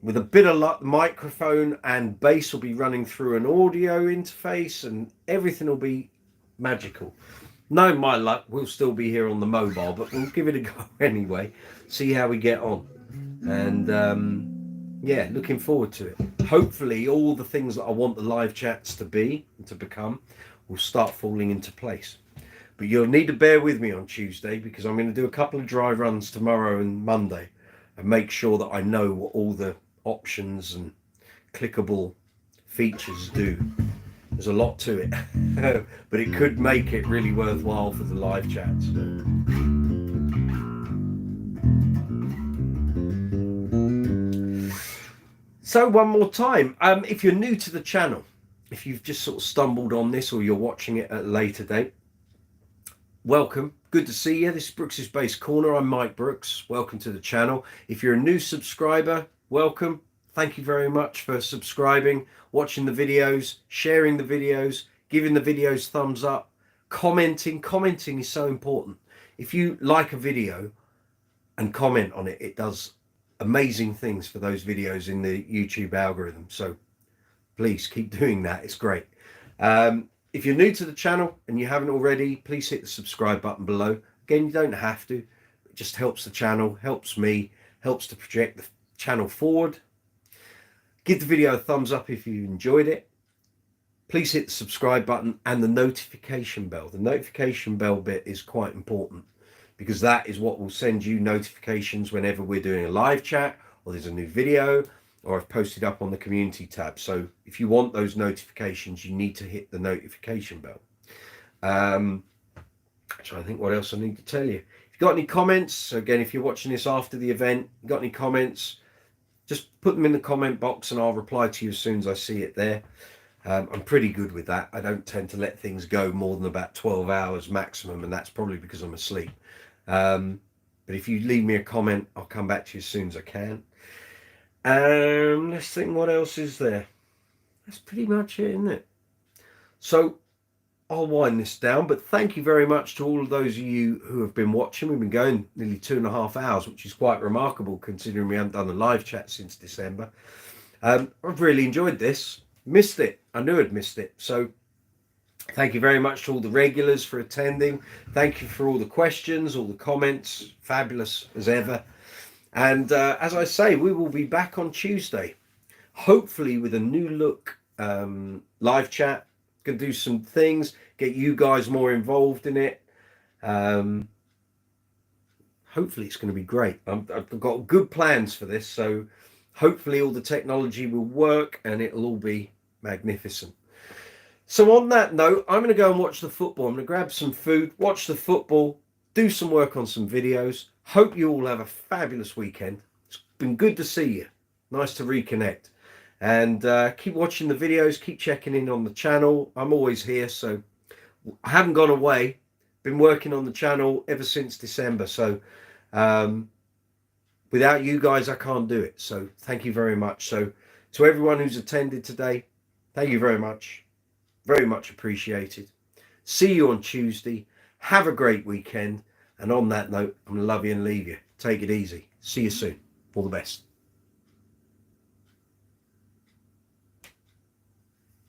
A: With a bit of luck, the microphone and bass will be running through an audio interface and everything will be magical. No, my luck, we'll still be here on the mobile, but we'll give it a go anyway. See how we get on. And yeah, looking forward to it. Hopefully all the things that I want the live chats to be and to become will start falling into place. But you'll need to bear with me on Tuesday, because I'm going to do a couple of dry runs tomorrow and Monday and make sure that I know what all the options and clickable features do. There's a lot to it, but it could make it really worthwhile for the live chats. So one more time, if you're new to the channel, if you've just sort of stumbled on this or you're watching it at a later date, welcome. Good to see you. This is Brooks's Bass Corner. I'm Mike Brooks. Welcome to the channel. If you're a new subscriber, welcome. Thank you very much for subscribing, watching the videos, sharing the videos, giving the videos thumbs up, commenting. Commenting is so important. If you like a video and comment on it, it does amazing things for those videos in the YouTube algorithm. So please keep doing that. It's great. If you're new to the channel and you haven't already, please hit the subscribe button below. Again, you don't have to. It just helps the channel, helps me, helps to project the channel forward. Give the video a thumbs up if you enjoyed it. Please hit the subscribe button and the notification bell. The notification bell bit is quite important because that is what will send you notifications whenever we're doing a live chat or there's a new video or I've posted up on the community tab. So if you want those notifications, you need to hit the notification bell. I'm trying to think what else I need to tell you. If you've got any comments, so again, if you're watching this after the event, got any comments, just put them in the comment box and I'll reply to you as soon as I see it there. I'm pretty good with that. I don't tend to let things go more than about 12 hours maximum, and that's probably because I'm asleep. But if you leave me a comment, I'll come back to you as soon as I can. Let's think, what else is there? That's pretty much it, isn't it? So I'll wind this down, but thank you very much to all of those of you who have been watching. We've been going nearly 2.5 hours, which is quite remarkable considering we haven't done a live chat since December. I've really enjoyed this. Missed it. I knew I'd missed it. So thank you very much to all the regulars for attending. Thank you for all the questions, all the comments. Fabulous as ever. And as I say, we will be back on Tuesday, hopefully with a new look live chat. Going to do some things, get you guys more involved in it. Hopefully it's going to be great. I've got good plans for this, so hopefully all the technology will work and it'll all be magnificent. So on that note, I'm going to go and watch the football. I'm going to grab some food, watch the football, do some work on some videos. Hope you all have a fabulous weekend. It's been good to see you. Nice to reconnect. And keep watching the videos, keep checking in on the channel. I'm always here, so I haven't gone away. Been working on the channel ever since December. So without you guys, I can't do it. So thank you very much. So to everyone who's attended today, thank you very much. Very much appreciated. See you on Tuesday. Have a great weekend. And on that note, I'm going to love you and leave you. Take it easy. See you soon. All the best.